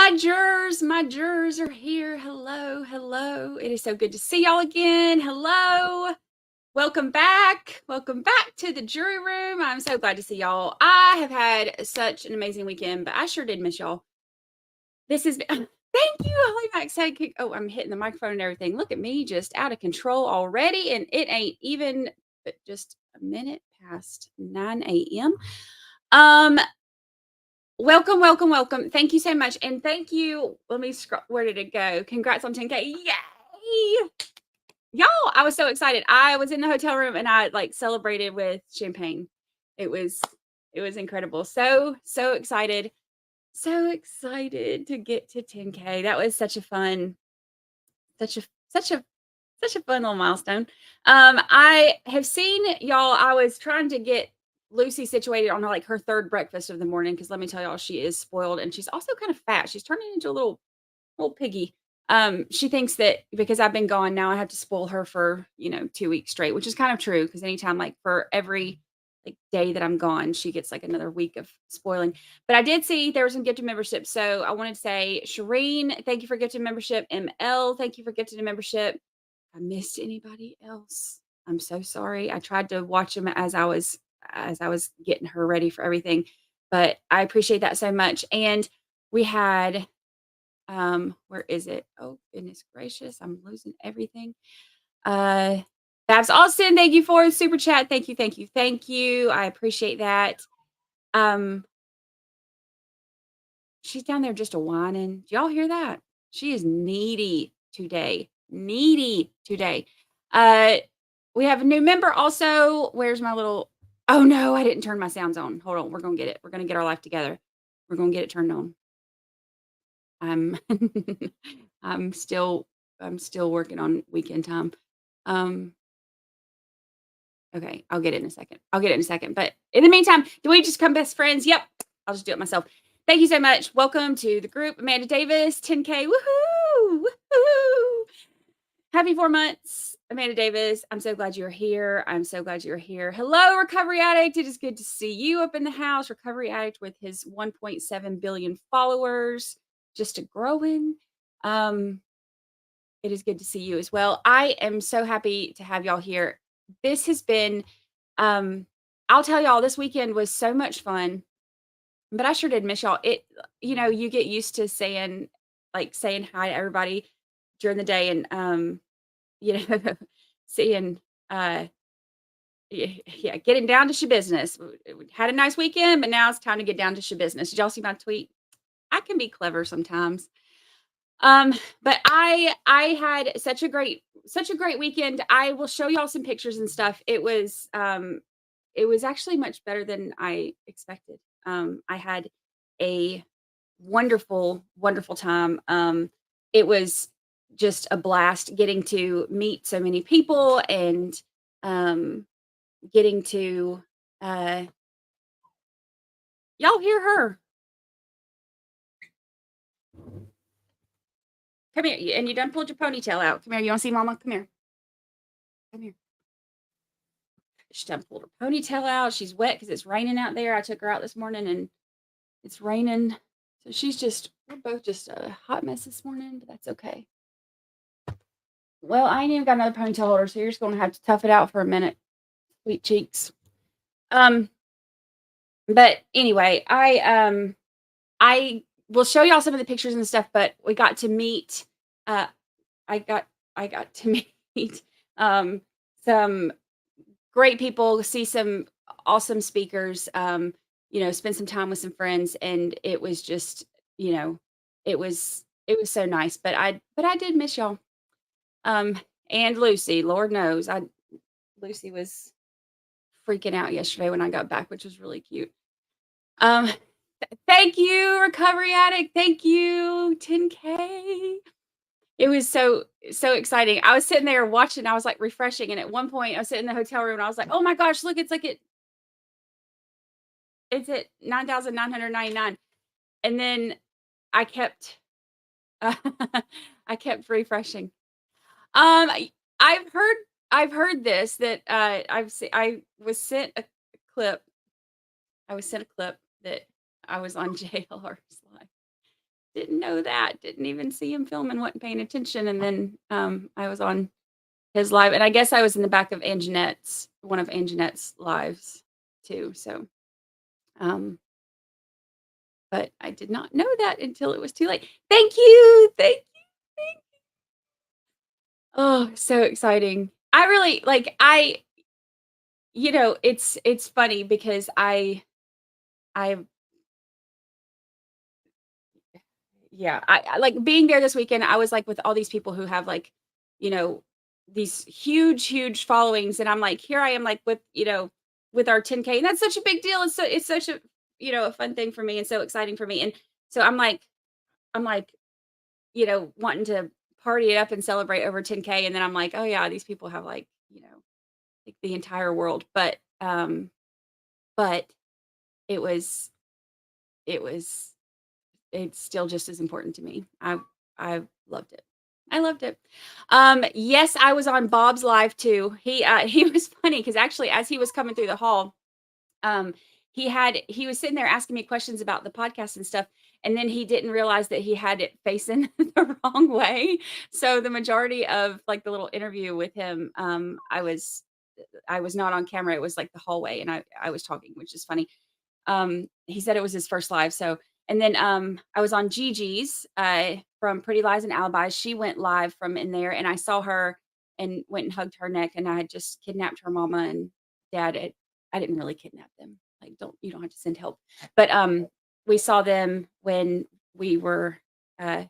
My jurors are here. Hello, hello. It is so good to see y'all again. Hello. Welcome back. Welcome back to the jury room. I'm so glad to see y'all. I have had such an amazing weekend, but I sure did miss y'all. This has been thank you, Holly Max said. Oh, I'm hitting the microphone and everything. Look at me, just out of control already. And it ain't even just a minute past 9 a.m. Welcome, welcome, welcome. Thank you so much. And thank you. Let me scroll. Where did it go? Congrats on 10K. Yay! Y'all, I was so excited. I was in the hotel room and I celebrated with champagne. It was incredible. So excited. So excited to get to 10K. That was such a fun, such a such a such a fun little milestone. I have seen y'all. I was trying to get Lucy situated on her third breakfast of the morning because let me tell y'all, she is spoiled and she's also kind of fat. She's turning into a little piggy. She thinks that because I've been gone now, I have to spoil her for 2 weeks straight, which is kind of true because anytime for every day that I'm gone, she gets another week of spoiling. But I did see there was some gifted membership. So I wanted to say, Shireen, thank you for gifted membership. ML, thank you for gifted membership. I missed anybody else. I'm so sorry. I tried to watch them as I was getting her ready for everything, but I appreciate that so much. And we had where is it? Oh goodness gracious, I'm losing everything. Babs Austin, thank you for the super chat. Thank you, thank you, thank you. I appreciate that. She's down there just a whining. Do y'all hear that? She is needy today. Needy today. We have a new member also. Where's my little oh no, I didn't turn my sounds on. Hold on, we're gonna get it. We're gonna get our life together. We're gonna get it turned on. I'm I'm still working on weekend time. Okay, I'll get it in a second. But in the meantime, do we just become best friends? Yep. I'll just do it myself. Thank you so much. Welcome to the group. Amanda Davis, 10K. Woohoo! Woohoo! Happy 4 months, Amanda Davis. I'm so glad you're here. Hello, Recovery Addict. It is good to see you up in the house. Recovery Addict with his 1.7 billion followers, just a growing. It is good to see you as well. I am so happy to have y'all here. This has been, I'll tell y'all, this weekend was so much fun, but I sure did miss y'all. You get used to saying hi to everybody during the day and, seeing, getting down to Schabusiness. We had a nice weekend, but now it's time to get down to Schabusiness. Did y'all see my tweet? I can be clever sometimes. But I had such a great weekend. I will show y'all some pictures and stuff. It was actually much better than I expected. I had a wonderful time. It was just a blast getting to meet so many people and getting to y'all hear her. Come here. And you done pulled your ponytail out. Come here. You want to see Mama? Come here. Come here. She done pulled her ponytail out. She's wet because it's raining out there. I took her out this morning and it's raining. So we're both just a hot mess this morning, but that's okay. Well, I ain't even got another ponytail holder, so you're just gonna have to tough it out for a minute. Sweet cheeks. But anyway, I will show y'all some of the pictures and stuff, but we got to meet I got to meet some great people, see some awesome speakers, spend some time with some friends, and it was just, it was so nice. But I did miss y'all. And Lucy, Lord knows, Lucy was freaking out yesterday when I got back, which was really cute. Thank you, Recovery Addict. Thank you, 10K. It was so exciting. I was sitting there watching. I was refreshing, and at one point, I was sitting in the hotel room, and I was like, "Oh my gosh, look! It's at 9,999." And then I kept refreshing. I've heard this that I was sent a clip. I was sent a clip that I was on JLR's live. Didn't know that. Didn't even see him film and wasn't paying attention. And then I was on his live, and I guess I was in the back of one of Anjanette's lives too. So, um, but I did not know that until it was too late. Thank you. Thank you. Thank Oh, so exciting. I really like it's funny because I yeah, I like being there this weekend. I was like with all these people who have like, you know, these huge followings, and I'm like, here I am like with our 10K, and that's such a big deal. It's such a a fun thing for me and so exciting for me. And so I'm like, wanting to party it up and celebrate over 10K, and then I'm like, oh yeah, these people have like the entire world. But it was it was it's still just as important to me. I loved it. I loved it. Yes, I was on Bob's live too. He was funny because actually as he was coming through the hall, um, he was sitting there asking me questions about the podcast and stuff, and then he didn't realize that he had it facing the wrong way. So the majority of like the little interview with him, I was not on camera. It was like the hallway, and I was talking, which is funny. He said it was his first live. So, and then I was on Gigi's from Pretty Lies and Alibis. She went live from in there, and I saw her and went and hugged her neck. And I had just kidnapped her mama and dad. I didn't really kidnap them. Like, you don't have to send help. But we saw them when we were uh,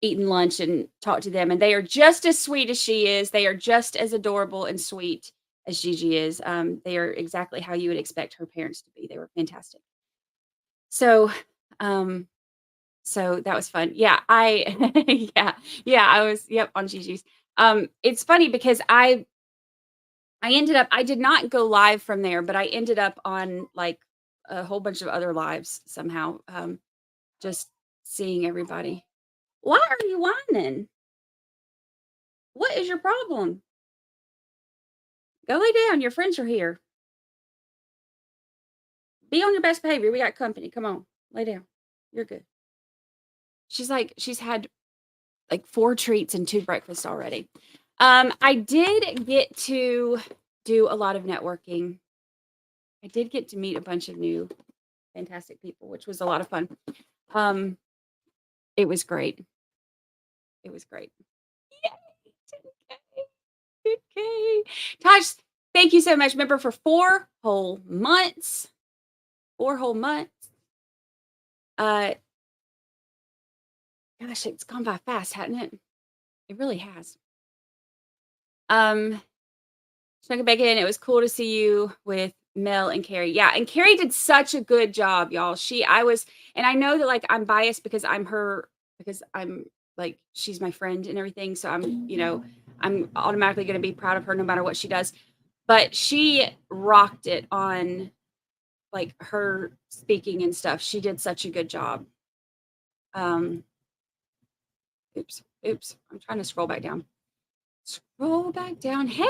eating lunch and talked to them, and they are just as sweet as she is. They are just as adorable and sweet as Gigi is. They are exactly how you would expect her parents to be. They were fantastic. So, um, so that was fun. Yeah, yeah, I was, yep, on Gigi's. It's funny because I did not go live from there, but I ended up on like a whole bunch of other lives somehow. Just seeing everybody. Why are you whining? What is your problem? Go lay down. Your friends are here. Be on your best behavior. We got company. Come on, lay down. You're good. She's had like 4 treats and 2 breakfasts already. I did get to do a lot of networking. I did get to meet a bunch of new fantastic people, which was a lot of fun. Um, it was great. It was great. Yay! 10K. 10K. Tosh, thank you so much. Remember for 4 whole months. 4 whole months. Uh, gosh, it's gone by fast, hasn't it? It really has. Snuggle back in. It was cool to see you with Mel and Carrie. Yeah, and Carrie did such a good job, y'all. And I know that like I'm biased because I'm like she's my friend and everything. So I'm automatically going to be proud of her no matter what she does. But she rocked it on like her speaking and stuff. She did such a good job. Um, oops. I'm trying to scroll back down. Scroll back down. Hello.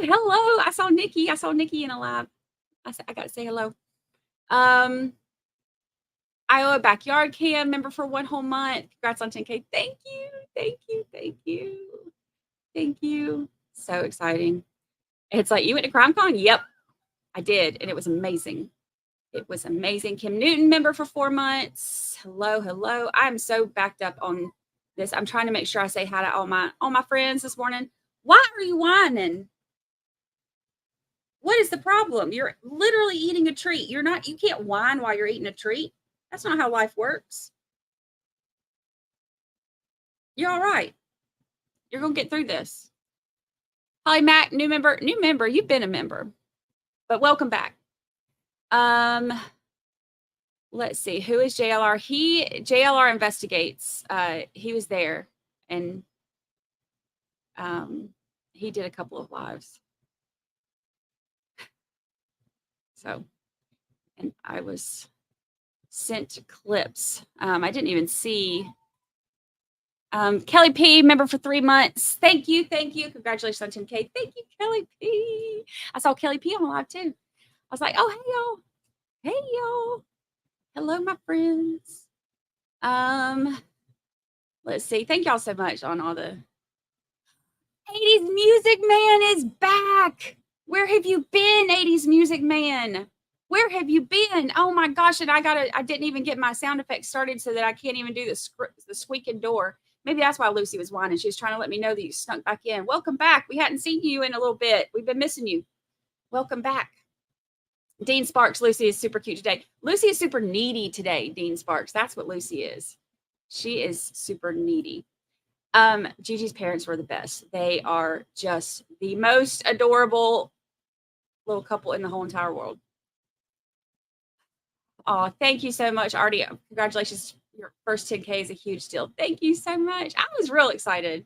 I saw Nikki in a live. I got to say hello. Iowa Backyard Cam member for 1 whole month. Congrats on 10K. Thank you. So exciting. It's like, you went to CrimeCon? Yep, I did. And it was amazing. Kim Newton member for 4 months. Hello. I'm so backed up on this. I'm trying to make sure I say hi to all my friends this morning. Why are you whining? What is the problem? You're literally eating a treat. You can't whine while you're eating a treat. That's not how life works. You're all right. You're going to get through this. Holly Mac, new member. You've been a member, but welcome back. Let's see. Who is JLR? JLR investigates. He was there, and he did a couple of lives. So, and I was sent clips. I didn't even see. Kelly P, member for 3 months. Thank you. Congratulations on 10K. Thank you, Kelly P. I saw Kelly P on live too. I was like, oh, hey y'all. Hello, my friends. Let's see. Thank y'all so much on all the 80s Music Man is back. Where have you been, 80s Music Man? Where have you been? Oh my gosh, and I didn't even get my sound effects started so that I can't even do the squeaking door. Maybe that's why Lucy was whining. She was trying to let me know that you snuck back in. Welcome back. We hadn't seen you in a little bit. We've been missing you. Welcome back. Dean Sparks, Lucy is super cute today. Lucy is super needy today, Dean Sparks. That's what Lucy is. She is super needy. Gigi's parents were the best. They are just the most adorable little couple in the whole entire world. Oh, thank you so much, Artie. Congratulations. Your first 10K is a huge deal. Thank you so much. I was real excited.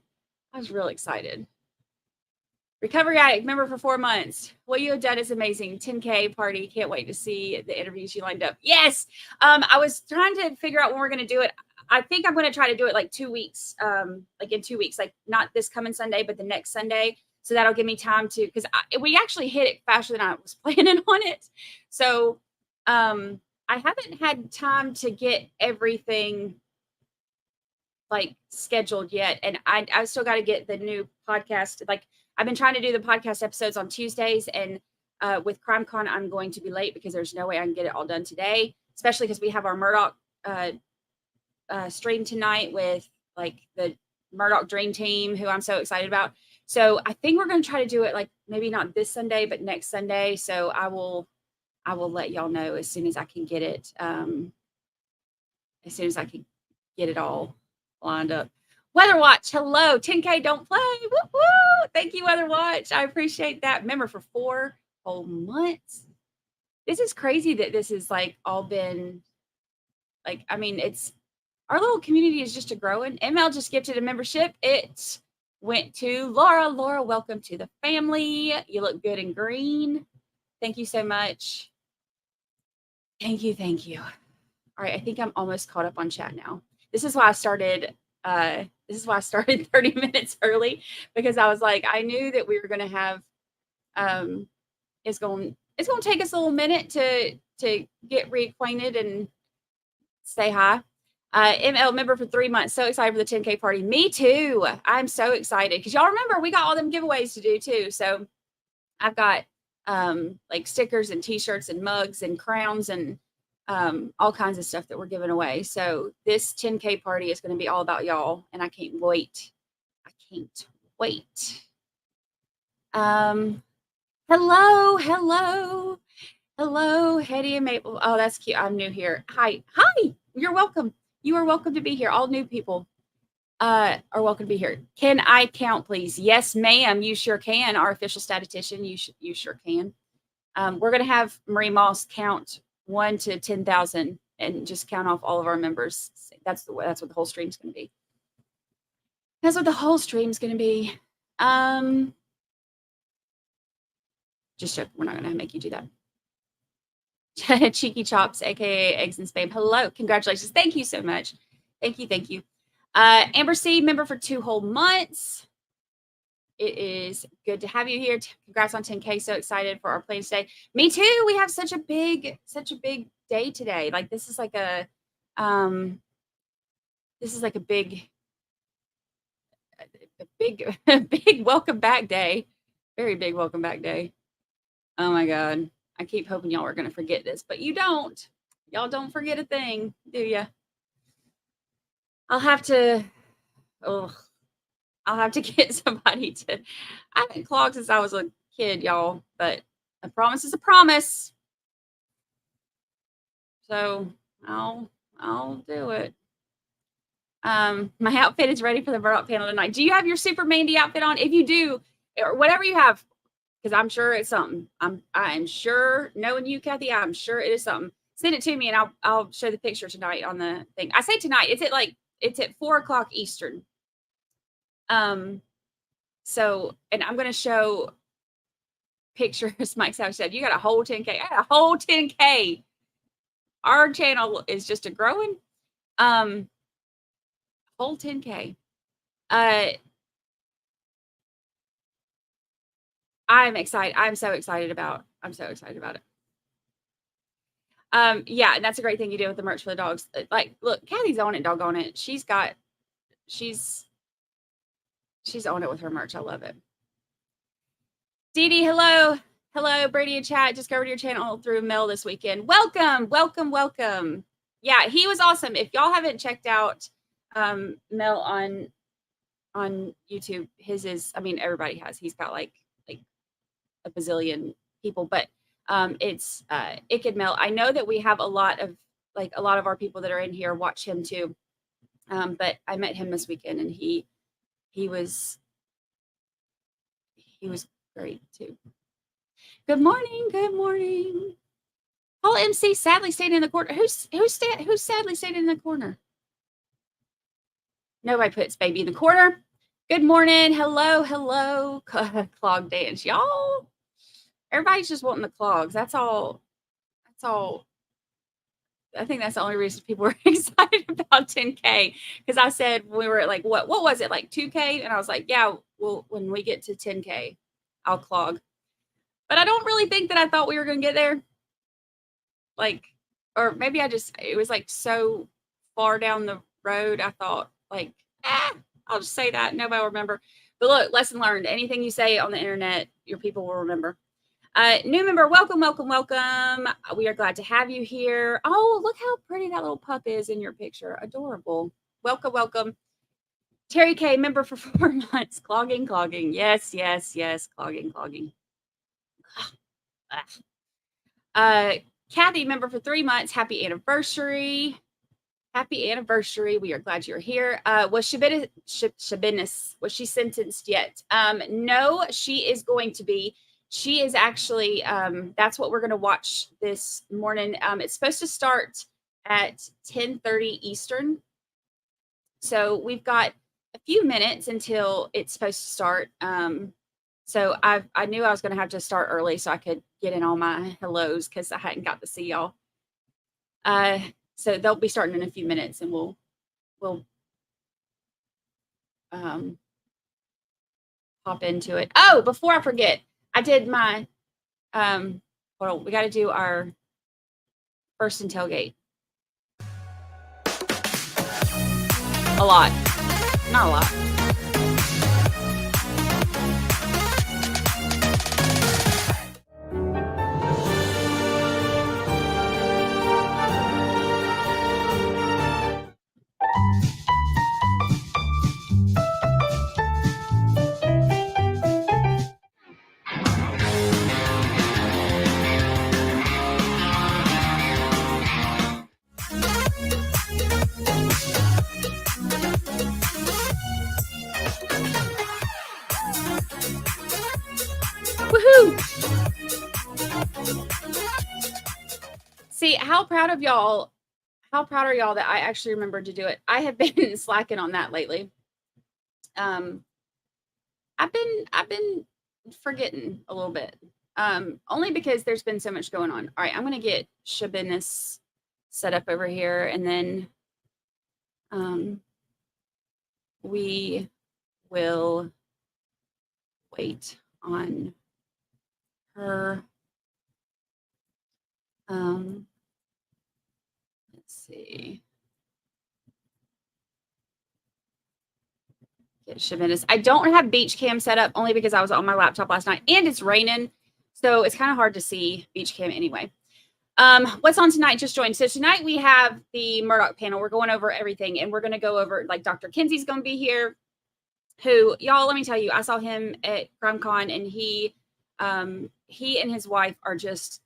Recovery addict member for 4 months. What you have done is amazing. 10K party. Can't wait to see the interviews you lined up. Yes. I was trying to figure out when we're going to do it. I think I'm going to try to do it like 2 weeks, like in 2 weeks, like not this coming Sunday, but the next Sunday. So that'll give me time to, because we actually hit it faster than I was planning on it. So I haven't had time to get everything like scheduled yet. And I still got to get the new podcast. Like I've been trying to do the podcast episodes on Tuesdays, and with CrimeCon, I'm going to be late because there's no way I can get it all done today, especially because we have our Murdoch stream tonight with like the Murdoch Dream Team, who I'm so excited about. So I think we're going to try to do it like maybe not this Sunday, but next Sunday. So I will let y'all know as soon as I can get it. As soon as I can get it all lined up. Weather Watch, hello. 10K don't play. Woo woo. Thank you, Weather Watch. I appreciate that. Remember, for 4 whole months. This is crazy that this has like all been like, I mean, it's our little community is just a growing. ML just gifted a membership. It went to Laura. Laura, welcome to the family. You look good in green. Thank you so much. Thank you. Thank you. All right, I think I'm almost caught up on chat now. This is why I started 30 minutes early, because I was like, I knew that we were going to have it's going to take us a little minute to get reacquainted and say hi. ML member for 3 months. So excited for the 10K party. Me too. I'm so excited because y'all remember we got all them giveaways to do too. So I've got like stickers and t-shirts and mugs and crowns and all kinds of stuff that we're giving away. So this 10K party is going to be all about y'all, and I can't wait. I can't wait. Hello, Hetty and Maple. Oh, that's cute. I'm new here. Hi. You're welcome. You are welcome to be here. All new people are welcome to be here. Can I count, please? Yes, ma'am. You sure can. Our official statistician. You sure can. We're going to have Marie Moss count 1 to 10,000 and just count off all of our members. That's what the whole stream's going to be. That's what the whole stream's going to be. Just joke. We're not going to make you do that. Cheeky Chops, aka Eggs and Spam. Hello, congratulations. Thank you so much. Thank you. Amber C, member for 2 whole months. It is good to have you here. Congrats on 10K. So excited for our plans today. Me too. We have such a big day today. Like this is like a big welcome back day. Very big welcome back day. Oh my God. I keep hoping y'all are going to forget this, but you don't. Y'all don't forget a thing, do you? I'll have to get somebody to. I haven't clogged since I was a kid, y'all, but a promise is a promise. So I'll do it. My outfit is ready for the Murdoch panel tonight. Do you have your Super Mandy outfit on? If you do, or whatever you have, because I'm sure it's something. I'm sure, knowing you, Kathy, I'm sure it is something. Send it to me and I'll show the picture tonight on the thing. I say tonight, it's at 4:00 Eastern. So, and I'm going to show pictures. Mike Savage said, you got a whole 10K. I got a whole 10K. Our channel is just a growing, whole 10K. I'm excited. I'm so excited about it. Yeah, and that's a great thing you do with the merch for the dogs. Like, look, Kathy's on it, doggone it. She's got she's on it with her merch. I love it. Dee Dee, hello. Hello, Brady and chat. Just go over to your channel through Mel this weekend. Welcome, welcome, welcome. Yeah, he was awesome. If y'all haven't checked out Mel on YouTube, his is, I mean, everybody has. He's got like a bazillion people, but it's Ikid Mel. I know that we have a lot of our people that are in here watch him too. But I met him this weekend, and he was great too. Good morning. Good morning. Paul MC sadly stayed in the corner. Who's sadly stayed in the corner? Nobody puts baby in the corner. Good morning. Hello, hello. Clog dance, y'all. Everybody's just wanting the clogs. That's all. I think that's the only reason people were excited about 10K, because I said we were at like what was it, like 2K, and I was like, yeah, well, when we get to 10K, I'll clog. But I don't really think that I thought we were going to get there. Like, or maybe it was like so far down the road. I thought like, I'll just say that. Nobody will remember. But look, lesson learned. Anything you say on the internet, your people will remember. New member, welcome, welcome, welcome. We are glad to have you here. Oh, look how pretty that little pup is in your picture. Adorable. Welcome, welcome. Terry K, member for 4 months. Clogging. Yes, clogging. Kathy, member for 3 months. Happy anniversary. Happy anniversary. We are glad you're here. Was Schabusiness, was she sentenced yet? No, she is going to be. She is actually, that's what we're going to watch this morning. It's supposed to start at 10:30 Eastern. So we've got a few minutes until it's supposed to start. So I knew I was going to have to start early so I could get in all my hellos, because I hadn't got to see y'all. So they'll be starting in a few minutes, and we'll hop into it. Oh, before I forget, I did my, hold on, we got to do our first and tailgate. A lot. Not a lot. Woohoo! See, how proud are y'all that I actually remembered to do it? I have been slacking on that lately. I've been forgetting a little bit. Only because there's been so much going on. All right, I'm going to get Schabusiness set up over here, and then we will wait on her. Let's see. Get Schabusiness. I don't have Beach Cam set up only because I was on my laptop last night and it's raining, so it's kind of hard to see Beach Cam anyway. What's on tonight? Just joined. So tonight we have the Murdoch panel. We're going over everything, and we're going to go over, like, Dr. Kinsey's going to be here, who, y'all, let me tell you, I saw him at CrimeCon, and he and his wife are just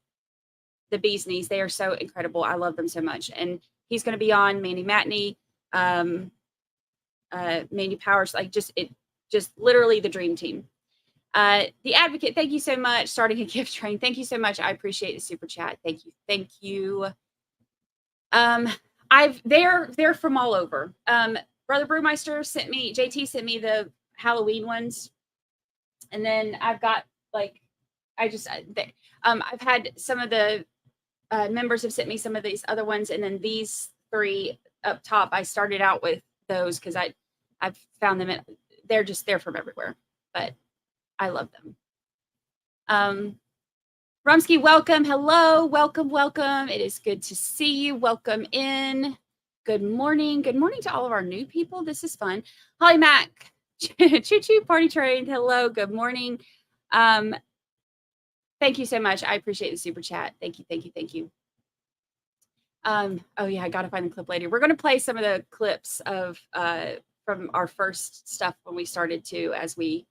the bee's knees. They are so incredible. I love them so much. And he's going to be on Mandy Matney, Mandy Powers, like just literally the dream team. The Advocate, thank you so much. Starting a gift train. Thank you so much. I appreciate the super chat. Thank you. Thank you. They're from all over. Brother Brewmeister JT sent me the Halloween ones. And then I've got, like, I've had some of the members have sent me some of these other ones. And then these 3 up top, I started out with those because I've found them. They're from everywhere, but I love them. Rumsky, welcome. Hello. Welcome. It is good to see you. Welcome in. Good morning. Good morning to all of our new people. This is fun. Holly Mac, Choo Choo Party Train. Hello. Good morning. Thank you so much. I appreciate the super chat. Thank you. Thank you. Thank you. Oh yeah, I got to find the clip later. We're going to play some of the clips of from our first stuff when we started to, as we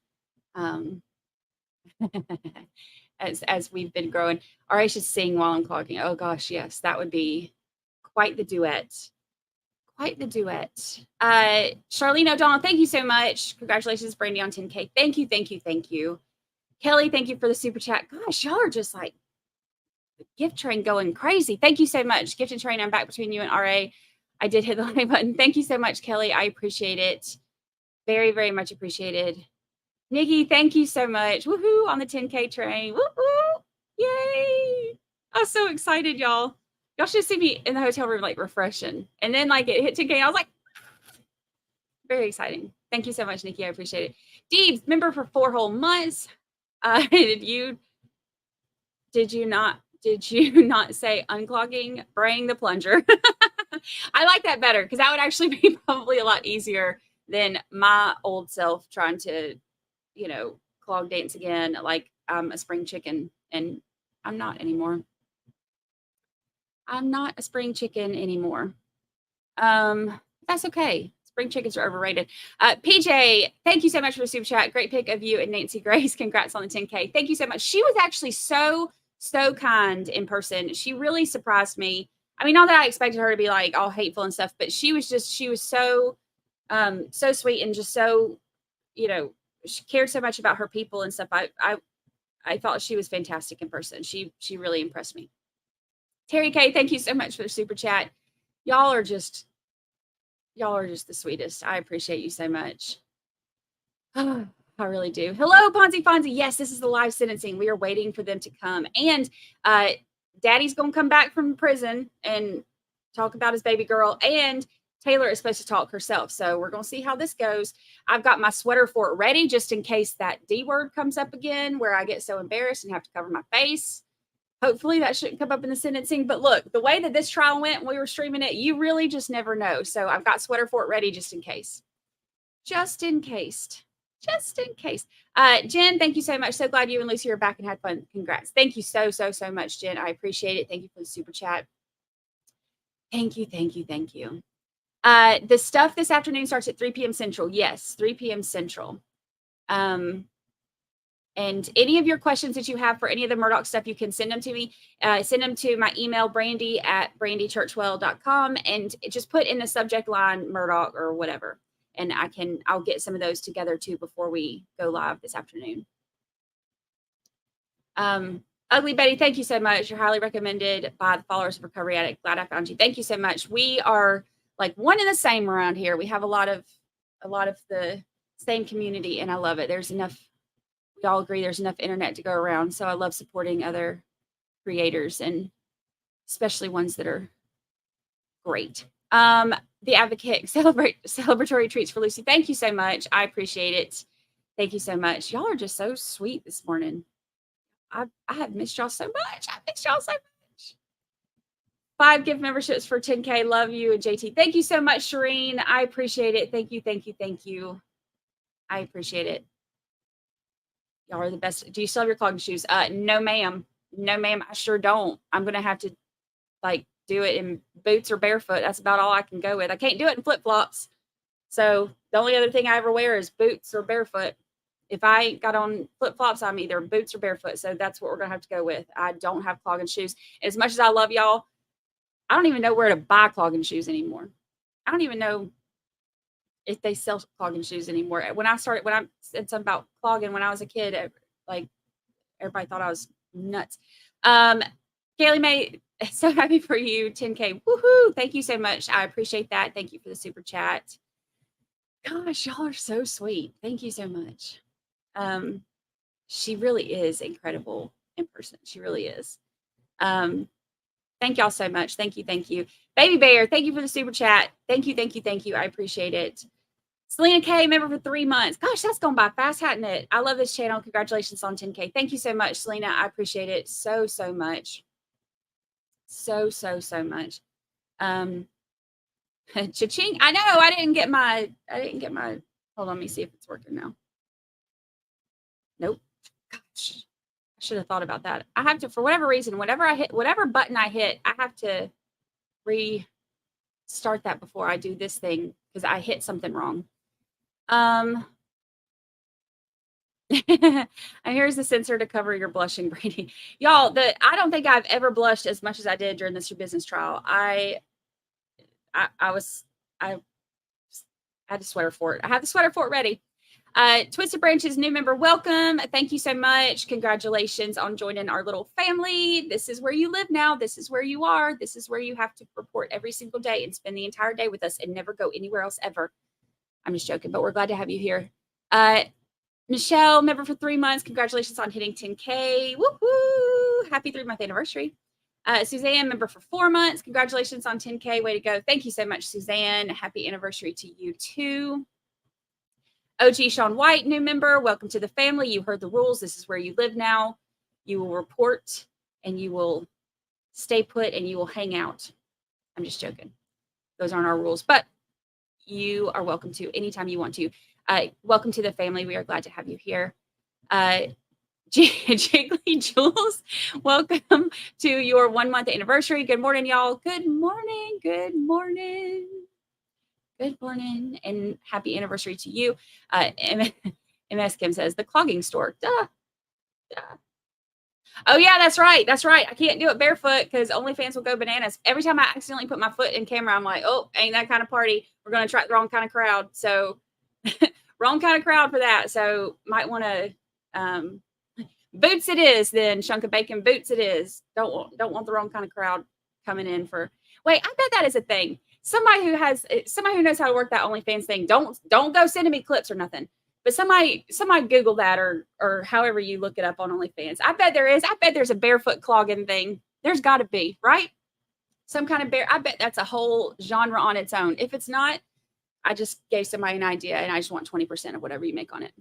as we've been growing. Or I should sing while I'm clogging. Oh gosh, yes, that would be quite the duet. Quite the duet. Charlene O'Donnell, thank you so much. Congratulations, Brandi, on 10K. Thank you, thank you, thank you. Kelly, thank you for the super chat. Gosh, y'all are just like the gift train going crazy. Thank you so much. Gifted train, I'm back between you and RA. I did hit the like button. Thank you so much, Kelly. I appreciate it. Very, very much appreciated. Nikki, thank you so much. Woohoo, on the 10K train. Woohoo. Yay. I was so excited, y'all. Y'all should see me in the hotel room, like refreshing. And then like it hit 10K. I was like, very exciting. Thank you so much, Nikki. I appreciate it. Deebs, member for 4 whole months. Did you not say unclogging, braying the plunger? I like that better because that would actually be probably a lot easier than my old self trying to, clog dance again like I'm a spring chicken, and I'm not anymore. I'm not a spring chicken anymore. That's okay. Spring chickens are overrated. PJ, thank you so much for the super chat. Great pick of you and Nancy Grace. Congrats on the 10K. Thank you so much. She was actually so kind in person. She really surprised me. I mean, not that I expected her to be like all hateful and stuff, but she was so sweet and just so, she cared so much about her people and stuff. I thought she was fantastic in person. She really impressed me. Terry K, thank you so much for the super chat. Y'all are just the sweetest. I appreciate you so much. I really do. Hello, Ponzi Fonzie. Yes, this is the live sentencing. We are waiting for them to come. And Daddy's going to come back from prison and talk about his baby girl. And Taylor is supposed to talk herself. So we're going to see how this goes. I've got my sweater for it ready just in case that D word comes up again where I get so embarrassed and have to cover my face. Hopefully that shouldn't come up in the sentencing. But look, the way that this trial went when we were streaming it, you really just never know. So I've got sweater for it ready just in case. Just in case. Just in case. Jen, thank you so much. So glad you and Lucy are back and had fun. Congrats. Thank you so much, Jen. I appreciate it. Thank you for the super chat. Thank you. The stuff this afternoon starts at 3 p.m. Central. Yes, 3 p.m. Central. And any of your questions that you have for any of the Murdoch stuff, you can send them to me. Send them to my email, Brandi@brandichurchwell.com, and just put in the subject line Murdoch or whatever. And I'll get some of those together too before we go live this afternoon. Ugly Betty, thank you so much. You're highly recommended by the followers of Recovery Addict. Glad I found you. Thank you so much. We are like one and the same around here. We have a lot of the same community, and I love it. There's enough. We all agree there's enough internet to go around. So I love supporting other creators, and especially ones that are great. The Advocate, celebratory treats for Lucy. Thank you so much. I appreciate it. Thank you so much. Y'all are just so sweet this morning. I have missed y'all so much. 5 gift memberships for 10K. Love you and JT. Thank you so much, Shireen. I appreciate it. Thank you. I appreciate it. Y'all are the best. Do you still have your clogging shoes? No, ma'am. I sure don't. I'm going to have to do it in boots or barefoot. That's about all I can go with. I can't do it in flip-flops. So the only other thing I ever wear is boots or barefoot. If I got on flip-flops, I'm either boots or barefoot. So that's what we're going to have to go with. I don't have clogging shoes. And as much as I love y'all, I don't even know where to buy clogging shoes anymore. I don't even know if they sell clogging shoes anymore. When I said something about clogging when I was a kid, everybody thought I was nuts. Kaylee May, so happy for you. 10K. Woohoo. Thank you so much. I appreciate that. Thank you for the super chat. Gosh, y'all are so sweet. Thank you so much. She really is incredible in person. She really is. Thank y'all so much. Thank you. Baby Bear, thank you for the super chat. Thank you. I appreciate it. Selena K, member for 3 months. Gosh, that's gone by fast, hadn't it? I love this channel. Congratulations on 10K. Thank you so much, Selena. I appreciate it so much. So much. Cha-ching. I know. I didn't get my, hold on, let me see if it's working now. Nope. Gosh, I should have thought about that. I have to, for whatever reason, whatever button I hit, I have to restart that before I do this thing because I hit something wrong. Here's the sensor to cover your blushing, Brandi. Y'all, I don't think I've ever blushed as much as I did during this Schabusiness trial. I had a sweater for it. I have the sweater for it ready. Twisted Branches new member, welcome. Thank you so much. Congratulations on joining our little family. This is where you live now. This is where you are. This is where you have to report every single day and spend the entire day with us and never go anywhere else ever. I'm just joking, but we're glad to have you here. Michelle, member for 3 months. Congratulations on hitting 10K. Woo-hoo! Happy 3-month anniversary. Suzanne, member for 4 months. Congratulations on 10K. Way to go. Thank you so much, Suzanne. Happy anniversary to you too. OG Sean White, new member. Welcome to the family. You heard the rules. This is where you live now. You will report and you will stay put and you will hang out. I'm just joking. Those aren't our rules, but you are welcome to anytime you want to. Welcome to the family. We are glad to have you here. Jiggly Jules, welcome to your 1-month anniversary. Good morning, y'all. Good morning. Good morning. Good morning and happy anniversary to you. MS Kim says the clogging store. Duh. Oh yeah, that's right. That's right. I can't do it barefoot because OnlyFans will go bananas. Every time I accidentally put my foot in camera, I'm like, oh, ain't that kind of party. We're going to attract the wrong kind of crowd. So wrong kind of crowd for that. So might want to, boots it is then, chunk of bacon, boots it is. Don't want the wrong kind of crowd coming in for, wait, I bet that is a thing. Somebody who knows how to work that OnlyFans thing. Don't go sending me clips or nothing. But somebody Google that or however you look it up on OnlyFans. I bet there is. I bet there's a barefoot clogging thing. There's got to be, right? Some kind of I bet that's a whole genre on its own. If it's not, I just gave somebody an idea and I just want 20% of whatever you make on it.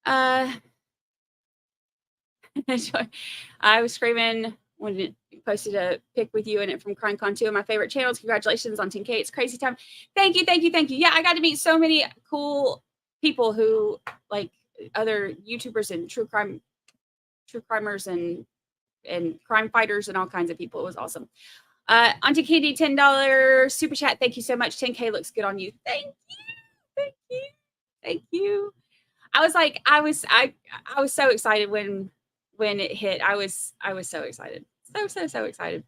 I was screaming when it posted a pic with you in it from CrimeCon, 2 of my favorite channels. Congratulations on 10K. It's crazy time. Thank you. Yeah, I got to meet so many cool people who like other YouTubers and true crimers and crime fighters and all kinds of people. It was awesome. Auntie Candy, $10 super chat. Thank you so much. 10K looks good on you. Thank you. I was so excited when it hit. I was so excited. So excited.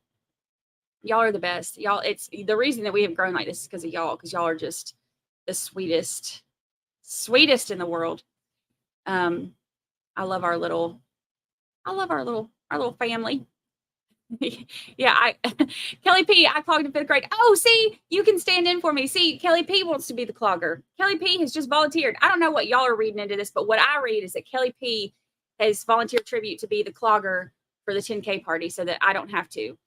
Y'all are the best. Y'all, it's the reason that we have grown like this is because of y'all, because y'all are just the sweetest in the world. I love our little family. Yeah, Kelly P, I clogged in 5th grade. Oh, see, you can stand in for me. See, Kelly P wants to be the clogger. Kelly P has just volunteered. I don't know what y'all are reading into this, but what I read is that Kelly P has volunteered tribute to be the clogger for the 10K party so that I don't have to.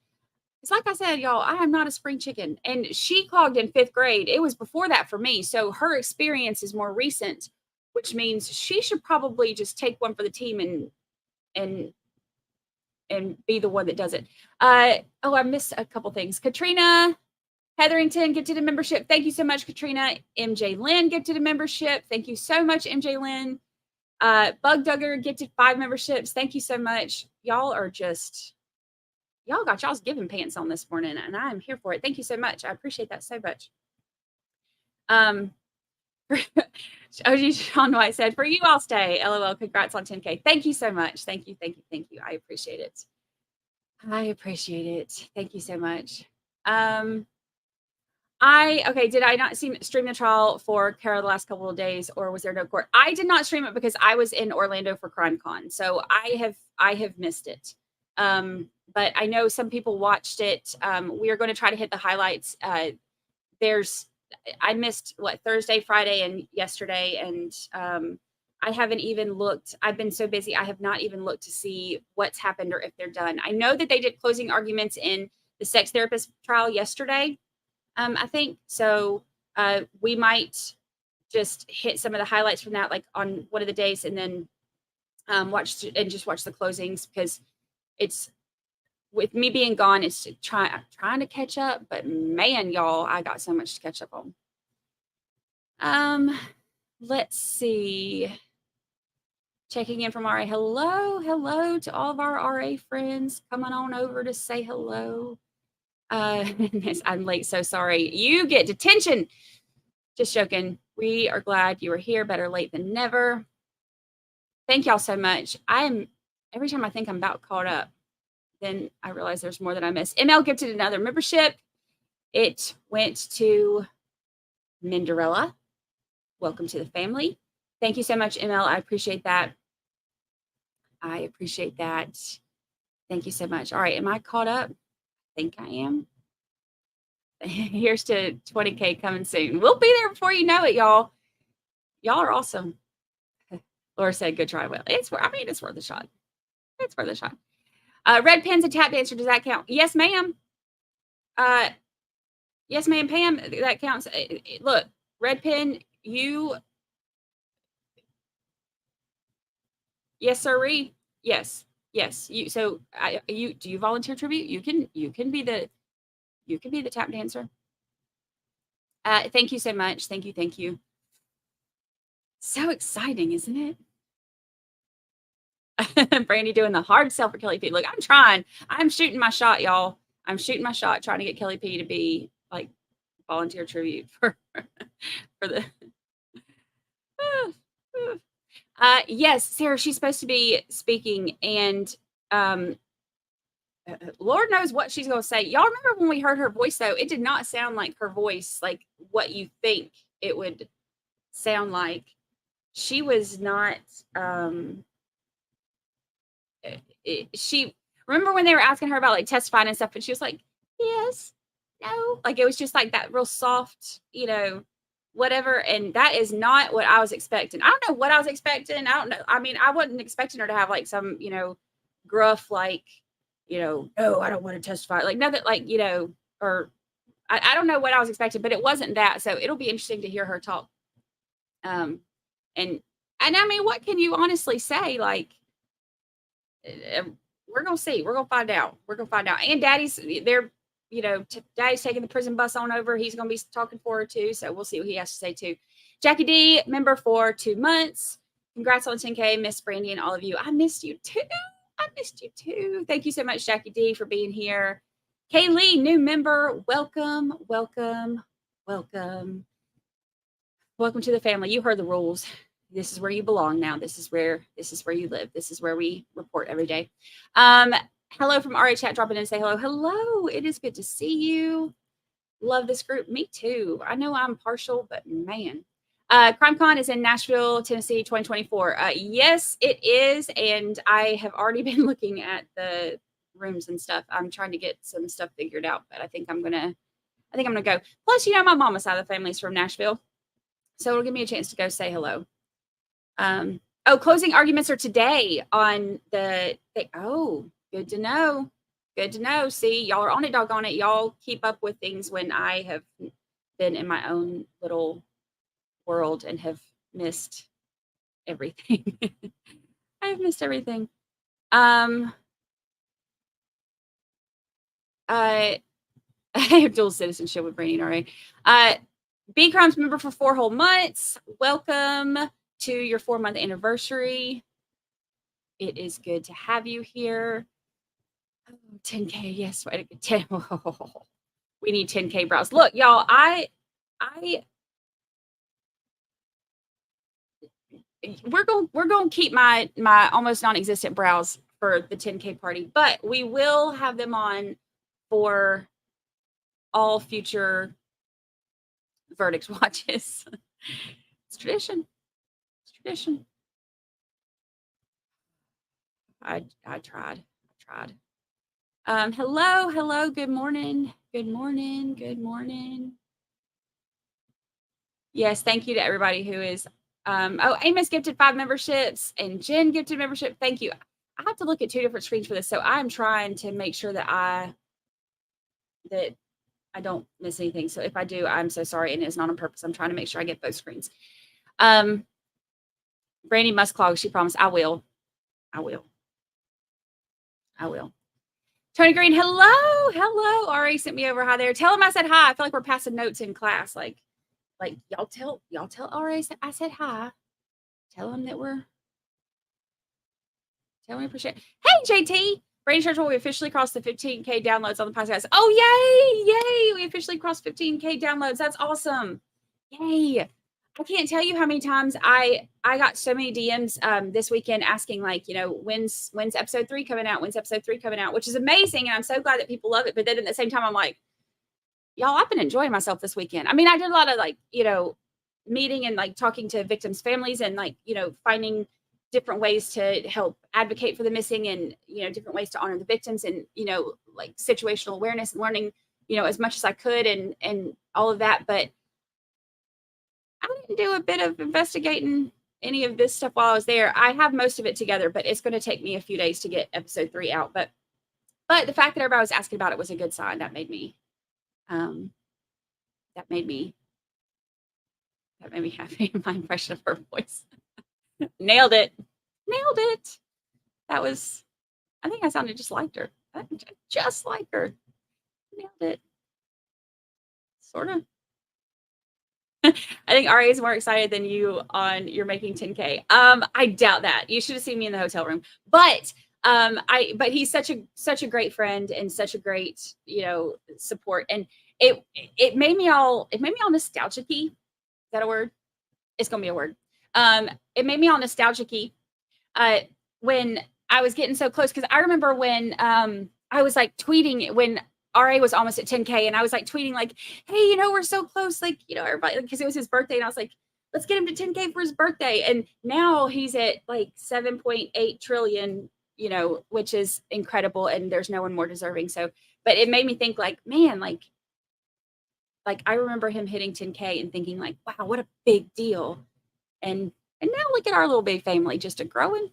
It's like I said, y'all, I am not a spring chicken. And she clogged in 5th grade. It was before that for me. So her experience is more recent, which means she should probably just take one for the team and be the one that does it. I missed a couple things. Katrina Hetherington gifted a membership. Thank you so much, Katrina. MJ Lynn gifted a membership. Thank you so much, MJ Lynn. Bug Dugger gifted 5 memberships. Thank you so much. Y'all got y'all's giving pants on this morning, and I am here for it. Thank you so much. I appreciate that so much. OG Sean White said, for you, I'll stay. LOL. Congrats on 10K. Thank you so much. Thank you. I appreciate it. Thank you so much. Did I not stream the trial for Kara the last couple of days, or was there no court? I did not stream it because I was in Orlando for CrimeCon, so I have missed it. But I know some people watched it. We are going to try to hit the highlights. I missed Thursday, Friday, and yesterday, and I haven't even looked. I've been so busy. I have not even looked to see what's happened or if they're done. I know that they did closing arguments in the sex therapist trial yesterday. I think so. We might just hit some of the highlights from that, like on one of the days, and then watch the closings because it's with me being gone, it's I'm trying to catch up, but man, y'all, I got so much to catch up on. Let's see. Checking in from RA. Hello to all of our RA friends coming on over to say hello. Miss, I'm late, so sorry. You get detention. Just joking. We are glad you were here. Better late than never. Thank y'all so much. Every time I think I'm about caught up, then I realize there's more that I missed. ML gifted another membership. It went to Minderella. Welcome to the family. Thank you so much, ML. I appreciate that. I appreciate that. Thank you so much. All right, am I caught up? I think I am. Here's to 20K coming soon. We'll be there before you know it, y'all. Y'all are awesome. Laura said, good try, Will. It's worth a shot. It's worth a shot. Red pens and tap dancer, does that count? Yes, ma'am. Yes, ma'am, Pam, that counts. Look, red pen, yes, sirree. Yes. Do you volunteer tribute? You can be the tap dancer. Thank you so much. Thank you. So exciting, isn't it? Brandi doing the hard sell for Kelly P. Look, I'm trying. I'm shooting my shot, y'all. I'm shooting my shot trying to get Kelly P to be like volunteer tribute for the yes, Sarah, she's supposed to be speaking, and Lord knows what she's going to say. Y'all remember when we heard her voice, though? It did not sound like her voice, like what you think it would sound like. She was not, remember when they were asking her about like testifying and stuff, and she was like, yes, no, like it was just like that real soft, whatever. And that is not what I was expecting. I don't know what I was expecting. I don't know. I mean, I wasn't expecting her to have like some, gruff, like, no, I don't want to testify. Like nothing like, or I don't know what I was expecting, but it wasn't that. So it'll be interesting to hear her talk. And I mean, what can you honestly say? Like, we're going to see. We're going to find out. And Daddy's Daddy's taking the prison bus on over. He's going to be talking for her too. So we'll see what he has to say too. Jackie D, member for 2 months. Congrats on 10K, Miss Brandi, and all of you. I missed you too. Thank you so much, Jackie D, for being here. Kaylee, new member. Welcome to the family. You heard the rules. This is where you belong now. This is where you live. This is where we report every day. Hello from RA Chat. Drop in and say hello. Hello. It is good to see you. Love this group. Me too. I know I'm partial, but man. CrimeCon is in Nashville, Tennessee, 2024. Yes, it is. And I have already been looking at the rooms and stuff. I'm trying to get some stuff figured out, but I think I'm gonna go. Plus, my mama's side of the family is from Nashville, so it'll give me a chance to go say hello. Closing arguments are today on the. Good to know. See, y'all are on it, doggone it. Y'all keep up with things when I have been in my own little world and have missed everything. I have missed everything. I have dual citizenship with Brandi, all right. B Crimes member for 4 whole months. Welcome to your 4-month anniversary. It is good to have you here. 10K, yes, 10. We need 10K brows. Look, y'all, we're going to keep my almost non-existent brows for the 10K party, but we will have them on for all future verdict watches. It's tradition. I tried. Hello. Good morning. Yes, thank you to everybody who is. Amos gifted 5 memberships and Jen gifted membership. Thank you. I have to look at 2 different screens for this, so I'm trying to make sure that I don't miss anything. So if I do, I'm so sorry, and it's not on purpose. I'm trying to make sure I get both screens. Brandi must clog. She promised. I will. Tony Green, hello, hello. Ari sent me over. Hi there. Tell him I said hi. I feel like we're passing notes in class. Like y'all tell Ari I said hi. Tell him that we're. Tell him we appreciate it. Hey, JT. Brandi Churchill, we officially crossed the 15K downloads on the podcast. Oh, yay! Yay! We officially crossed 15K downloads. That's awesome. Yay. I can't tell you how many times I got so many DMs this weekend asking, like, you know, when's episode 3 coming out? When's episode 3 coming out? Which is amazing. And I'm so glad that people love it. But then at the same time, I'm like, y'all, I've been enjoying myself this weekend. I mean, I did a lot of, like, you know, meeting and like talking to victims' families and, like, you know, finding different ways to help advocate for the missing and, you know, different ways to honor the victims and, you know, like situational awareness and learning, you know, as much as I could and all of that. But I didn't do a bit of investigating any of this stuff while I was there. I have most of it together, but it's going to take me a few days to get episode 3 out. But the fact that everybody was asking about it was a good sign. That made me happy. My impression of her voice. Nailed it. That was, I think I sounded just like her. Just like her. Nailed it. Sort of. I think Ari is more excited than you on you're making 10K. I doubt that. You should have seen me in the hotel room. But but he's such a great friend and such a great, you know, support. And it made me all nostalgic-y. Is that a word? It's gonna be a word. It made me all nostalgic-y when I was getting so close, because I remember when I was like tweeting when RA was almost at 10K, and I was like tweeting like, hey, you know, we're so close, like, you know, everybody, because it was his birthday, and I was like, let's get him to 10K for his birthday. And now he's at like 7.8 trillion, you know, which is incredible, and there's no one more deserving. So, but it made me think like, man, like I remember him hitting 10K and thinking like, wow, what a big deal. And now look at our little big family, just a growing.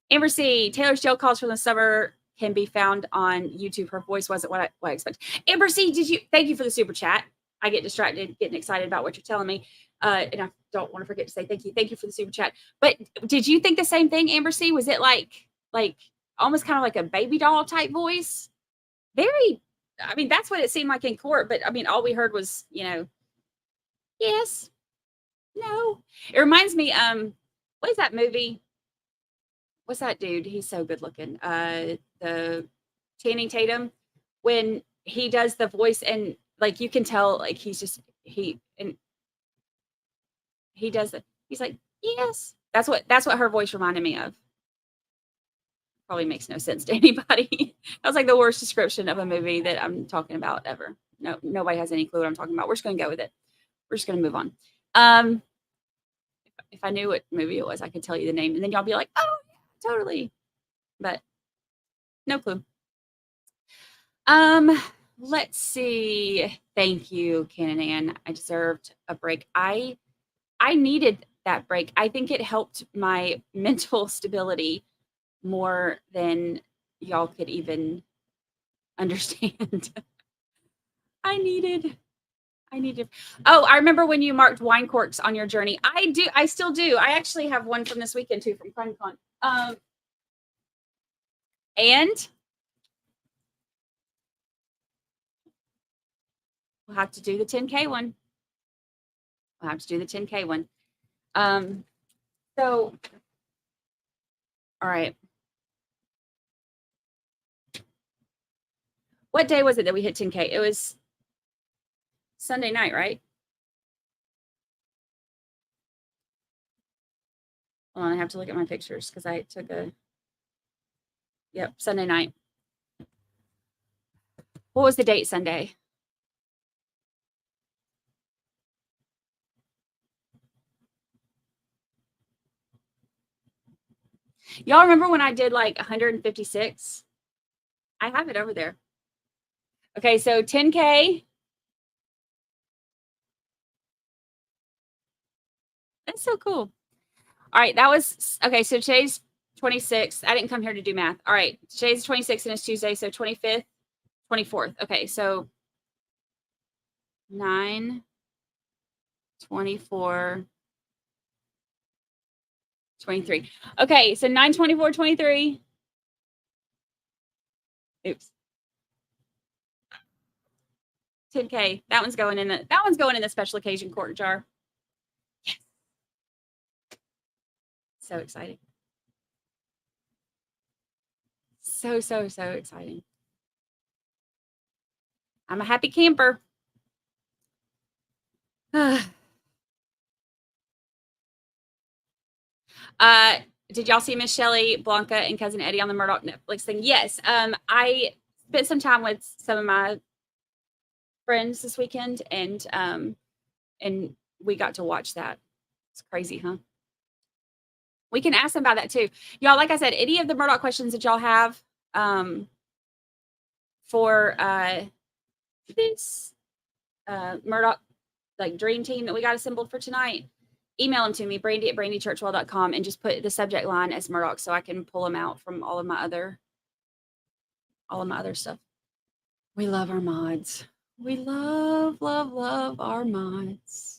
Amber C, Taylor's jail calls from the summer can be found on YouTube. Her voice wasn't what I expected. Amber C, thank you for the super chat. I get distracted getting excited about what you're telling me. And I don't want to forget to say thank you. Thank you for the super chat. But did you think the same thing, Amber C? Was it like almost kind of like a baby doll type voice? Very, I mean, that's what it seemed like in court. But I mean, all we heard was, you know, yes, no. It reminds me, what is that movie? What's that dude? He's so good looking. The Channing Tatum, when he does the voice and like you can tell like he's just he does it. He's like, yes. That's what her voice reminded me of. Probably makes no sense to anybody. That was like the worst description of a movie that I'm talking about ever. No, nobody has any clue what I'm talking about. We're just gonna go with it. We're just gonna move on. If I knew what movie it was, I could tell you the name, and then y'all be like, oh yeah, totally. But no clue. Let's see. Thank you, Ken and Ann. I deserved a break. I needed that break. I think it helped my mental stability more than y'all could even understand. I needed. Oh, I remember when you marked wine corks on your journey. I still do. I actually have one from this weekend too, from CrimeCon. And we'll have to do the 10K one. So, all right. What day was it that we hit 10K? It was Sunday night, right? Hold on, I have to look at my pictures because I took Sunday night. What was the date Sunday? Y'all remember when I did like 156? I have it over there. Okay, so 10K. That's so cool. All right, that was okay. So today's 26th. I didn't come here to do math. All right, today's 26th and it's Tuesday, so 25th, 24th. Okay, so 9, 24, 23. Okay, so 9, 24, 23. Oops. 10K. That one's going in the special occasion quart jar. Yes. So exciting. So exciting. I'm a happy camper. Did y'all see Miss Shelley, Blanca, and Cousin Eddie on the Murdoch Netflix thing? Yes. I spent some time with some of my friends this weekend, and we got to watch that. It's crazy, huh? We can ask them about that too. Y'all, like I said, any of the Murdoch questions that y'all have for this Murdoch like dream team that we got assembled for tonight, email them to me, Brandi at brandichurchwell.com, and just put the subject line as Murdoch so I can pull them out from all of my other stuff. We love our mods. We love our mods.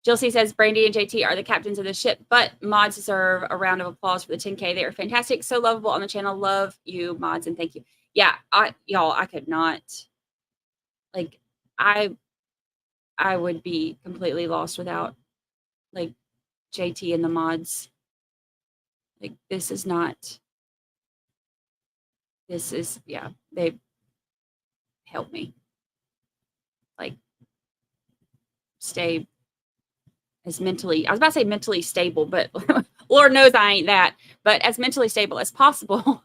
Jill C says Brandi and JT are the captains of the ship, but mods deserve a round of applause for the 10K. They are fantastic, so lovable on the channel. Love you, mods, and thank you. Yeah, I could not. Like, I would be completely lost without like JT and the mods. Like, this is they help me like stay as mentally, I was about to say mentally stable, but Lord knows I ain't that, but as mentally stable as possible.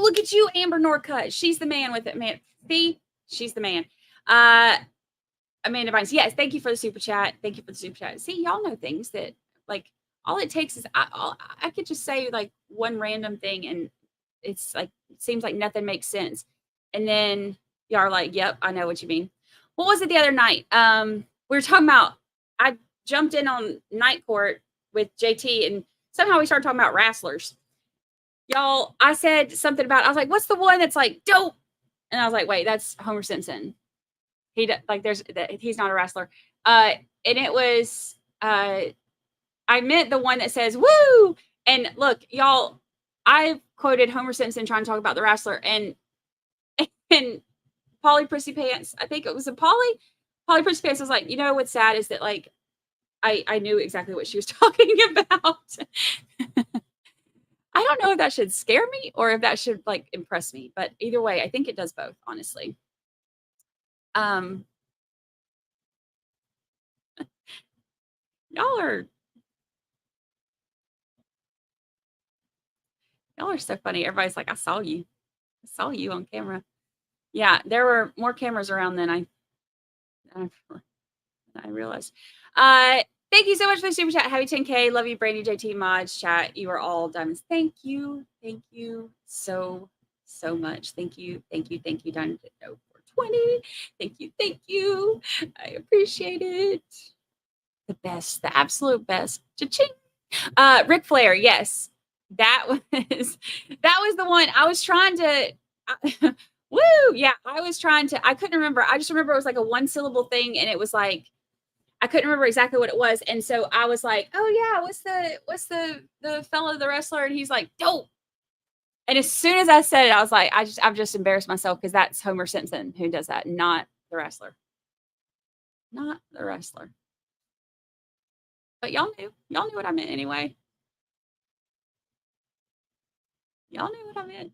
Look at you, Amber Norcutt. She's the man with it, man. See, she's the man. Amanda Vines, yes, thank you for the super chat. Thank you for the super chat. See, y'all know things that like all it takes is I could just say like one random thing and it's like it seems like nothing makes sense. And then y'all are like, yep, I know what you mean. What was it the other night? We were talking about I jumped in on Night Court with JT and somehow we started talking about wrestlers. Y'all, I said something about I was like, what's the one that's like dope? And I was like, wait, that's Homer Simpson. He's not a wrestler. And it was I meant the one that says woo. And look, y'all, I quoted Homer Simpson trying to talk about the wrestler and Polly Prissy Pants, I think it was Polly Prissy Pants was like, you know what's sad is that like I knew exactly what she was talking about. I don't know if that should scare me or if that should like impress me, but either way, I think it does both, honestly. Y'all are so funny. Everybody's like, I saw you on camera. Yeah, there were more cameras around than I realized. Thank you so much for the super chat. Happy 10K. Love you, Brandi, JT, Mods, chat. You are all diamonds. Thank you so much. Thank you, Diamond 420. Thank you. I appreciate it. The best, the absolute best. Cha-ching. Ric Flair, yes. That was the one. I was trying to woo! Yeah, I couldn't remember. I just remember it was like a one syllable thing, and it was like I couldn't remember exactly what it was. And so I was like, oh yeah, what's the fellow, the wrestler? And he's like, dope. And as soon as I said it, I was like, I've just embarrassed myself because that's Homer Simpson who does that, not the wrestler. Not the wrestler. But y'all knew what I meant anyway. Y'all knew what I meant.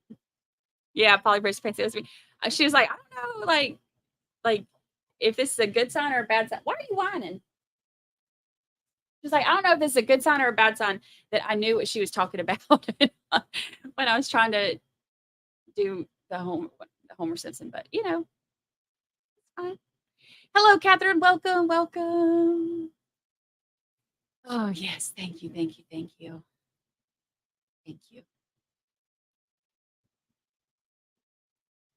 Yeah, Polly Bridge Pants. It was me. She was like, I don't know, like if this is a good sign or a bad sign. Why are you whining? She's like, I don't know if this is a good sign or a bad sign that I knew what she was talking about when I was trying to do the Homer Simpson, but you know, it's fine. Hello, Catherine. Welcome. Oh yes, thank you.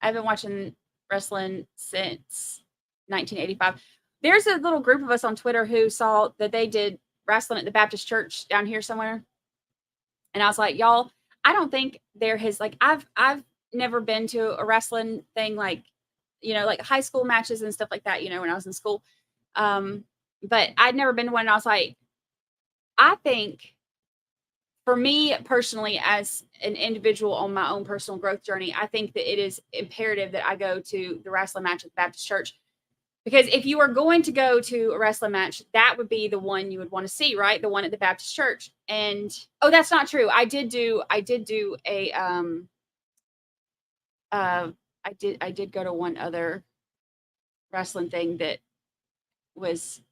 I've been watching wrestling since 1985. There's a little group of us on Twitter who saw that they did wrestling at the Baptist church down here somewhere. And I was like, y'all, I don't think there has like I've never been to a wrestling thing like, you know, like high school matches and stuff like that, you know, when I was in school. But I'd never been to one and I was like, I think for me personally, as an individual on my own personal growth journey, I think that it is imperative that I go to the wrestling match at the Baptist church. Because if you are going to go to a wrestling match, that would be the one you would want to see, right? The one at the Baptist church. And oh, that's not true. I did do a I did go to one other wrestling thing that was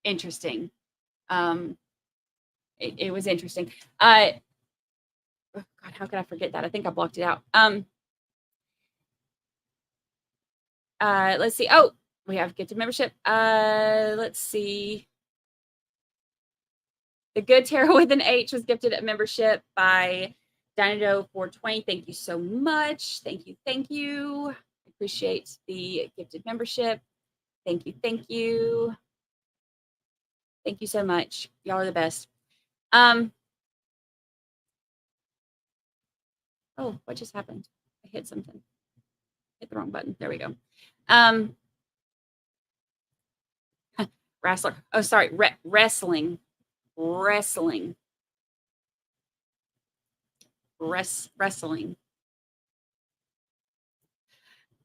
interesting. It was interesting. Oh God, how could I forget that? I think I blocked it out. Let's see. Oh, we have gifted membership. Let's see. The Good Tarot with an H was gifted a membership by Dynado 420. Thank you so much. Thank you. Thank you. Appreciate the gifted membership. Thank you. Thank you. Thank you so much. Y'all are the best. Oh, what just happened? I hit something. Hit the wrong button. There we go. Wrestler. Oh, sorry. Wrestling. Wrestling.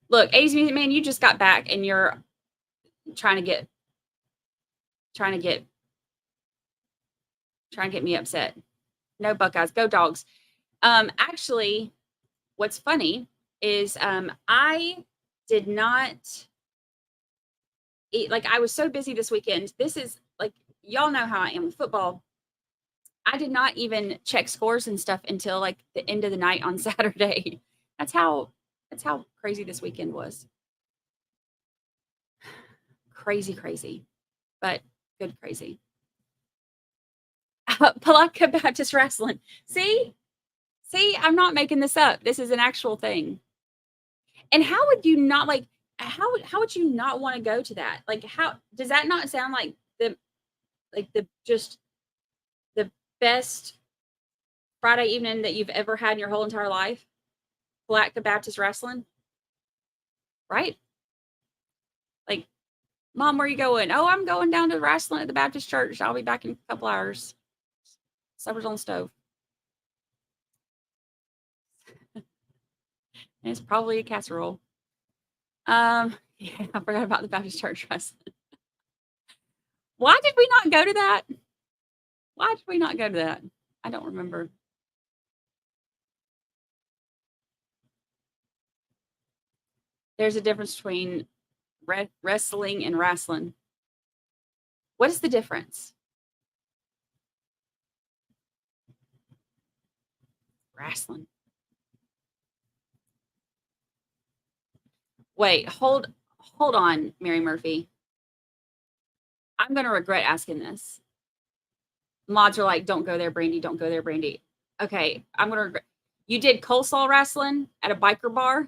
Look, 80s Music Man, you just got back and you're trying to get me upset. No Buckeyes, go Dogs. Actually, what's funny is I did not eat, like I was so busy this weekend. This is like, y'all know how I am with football. I did not even check scores and stuff until like the end of the night on Saturday. That's how crazy this weekend was. Crazy, but good crazy. Palaka Baptist Wrestling. See, I'm not making this up. This is an actual thing. And how would you not like? How would you not want to go to that? Like, how does that not sound like the best Friday evening that you've ever had in your whole entire life? Palaka Baptist Wrestling, right? Like, Mom, where are you going? Oh, I'm going down to wrestling at the Baptist church. I'll be back in a couple hours. Supper's on the stove. And it's probably a casserole. Yeah, I forgot about the Baptist church wrestling. Why did we not go to that? Why did we not go to that? I don't remember. There's a difference between wrestling and wrestling. What is the difference? Wrestling. Wait, hold on, Mary Murphy. I'm going to regret asking this. Mods are like, don't go there, Brandi. Don't go there, Brandi. Okay, I'm going to regret. You did coleslaw wrestling at a biker bar?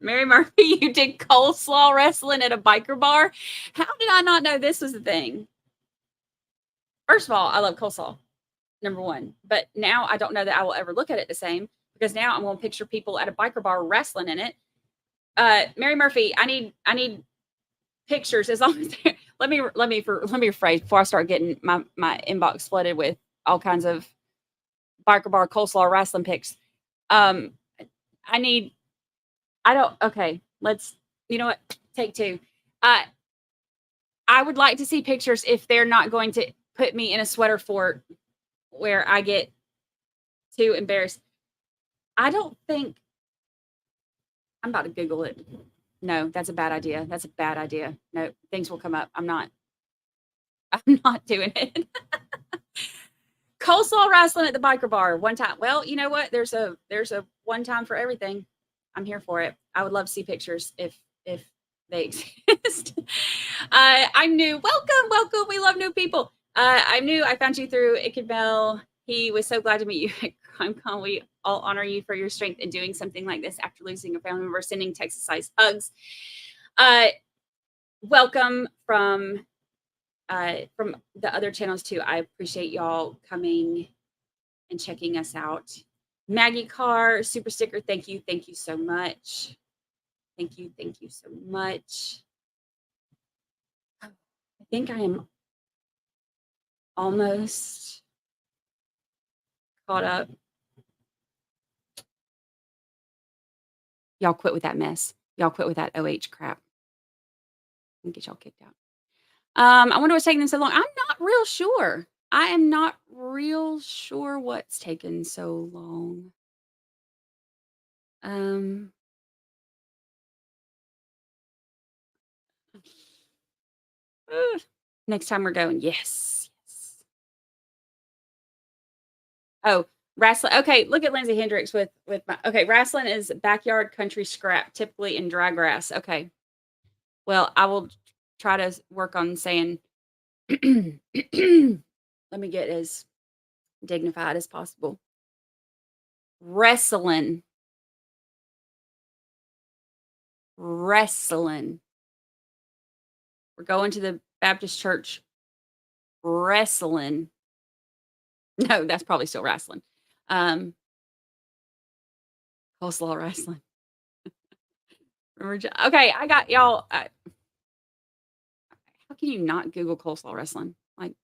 Mary Murphy, you did coleslaw wrestling at a biker bar? How did I not know this was a thing? First of all, I love coleslaw, number one. But now I don't know that I will ever look at it the same because now I'm going to picture people at a biker bar wrestling in it. Mary Murphy, I need pictures as long as let me rephrase before I start getting my inbox flooded with all kinds of biker bar coleslaw wrestling pics. Okay, let's, you know what? Take two. I would like to see pictures if they're not going to put me in a sweater fort where I get too embarrassed. I don't think I'm about to Google it. No, that's a bad idea. That's a bad idea. No, things will come up. I'm not doing it. Coleslaw wrestling at the biker bar one time. Well, you know what? There's a one time for everything. I'm here for it. I would love to see pictures if they exist. I'm new. Welcome. We love new people. I'm new. I found you through Ikebel. He was so glad to meet you at CrimeCon. We all honor you for your strength in doing something like this after losing a family member, sending Texas-sized hugs. Welcome from the other channels too. I appreciate y'all coming and checking us out. Maggie Carr, super sticker. Thank you so much. Thank you so much. I think I am almost caught up. Y'all quit with that mess. Y'all quit with that OH crap. And get y'all kicked out. I wonder what's taking them so long. I'm not real sure. I am not real sure what's taken so long. Um, ugh. Next time we're going, yes, yes. Oh, wrestling. Okay, look at Lindsay Hendricks with my. Okay, wrestling is backyard country scrap, typically in dry grass. Okay, well, I will try to work on saying. Let me get as dignified as possible. Wrestling, wrestling. We're going to the Baptist church. Wrestling. No, that's probably still wrestling. Um, Coleslaw wrestling. Okay, I got y'all. How can you not Google coleslaw wrestling? Like,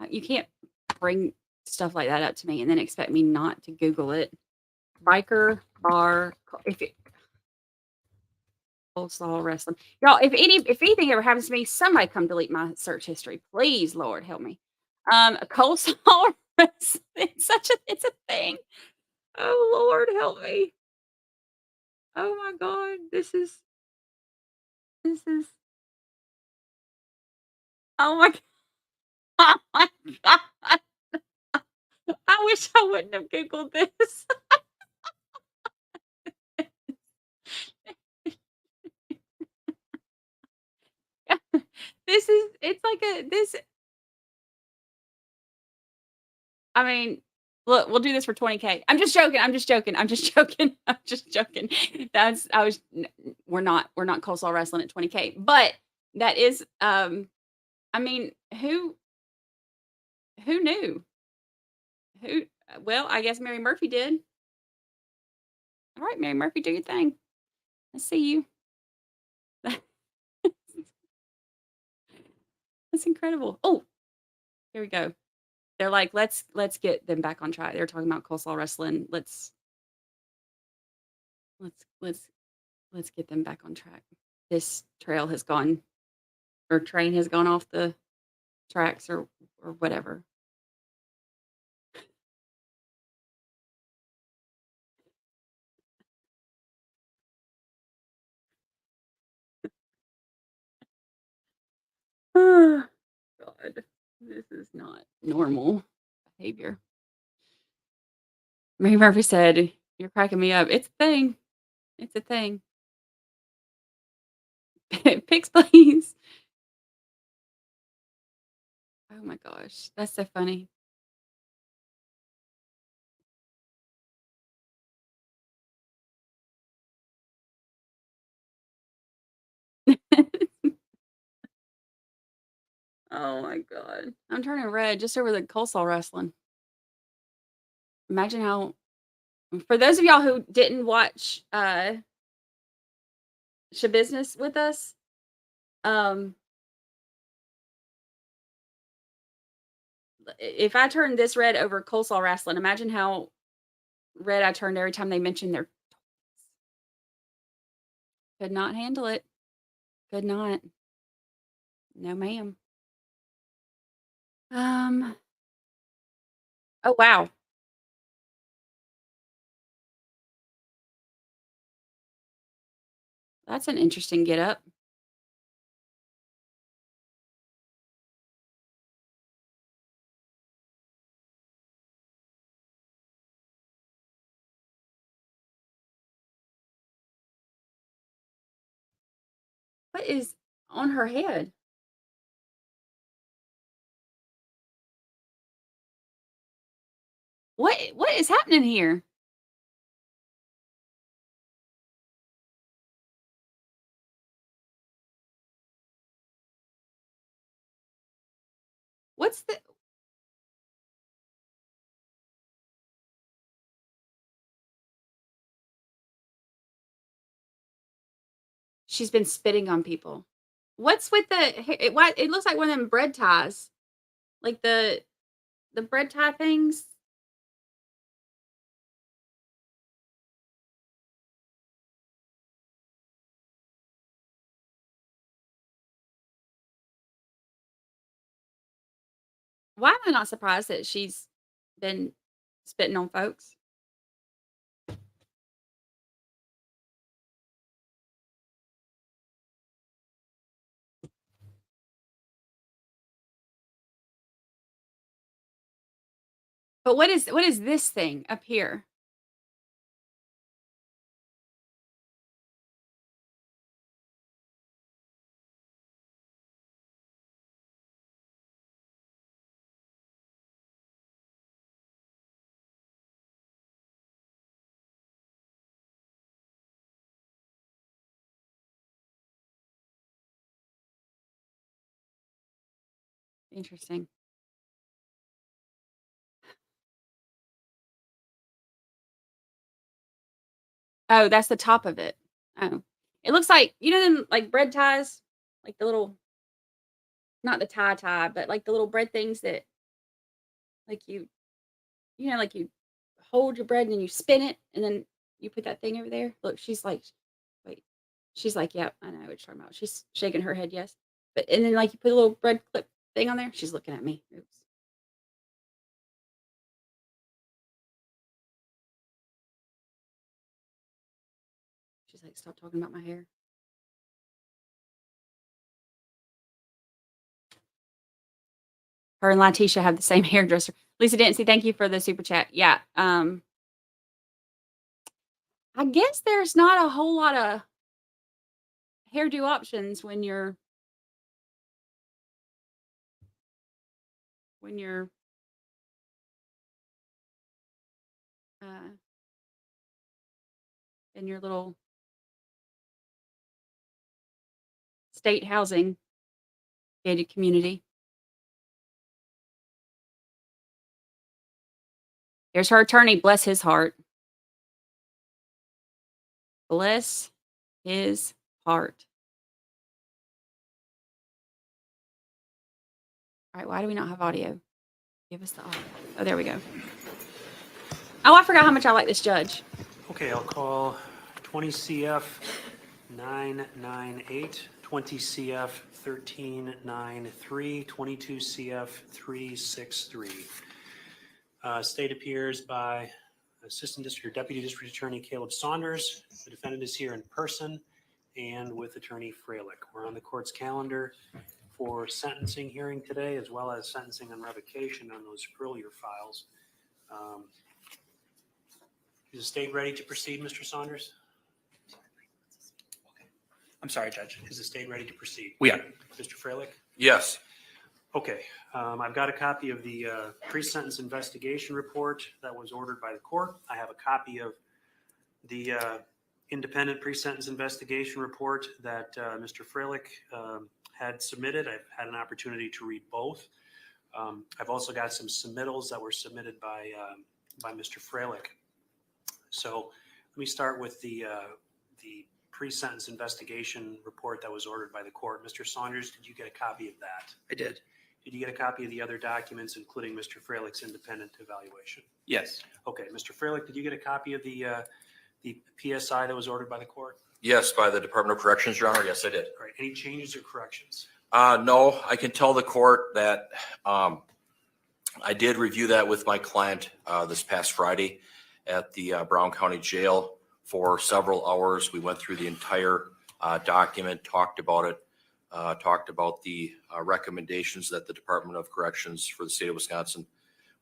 you can't bring stuff like that up to me and then expect me not to Google it. Biker bar. If it, coleslaw wrestling, y'all. If anything ever happens to me, somebody come delete my search history, please. Lord help me. Coleslaw wrestling. It's a thing. Oh Lord help me. Oh my God, this is. Oh my God. Oh my God. I wish I wouldn't have Googled this. It's like I mean, look, we'll do this for 20K. I'm just joking. I'm just joking. I'm just joking. I'm just joking. We're not coleslaw wrestling at 20K, but that is, I mean, who knew? Who, well, I guess Mary Murphy did. All right, Mary Murphy, do your thing. I see you. That's incredible. Oh, here we go. They're like, let's get them back on track. They're talking about coleslaw wrestling. Let's let's let's get them back on track. This trail has gone or train has gone off the tracks or whatever. God, this is not normal behavior. Mary Murphy said, "You're cracking me up." It's a thing. It's a thing. Pics, please. Oh my gosh, that's so funny. Oh my god. I'm turning red just over the coleslaw wrestling. Imagine how for those of y'all who didn't watch Schabusiness with us, um, if I turned this red over coleslaw wrestling, imagine how red I turned every time they mentioned their could not handle it. Could not. No, ma'am. Um, oh wow. That's an interesting get up. What is on her head? What is happening here? What's the She's been spitting on people. What's with the it looks like one of them bread ties. Like the bread tie things. Why am I not surprised that she's been spitting on folks? But what is this thing up here? Interesting. Oh, that's the top of it. Oh. It looks like them, like, bread ties? Like, the little not the tie, but, like, the little bread things that, like, like, you hold your bread and then you spin it, and then you put that thing over there? Look, she's like wait. She's like, "Yep, I know what you're talking about." She's shaking her head, yes. But and then, like, you put a little bread clip thing on there? She's looking at me. Oops. She's like, "Stop talking about my hair." Her and Letitia have the same hairdresser. Lisa Dancy, thank you for the super chat. Yeah, I guess there's not a whole lot of hairdo options when you're uh, in your little state housing gated community. There's her attorney. Bless his heart. Bless his heart. All right, why do we not have audio? Give us the audio. Oh, there we go. Oh, I forgot how much I like this judge. Okay, I'll call 20 CF 998, 20 CF 1393, 22 CF 363. State appears by Assistant District or Deputy District Attorney Caleb Saunders. The defendant is here in person and with Attorney Freilich. We're on the court's calendar for sentencing hearing today, as well as sentencing on revocation on those earlier files. Is the state ready to proceed, Mr. Saunders? I'm sorry, Judge. Is the state ready to proceed? We are. Mr. Freilich? Yes. Okay. I've got a copy of the pre-sentence investigation report that was ordered by the court. I have a copy of the independent pre-sentence investigation report that Mr. Freilich had submitted. I've had an opportunity to read both. I've also got some submittals that were submitted by Mr. Freilich. So let me start with the pre-sentence investigation report that was ordered by the court. Mr. Saunders, did you get a copy of that? I did. Did you get a copy of the other documents, including Mr. Freilich's independent evaluation? Yes. Okay, Mr. Freilich, did you get a copy of the PSI that was ordered by the court? Yes, by the Department of Corrections, Your Honor. Yes, I did. All right. Any changes or corrections? No, I can tell the court that I did review that with my client this past Friday at the Brown County Jail for several hours. We went through the entire document, talked about it, talked about the recommendations that the Department of Corrections for the state of Wisconsin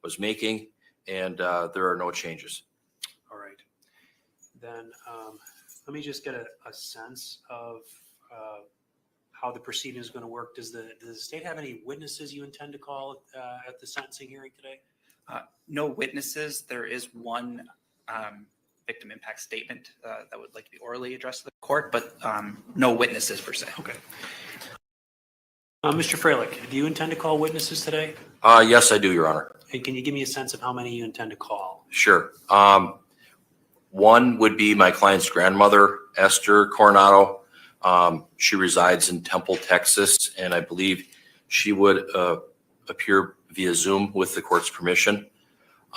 was making, and there are no changes. All right. Then let me just get a sense of how the proceeding is going to work. Does the state have any witnesses you intend to call at the sentencing hearing today? No witnesses. There is one victim impact statement that would like to be orally addressed to the court, but no witnesses per se. Okay. Mr. Freilich, do you intend to call witnesses today? Yes, I do, Your Honor. And can you give me a sense of how many you intend to call? Sure. One would be my client's grandmother, Esther Coronado. She resides in Temple, Texas, and I believe she would appear via Zoom with the court's permission.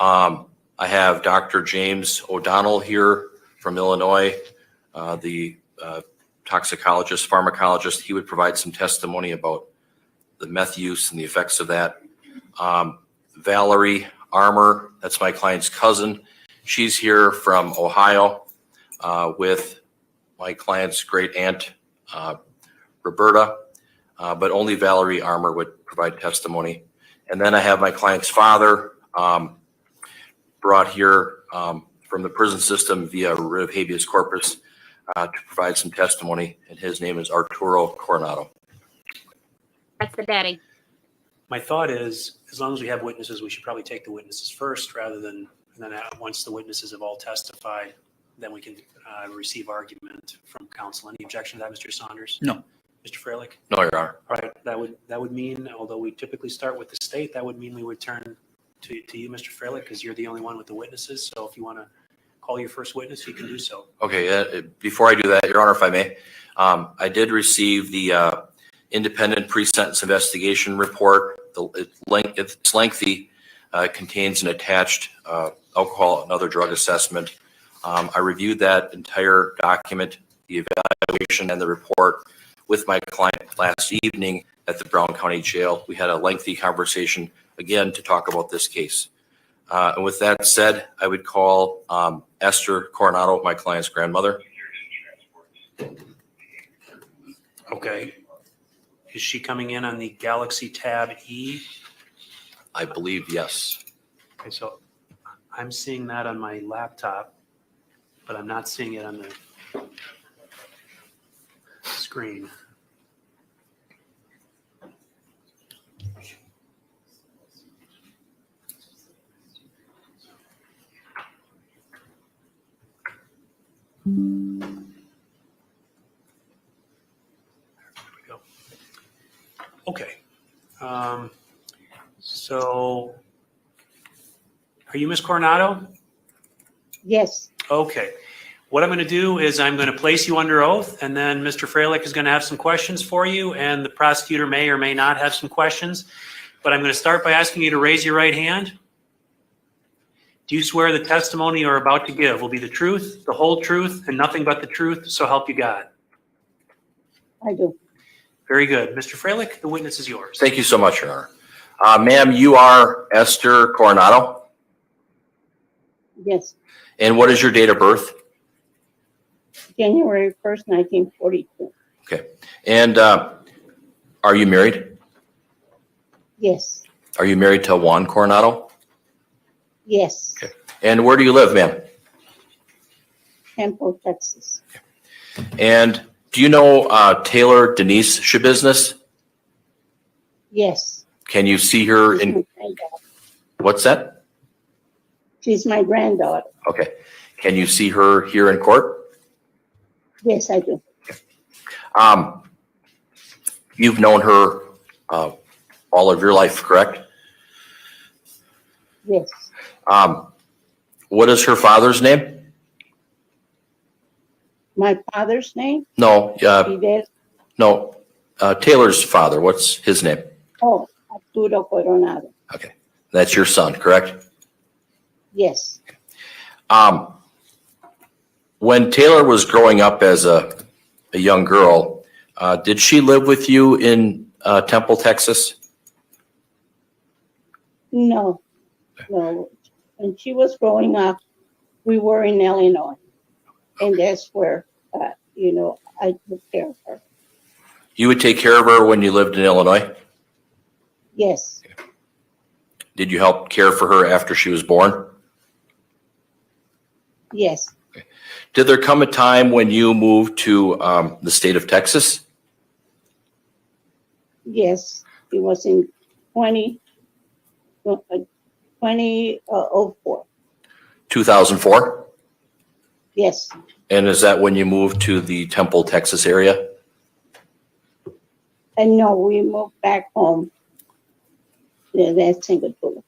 I have Dr. James O'Donnell here from Illinois, the toxicologist, pharmacologist. He would provide some testimony about the meth use and the effects of that. Valerie Armour, that's my client's cousin. She's here from Ohio with my client's great aunt, Roberta, but only Valerie Armour would provide testimony. And then I have my client's father brought here from the prison system via writ of habeas corpus to provide some testimony, and his name is Arturo Coronado. That's the daddy. My thought is, as long as we have witnesses, we should probably take the witnesses first rather than, and then once the witnesses have all testified, then we can receive argument from counsel. Any objection to that, Mr. Saunders? No. Mr. Freilich? No, Your Honor. All right, that would mean, although we typically start with the state, that would mean we would turn to you, Mr. Freilich, because you're the only one with the witnesses. So if you want to call your first witness, you can do so. Okay, before I do that, Your Honor, if I may, I did receive the independent pre-sentence investigation report. It's lengthy, contains an attached alcohol and other drug assessment. I reviewed that entire document, the evaluation and the report with my client last evening at the Brown County Jail. We had a lengthy conversation again to talk about this case. And with that said, I would call Esther Coronado, my client's grandmother. Okay. Is she coming in on the Galaxy Tab E? I believe yes. Okay, so I'm seeing that on my laptop, but I'm not seeing it on the screen. Okay. So are you Ms. Coronado? Yes, Okay. What I'm going to do is I'm going to place you under oath, and then Mr. Freilich is going to have some questions for you, and the prosecutor may or may not have some questions. But I'm going to start by asking you to raise your right hand. Do you swear the testimony you're about to give will be the truth, the whole truth, and nothing but the truth, so help you God? I do. Very good. Mr. Freilich, the witness is yours. Thank you so much, Your Honor. Ma'am, you are Esther Coronado. Yes, And what is your date of birth? January 1st, 1942. Okay. And are you married? Yes, Are you married to Juan Coronado? yes. Okay. And where do you live, ma'am? Temple, Texas. And do you know Taylor Denise Schabusiness? Yes. Can you see her She's in, my granddaughter. what's that? She's my granddaughter. Okay. Can you see her here in court? Yes, I do. You've known her all of your life, correct? Yes. What is her father's name? My father's name? No, Fidel. no, Taylor's father. What's his name? Oh, Arturo Coronado. Okay. That's your son, correct? Yes. When Taylor was growing up as a young girl, did she live with you in Temple, Texas? No, no. When she was growing up, we were in Illinois. And that's where, I took care of her. You would take care of her when you lived in Illinois? Yes, Did you help care for her after she was born? yes, Did there come a time when you moved to the state of Texas? yes. It was in 2004. 2004? Yes, And is that when you moved to the Temple, Texas area? and no, we moved back home. Yeah, that's in Cotulla.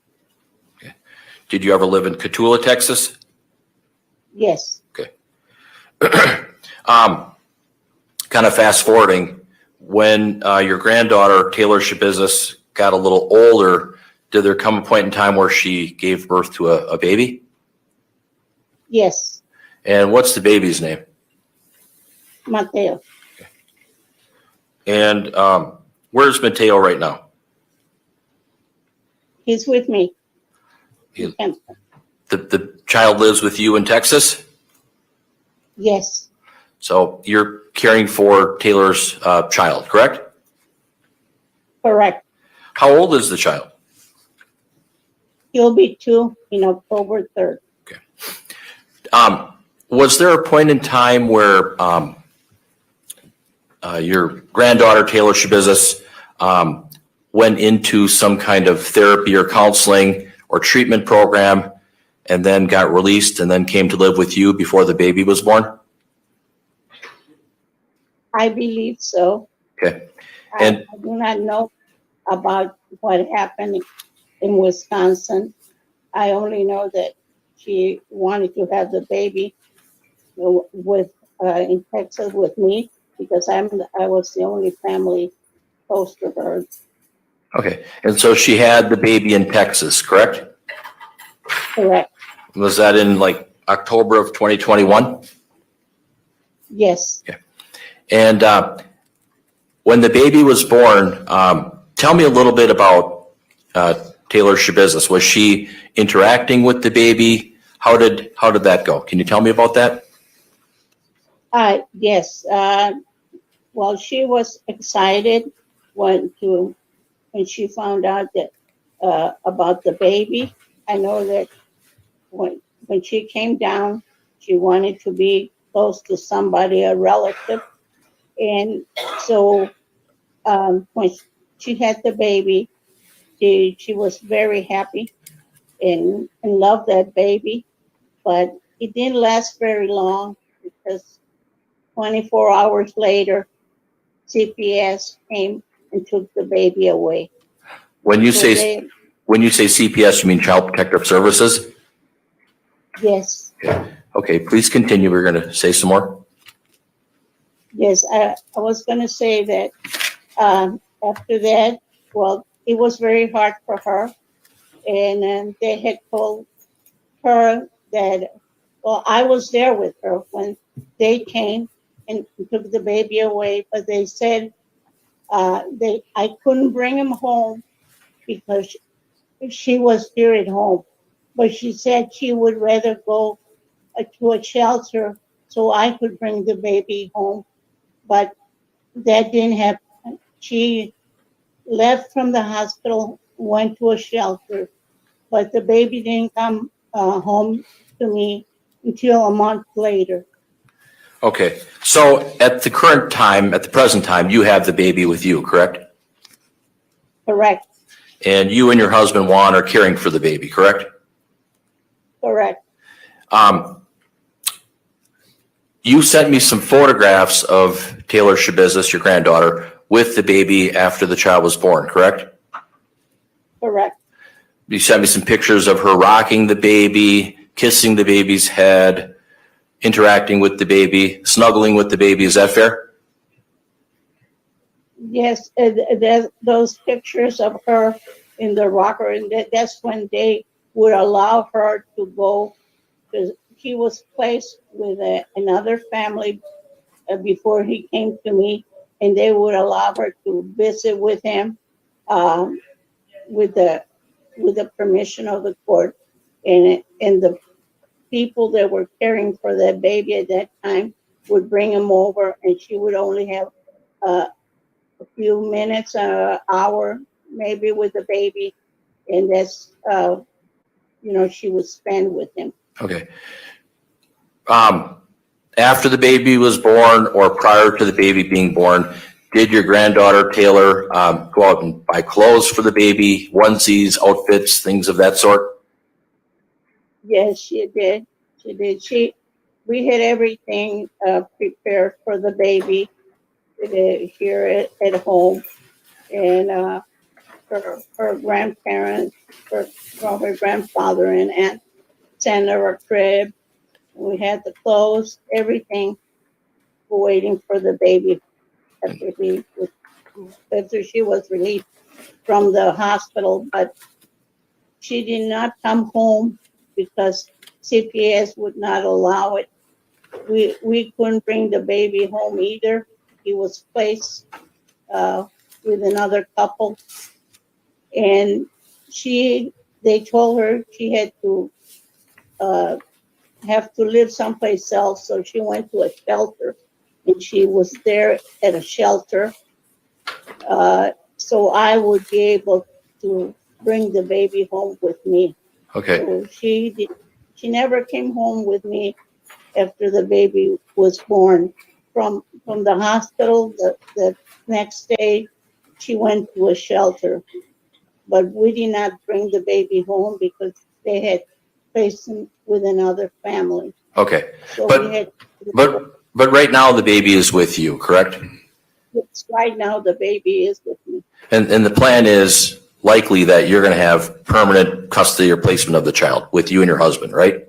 Did you ever live in Cotulla, Texas? Yes, Kind of fast forwarding, when your granddaughter, Taylor Schabusiness, got a little older, did there come a point in time where she gave birth to a baby? Yes, And what's the baby's name? Mateo. And where's Mateo right now? He's with me. He- The child lives with you in Texas? Yes, So you're caring for Taylor's child, correct? correct. How old is the child? He'll be 2 in October 3rd. Was there a point in time where your granddaughter, Taylor Schabusiness, went into some kind of therapy or counseling or treatment program and then got released and then came to live with you before the baby was born? I believe so. Okay. I And- do not know about what happened in Wisconsin. I only know that she wanted to have the baby with in Texas with me because I was the only family close to her. Okay. And so she had the baby in Texas, correct? Correct. Was that in like October of 2021? Yes. And when the baby was born, tell me a little bit about Taylor Schabusiness. Was she interacting with the baby? How did that go? Can you tell me about that? Yes. Well, she was excited when she found out that about the baby. I know that when she came down, she wanted to be close to somebody, a relative, and so when she had the baby, she was very happy and loved that baby, but it didn't last very long because 24 hours later, CPS came and took the baby away. When you So say CPS, you mean Child Protective Services? yes, Okay, please continue. We're going to say some more. yes. I was going to say that after that, well, it was very hard for her, and they had told her that, well, I was there with her when they came and took the baby away, but they said I couldn't bring him home because she was here at home. But she said she would rather go to a shelter so I could bring the baby home. But that didn't happen. She left from the hospital, went to a shelter, but the baby didn't come home to me until a month later. Okay, so at the present time, you have the baby with you, correct? Correct, And you and your husband Juan are caring for the baby, correct? correct. You sent me some photographs of Taylor Schabusiness, your granddaughter, with the baby after the child was born, correct? Correct. You sent me some pictures of her rocking the baby, kissing the baby's head, interacting with the baby, snuggling with the baby. Is that fair? Yes, there's those pictures of her in the rocker, and that's when they would allow her to go, because he was placed with another family before he came to me, and they would allow her to visit with him with the permission of the court, and the people that were caring for that baby at that time would bring him over, and she would only have a few minutes, an hour maybe with the baby, and that's she would spend with him. Okay. After the baby was born or prior to the baby being born, did your granddaughter Taylor go out and buy clothes for the baby, onesies, outfits, things of that sort? Yes, she did. She did. We had everything prepared for the baby here at home, and her grandparents, her grandfather and aunt sent her a crib. We had the clothes, everything, waiting for the baby after she was released. from the hospital, but she did not come home because CPS would not allow it. We couldn't bring the baby home either. He was placed with another couple, and they told her she had to have to live someplace else, so she went to a shelter, and she was there at a shelter. So I would be able to bring the baby home with me. Okay. So she never came home with me after the baby was born. From the hospital, the next day, she went to a shelter. But we did not bring the baby home because they had placed him with another family. Okay. So But- we had. But right now the baby is with you, correct? Right now, the baby is with me. And the plan is likely that you're going to have permanent custody or placement of the child with you and your husband, right?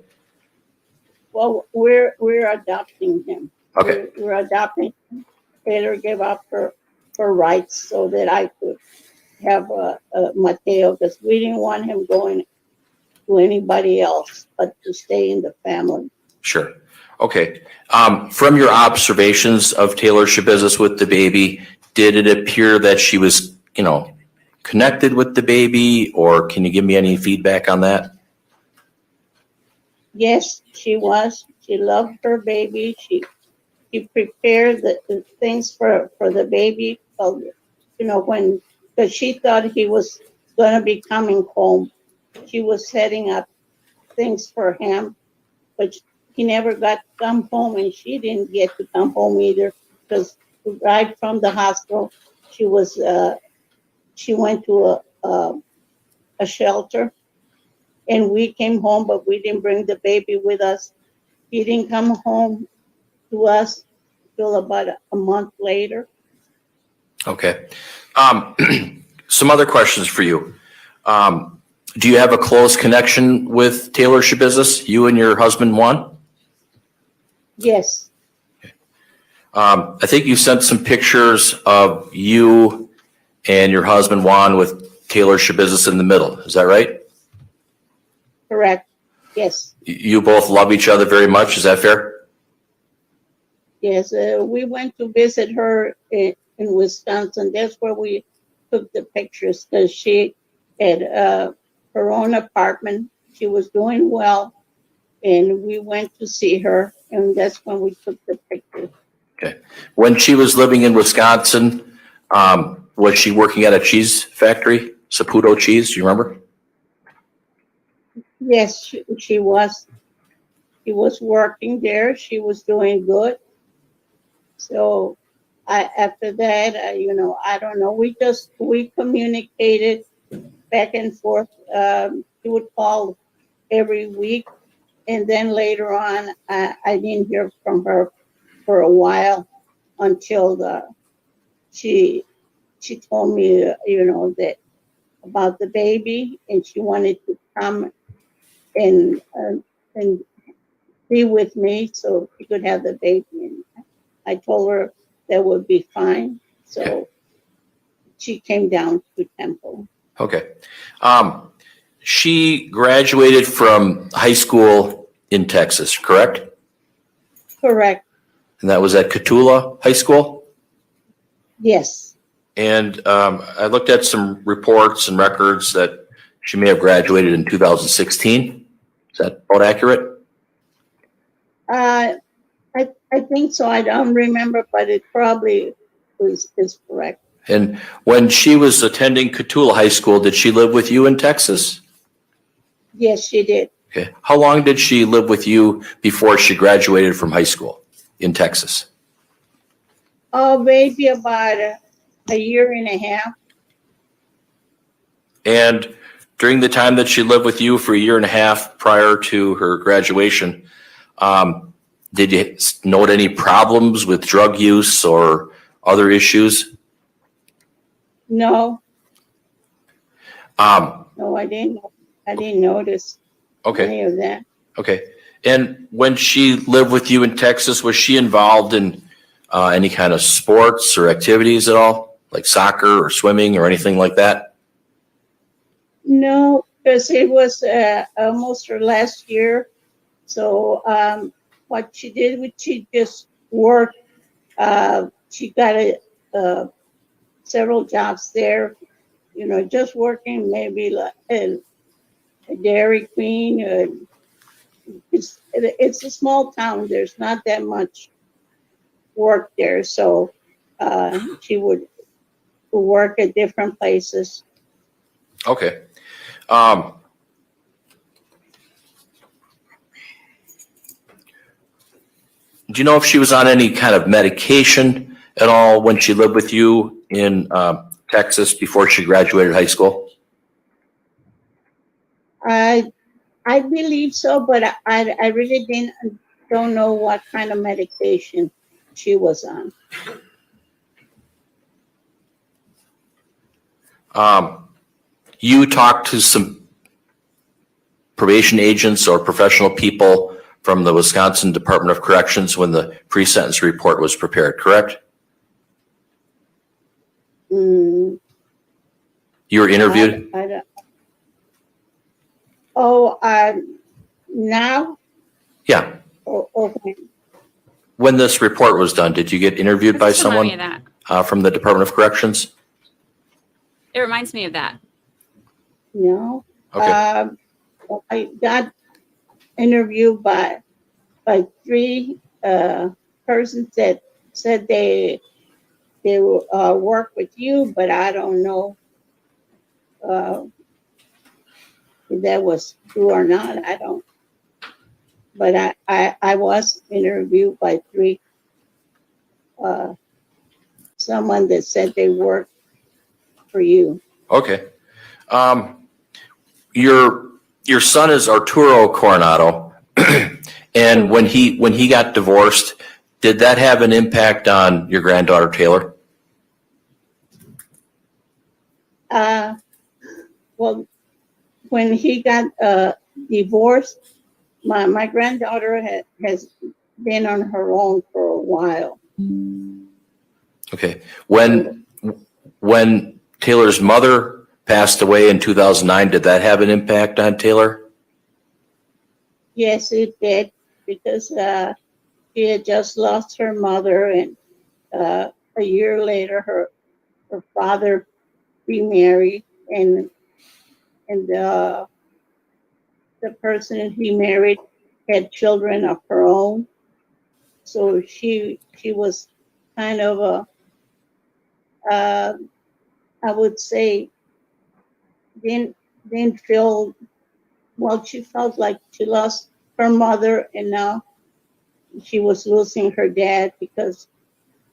Well, we're adopting him. Okay. We're adopting him. Taylor gave up her rights so that I could have Mateo, because we didn't want him going to anybody else, but to stay in the family. Sure. Okay. From your observations of Taylor Schabusiness with the baby, did it appear that she was, connected with the baby, or can you give me any feedback on that? Yes, she was. She loved her baby. She prepared the things for the baby. Well, because she thought he was going to be coming home. She was setting up things for him, but he never got to come home, and she didn't get to come home either, because right from the hospital, she went to a shelter, and we came home, but we didn't bring the baby with us. He didn't come home to us till about a month later. Okay. Some other questions for you. Do you have a close connection with Taylor Schabusiness, you and your husband Juan? Yes, I think you sent some pictures of you and your husband Juan with Taylor Schabusiness in the middle. Is that right? correct. Yes, You both love each other very much. Is that fair? yes. We went to visit her in Wisconsin. That's where we took the pictures, because she had her own apartment. She was doing well, and we went to see her, and that's when we took the pictures. Okay. When she was living in Wisconsin, was she working at a cheese factory, Saputo Cheese? Do you remember? Yes, she was. She was working there. She was doing good. So after that, I don't know. We communicated back and forth. She would call every week, and then later on, I didn't hear from her for a while until she told me, that about the baby, and she wanted to come and be with me so she could have the baby. And I told her that would be fine. So she came down to Temple. Okay. She graduated from high school in Texas, correct? Correct. And that was at Cotulla High School? Yes. And I looked at some reports and records that she may have graduated in 2016. Is that about accurate? I think so. I don't remember, but it probably is correct. And when she was attending Cotulla High School, did she live with you in Texas? Yes, she did. Okay. How long did she live with you before she graduated from high school in Texas? Oh, maybe about a year and a half. And during the time that she lived with you for a year and a half prior to her graduation, did you note any problems with drug use or other issues? No, Um, no, I didn't notice okay, any of that. okay. And when she lived with you in Texas, was she involved in any kind of sports or activities at all, like soccer or swimming or anything like that? No, because it was almost her last year. So what she did, she just worked. She got several jobs there. You know, just working maybe like a Dairy Queen. It's a small town. There's not that much work there, so she would work at different places. Okay. Do you know if she was on any kind of medication at all when she lived with you in Texas before she graduated high school? I believe so, but I really don't know what kind of medication she was on. You talked to some probation agents or professional people from the Wisconsin Department of Corrections when the pre-sentence report was prepared, correct? Mm, You were interviewed? I don't. Oh, now? Yeah. Okay. When this report was done, did you get interviewed by This reminds me someone of that. from the Department of Corrections? It reminds me of that. No. Okay. I got interviewed by three persons that said they will work with you, but I don't know if that was true or not. I don't. But I was interviewed by three someone that said they worked for you. Okay. Your son is Arturo Coronado, and when he got divorced, did that have an impact on your granddaughter Taylor? Well, when he got divorced, my granddaughter has been on her own for a while. Okay. When Taylor's mother passed away in 2009, did that have an impact on Taylor? Yes, it did, because she had just lost her mother, and a year later, her father remarried, and the person he married had children of her own. So she was kind of I would say, didn't feel well. She felt like she lost her mother, and now she was losing her dad, because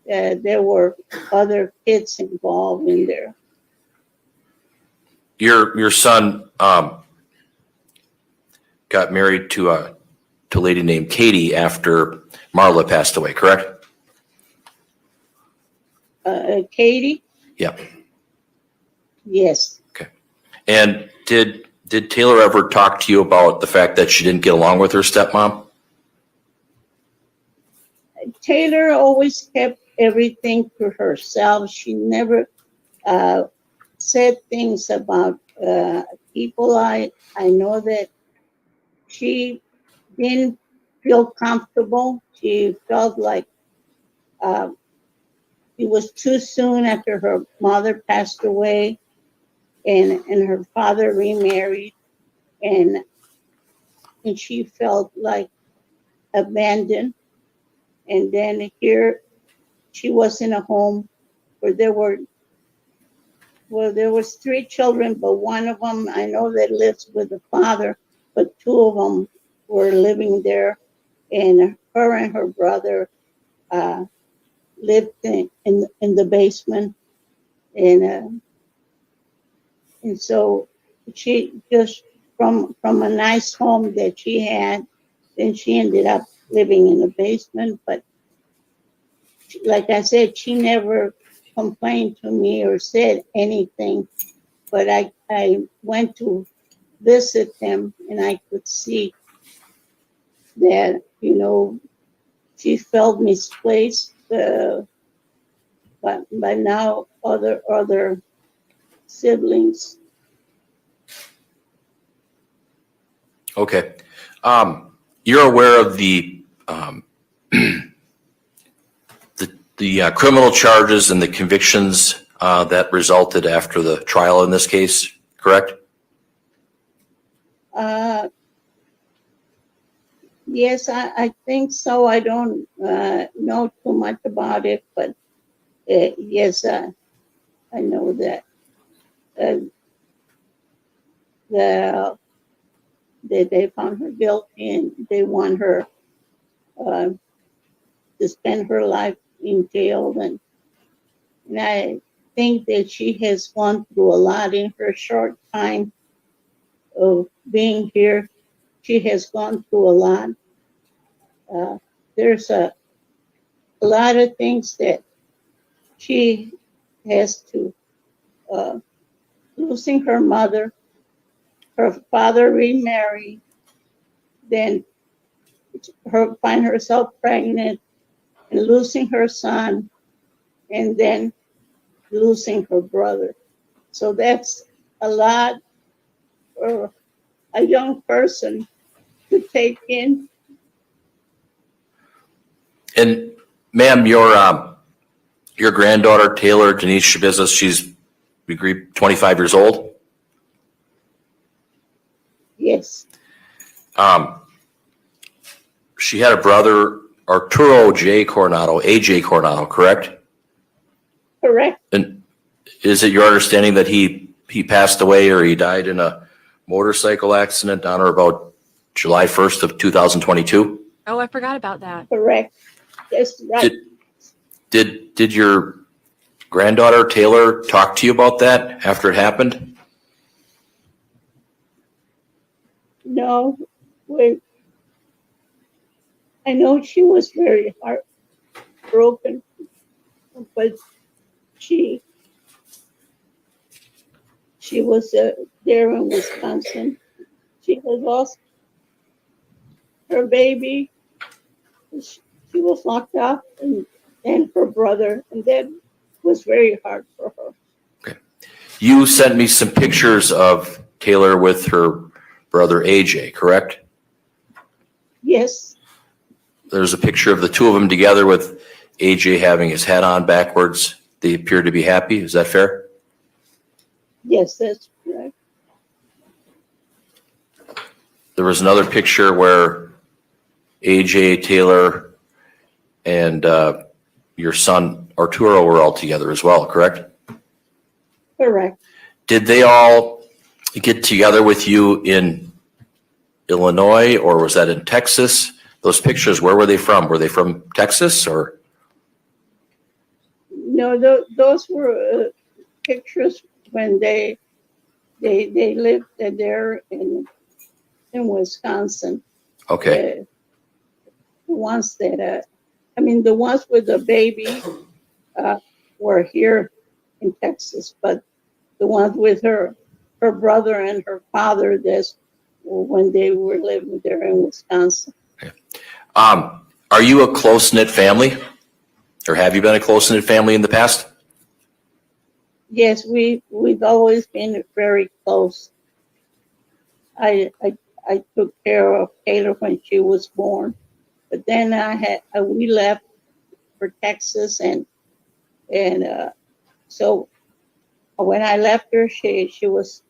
there were other kids involved in there. Your son got married to a lady named Katie after Marla passed away, correct? Katie? Yeah. Yes. Okay. And did Taylor ever talk to you about the fact that she didn't get along with her stepmom? Taylor always kept everything to herself. She never said things about people. I know that she didn't feel comfortable. She felt like it was too soon after her mother passed away, and her father remarried, and she felt like abandoned. And then here she was in a home where there was three children, but one of them I know that lives with the father, but two of them were living there, and her brother lived in the basement, and so she just from a nice home that she had, then she ended up living in the basement. But like I said, she never complained to me or said anything. But I went to visit them, and I could see that, she felt misplaced. But now other siblings Okay. You're aware of the criminal charges and the convictions that resulted after the trial in this case, correct? Yes, I think so. I don't know too much about it, but yes, I know that they found her guilty and they want her to spend her life in jail. And I think that she has gone through a lot in her short time of being here. She has gone through a lot. There's a lot of things that she has to, losing her mother, her father remarried, then find herself pregnant and losing her son, and then losing her brother. So that's a lot for a young person to take in. And ma'am, your granddaughter, Taylor Denise Schabusiness, she's, we agree, 25 years old? Yes, She had a brother, Arturo J. Coronado, AJ Coronado, correct? correct. And is it your understanding that he passed away or he died in a motorcycle accident on or about July 1st of 2022? Oh, I forgot about that. Correct. That's right. Did your granddaughter Taylor talk to you about that after it happened? No, I know she was very heartbroken, but she was there in Wisconsin. She had lost her baby. She was locked up, and her brother, and that was very hard for her. Okay. You sent me some pictures of Taylor with her brother AJ, correct? Yes, There's a picture of the two of them together with AJ having his hat on backwards. They appear to be happy. Is that fair? yes, that's correct. There was another picture where AJ, Taylor, and your son Arturo were all together as well, correct? Correct. Did they all get together with you in Illinois or was that in Texas? Those pictures, where were they from? Were they from Texas or? No, those were pictures when they lived there in Wisconsin. Okay. The ones that the ones with the baby were here in Texas, but the ones with her brother and her father, that's when they were living there in Wisconsin. Are you a close-knit family? Or have you been a close-knit family in the past? Yes, we've always been very close. I took care of Taylor when she was born, but then we left for Texas, and so when I left her, she was,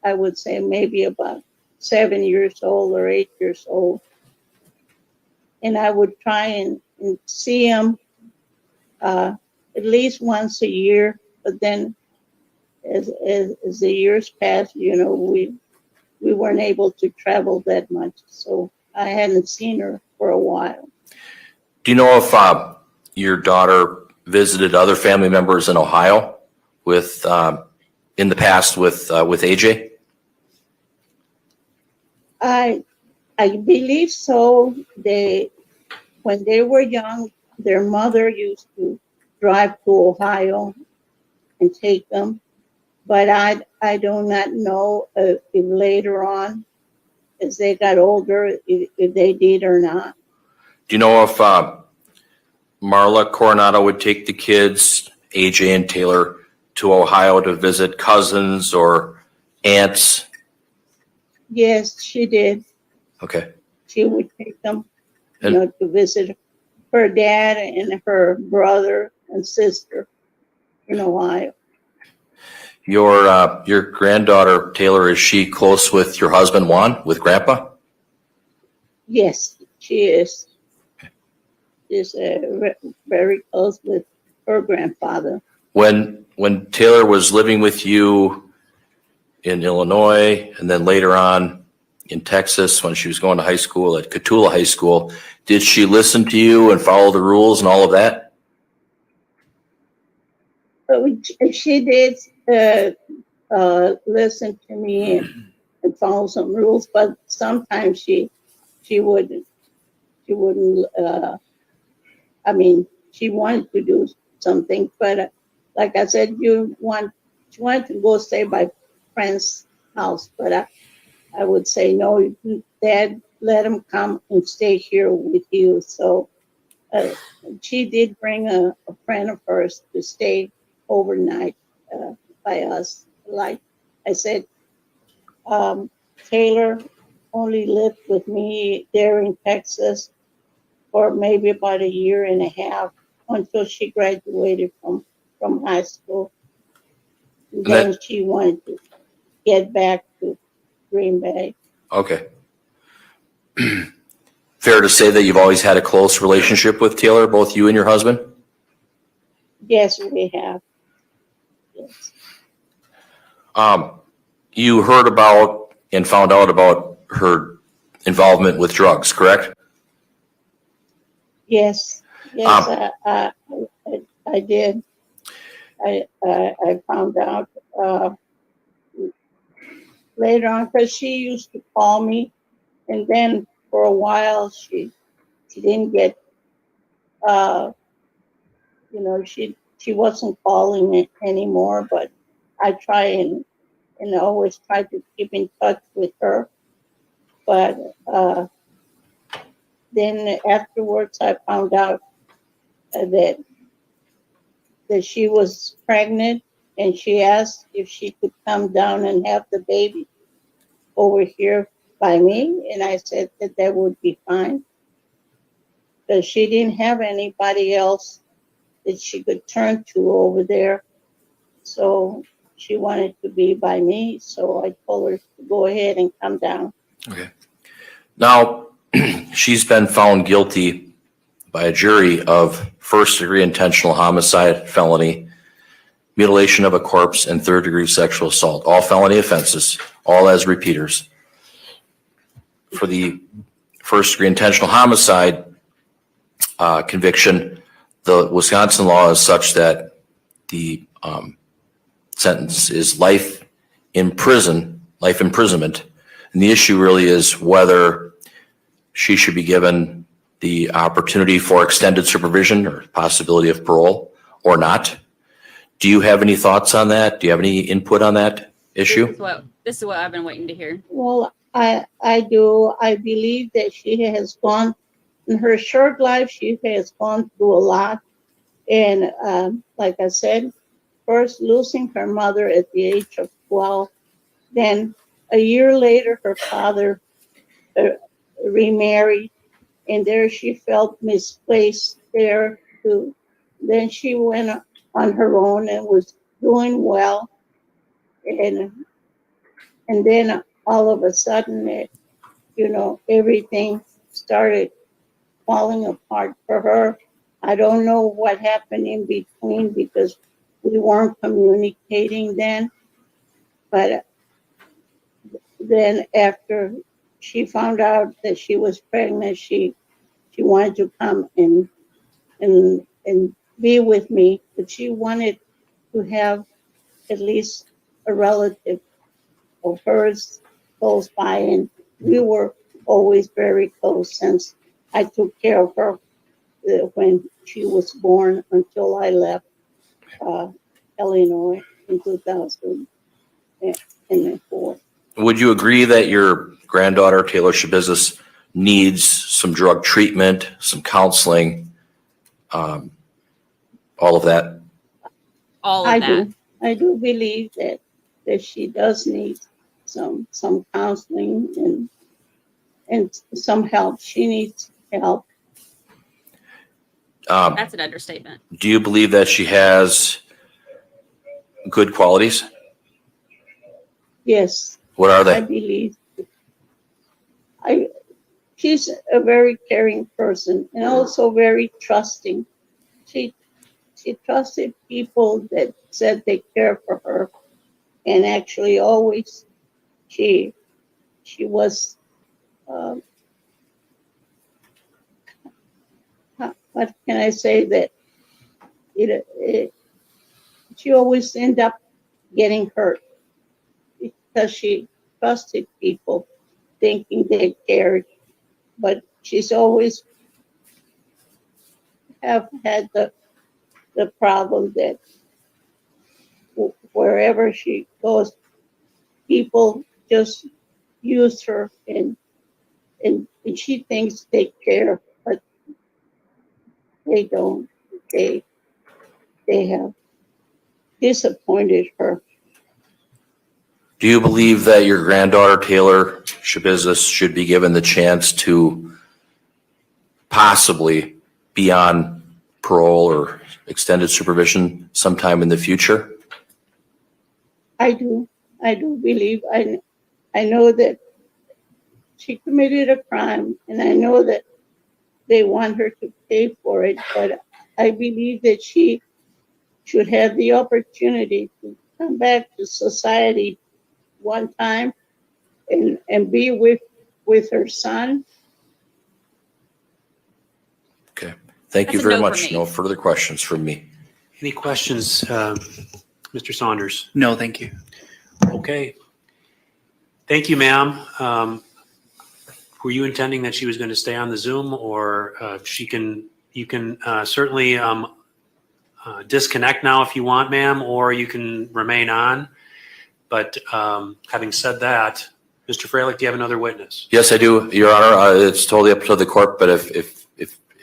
I would say, maybe about 7 years old or 8 years old, and I would try and see him at least once a year. But then, as the years passed, we weren't able to travel that much, so I hadn't seen her for a while. Do you know if your daughter visited other family members in Ohio with in the past with AJ? I believe so. When they were young, their mother used to drive to Ohio and take them, but I do not know if later on, as they got older, if they did or not. Do you know if Marla Coronado would take the kids, AJ and Taylor, to Ohio to visit cousins or aunts? Yes, she did. Okay. She would take them, And- to visit her dad and her brother and sister in Ohio. Your granddaughter, Taylor, is she close with your husband, Juan, with Grandpa? Yes, she is. She's very close with her grandfather. When Taylor was living with you in Illinois and then later on in Texas when she was going to high school at Cotulla High School, did she listen to you and follow the rules and all of that? But she did listen to me and follow some rules, but sometimes she wouldn't. She wouldn't. I mean, she wanted to do something, but like I said, she wanted to go stay by friend's house, but I would say no, Dad, let him come and stay here with you. So she did bring a friend of hers to stay overnight by us. Like I said, Taylor only lived with me there in Texas for maybe about 1.5 years until she graduated from high school. Then she wanted to get back to Green Bay. Okay. Fair to say that you've always had a close relationship with Taylor, both you and your husband? Yes, we have. Yes. You heard about and found out about her involvement with drugs, correct? Yes, I did. I found out later on because she used to call me, and then for a while she didn't get she wasn't calling it anymore. But I try and always try to keep in touch with her. But then afterwards, I found out that she was pregnant, and she asked if she could come down and have the baby over here by me, and I said that would be fine, because she didn't have anybody else that she could turn to over there, so she wanted to be by me, so I told her to go ahead and come down. Okay. Now, she's been found guilty by a jury of first-degree intentional homicide, felony, mutilation of a corpse, and third-degree sexual assault, all felony offenses, all as repeaters. For the first-degree intentional homicide conviction, the Wisconsin law is such that the sentence is life imprisonment, and the issue really is whether she should be given the opportunity for extended supervision or possibility of parole or not. Do you have any thoughts on that? Do you have any input on that issue? This is what I've been waiting to hear. Well, I do. I believe that she has gone, in her short life, she has gone through a lot. And like I said, first losing her mother at the age of 12, then a year later, her father remarried, and there she felt misplaced there too. Then she went on her own and was doing well, and then all of a sudden, everything started falling apart for her. I don't know what happened in between because we weren't communicating then. But then after she found out that she was pregnant, she wanted to come and be with me, but she wanted to have at least a relative of hers close by, and we were always very close since I took care of her when she was born until I left Illinois in 2004. Would you agree that your granddaughter, Taylor Schabusiness, needs some drug treatment, some counseling, all of that? All of that. I do believe that she does need some counseling and some help. She needs help. That's an understatement. Do you believe that she has good qualities? Yes, What are I they? believe. She's a very caring person and also very trusting. She trusted people that said they care for her, and actually always she was what can I say, that she always ended up getting hurt because she trusted people thinking they cared, but she's always have had the problem that wherever she goes, people just use her, and she thinks they care, but they don't. They have disappointed her. Do you believe that your granddaughter, Taylor Schabusiness, should be given the chance to possibly be on parole or extended supervision sometime in the future? I do believe. I know that she committed a crime, and I know that they want her to pay for it, but I believe that she should have the opportunity to come back to society one time and be with her son. Okay. Thank That's you a very no for much. me. No further questions from me. Any questions, Mr. Saunders? No, thank you. Okay. Thank you, ma'am. Were you intending that she was going to stay on the Zoom, or you can certainly disconnect now if you want, ma'am, or you can remain on. But having said that, Mr. Freilich, do you have another witness? Yes, I do, Your Honor. It's totally up to the court, but if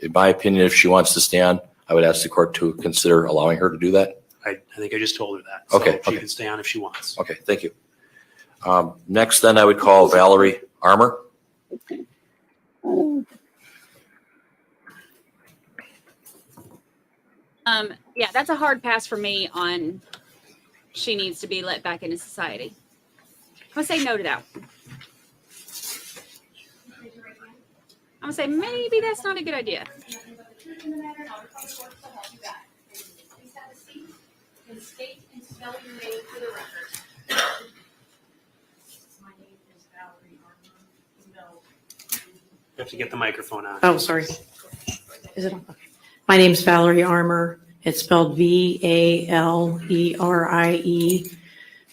in my opinion, if she wants to stay on, I would ask the court to consider allowing her to do that. I think I just told her that. So Okay, she okay. can stay on if she wants. Okay, thank you. Next, then, I would call Valerie Armour. Yeah, that's a hard pass for me on she needs to be let back into society. I'm gonna say no to that. I'm gonna say maybe that's not a good idea. You have to get the microphone on. Oh, sorry. Is it on? Okay. My name's Valerie Armour. It's spelled Valerie.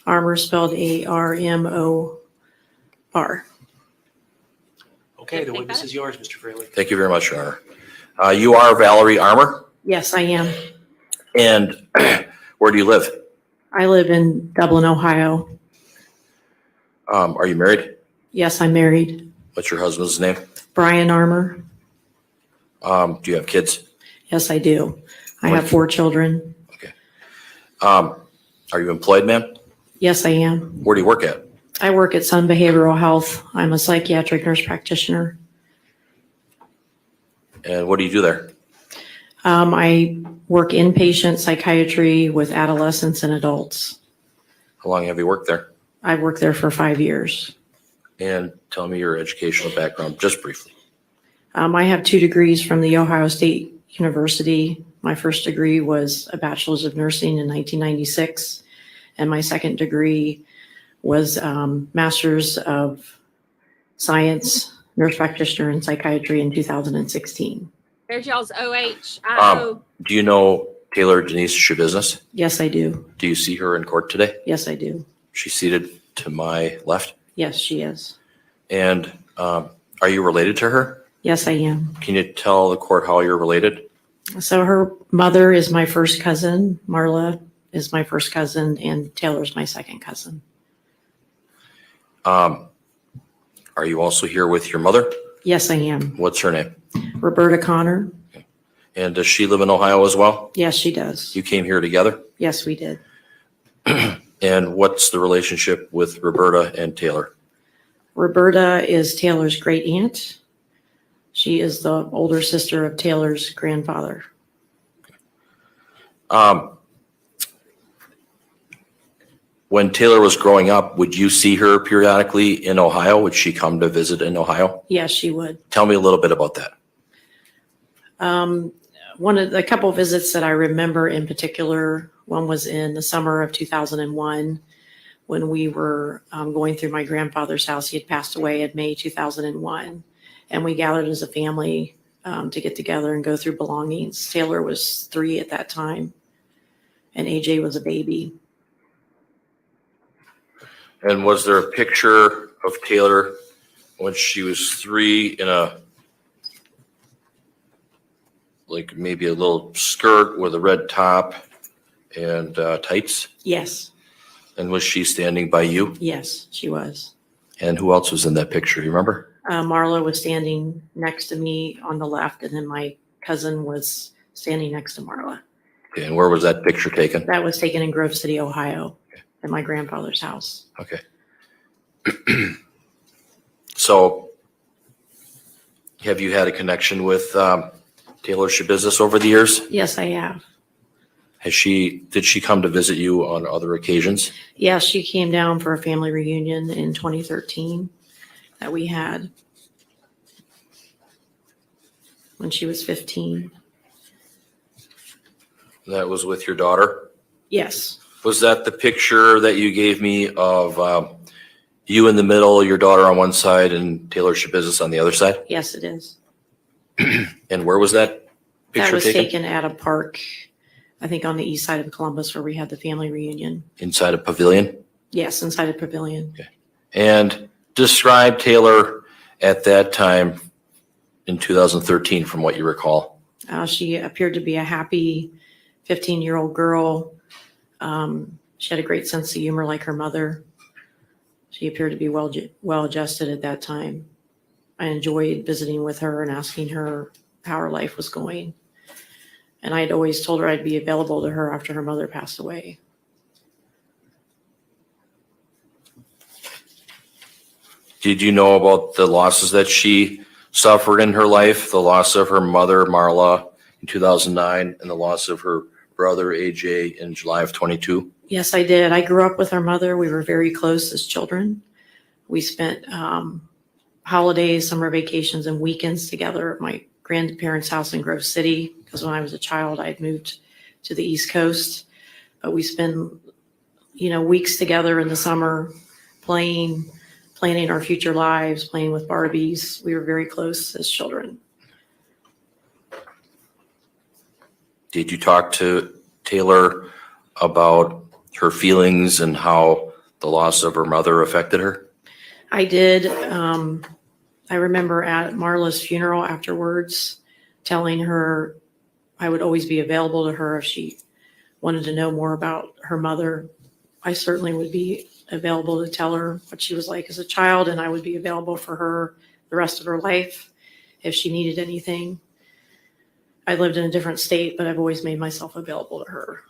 Armour spelled Armor. Okay, the Take witness that. is yours, Mr. Freilich. Thank you very much, Your Honor. You are Valerie Armour, Yes, I am. and where do you live? I live in Dublin, Ohio. Are you married? Yes, I'm married. What's your husband's name? Brian Armour. Do you have kids? Yes, I do. I have 4 children. Are you employed, ma'am? Yes, I am. Where do you work at? I work at Sun Behavioral Health. I'm a psychiatric nurse practitioner. And what do you do there? I work inpatient psychiatry with adolescents and adults. How long have you worked there? I've worked there for 5 years. And tell me your educational background, just briefly. I have 2 degrees from the Ohio State University. My first degree was a bachelor's of nursing in 1996, and my second degree was master's of science, nurse practitioner in psychiatry in 2016. There's y'all's OH. Do you know Taylor Denise Schabusiness? Yes, I do. Do you see her in court today? Yes, I do. She's seated to my left. Yes, she is. And are you related to her? Yes, I am. Can you tell the court how you're related? So her mother is my first cousin. Marla is my first cousin, and Taylor's my second cousin. Are you also here with your mother? Yes, I am. What's her name? Roberta Connor. And does she live in Ohio as well? Yes, she does. You came here together? Yes, we did. And what's the relationship with Roberta and Taylor? Roberta is Taylor's great aunt. She is the older sister of Taylor's grandfather. When Taylor was growing up, would you see her periodically in Ohio? Would she come to visit in Ohio? Yes, she would. Tell me a little bit about that. One of the couple visits that I remember in particular, one was in the summer of 2001 when we were going through my grandfather's house. He had passed away in May 2001, and we gathered as a family to get together and go through belongings. Taylor was 3 at that time, and AJ was a baby. And was there a picture of Taylor when she was 3 in a, like maybe a little skirt with a red top and tights? Yes, And was she standing by you? yes, she was. And who else was in that picture? You remember? Marla was standing next to me on the left, and then my cousin was standing next to Marla. Okay, and where was that picture taken? That was taken in Grove City, Ohio, at my grandfather's house. Okay. So have you had a connection with Taylor Schabusiness over the years? Yes, I have. Did she come to visit you on other occasions? Yes, she came down for a family reunion in 2013 that we had when she was 15. That was with your daughter? Yes, Was that the picture that you gave me of you in the middle, your daughter on one side, and Taylor Schabusiness on the other side? yes, it is. And where was that That picture was taken? taken at a park, I think on the east side of Columbus, where we had the family reunion. Inside a pavilion? Yes, inside a pavilion. And describe Taylor at that time in 2013 from what you recall. She appeared to be a happy 15-year-old girl. She had a great sense of humor like her mother. She appeared to be well adjusted at that time. I enjoyed visiting with her and asking her how her life was going. And I had always told her I'd be available to her after her mother passed away. Did you know about the losses that she suffered in her life? The loss of her mother, Marla, in 2009, and the loss of her brother, AJ, in July of 22? Yes, I did. I grew up with her mother. We were very close as children. We spent holidays, summer vacations, and weekends together at my grandparents' house in Grove City, because when I was a child, I had moved to the East Coast. But we spent, weeks together in the summer playing, planning our future lives, playing with Barbies. We were very close as children. Did you talk to Taylor about her feelings and how the loss of her mother affected her? I did. I remember at Marla's funeral afterwards telling her I would always be available to her if she wanted to know more about her mother. I certainly would be available to tell her what she was like as a child, and I would be available for her the rest of her life if she needed anything. I lived in a different state, but I've always made myself available to her.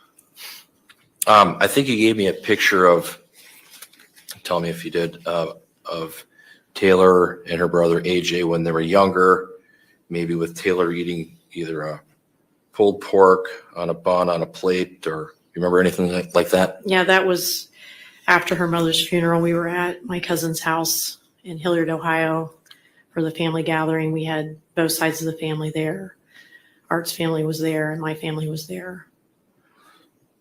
I think you gave me a picture of, tell me if you did, of Taylor and her brother AJ when they were younger, maybe with Taylor eating either a pulled pork on a bun on a plate, or you remember anything like that? Yeah, that was after her mother's funeral. We were at my cousin's house in Hilliard, Ohio for the family gathering. We had both sides of the family there. Art's family was there and my family was there.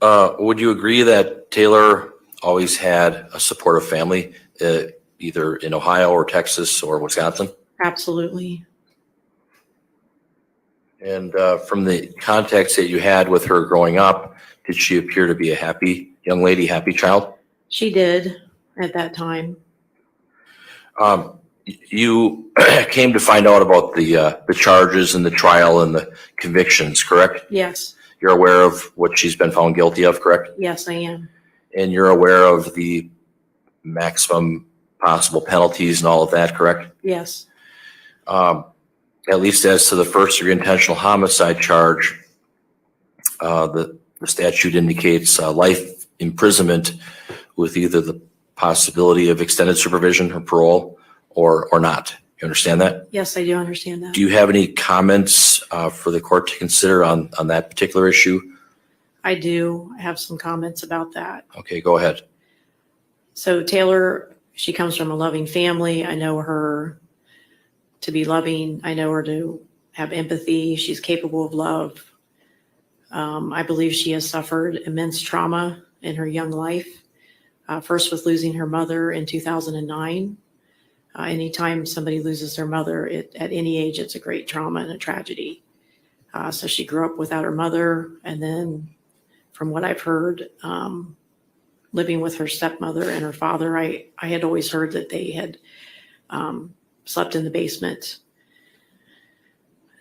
Would you agree that Taylor always had a supportive family, either in Ohio or Texas or Wisconsin? Absolutely. And from the context that you had with her growing up, did she appear to be a happy young lady, happy child? She did at that time. You came to find out about the charges and the trial and the convictions, correct? Yes. You're aware of what she's been found guilty of, correct? Yes, I am. And you're aware of the maximum possible penalties and all of that, correct? Yes. At least as to the first-degree intentional homicide charge, the statute indicates life imprisonment with either the possibility of extended supervision or parole or not. You understand that? Yes, I do understand that. Do you have any comments for the court to consider on that particular issue? I do have some comments about that. Okay, go ahead. So Taylor, she comes from a loving family. I know her to be loving. I know her to have empathy. She's capable of love. I believe she has suffered immense trauma in her young life. First with losing her mother in 2009. Anytime somebody loses their mother at any age, it's a great trauma and a tragedy. So she grew up without her mother. And then from what I've heard, living with her stepmother and her father, I had always heard that they had slept in the basement.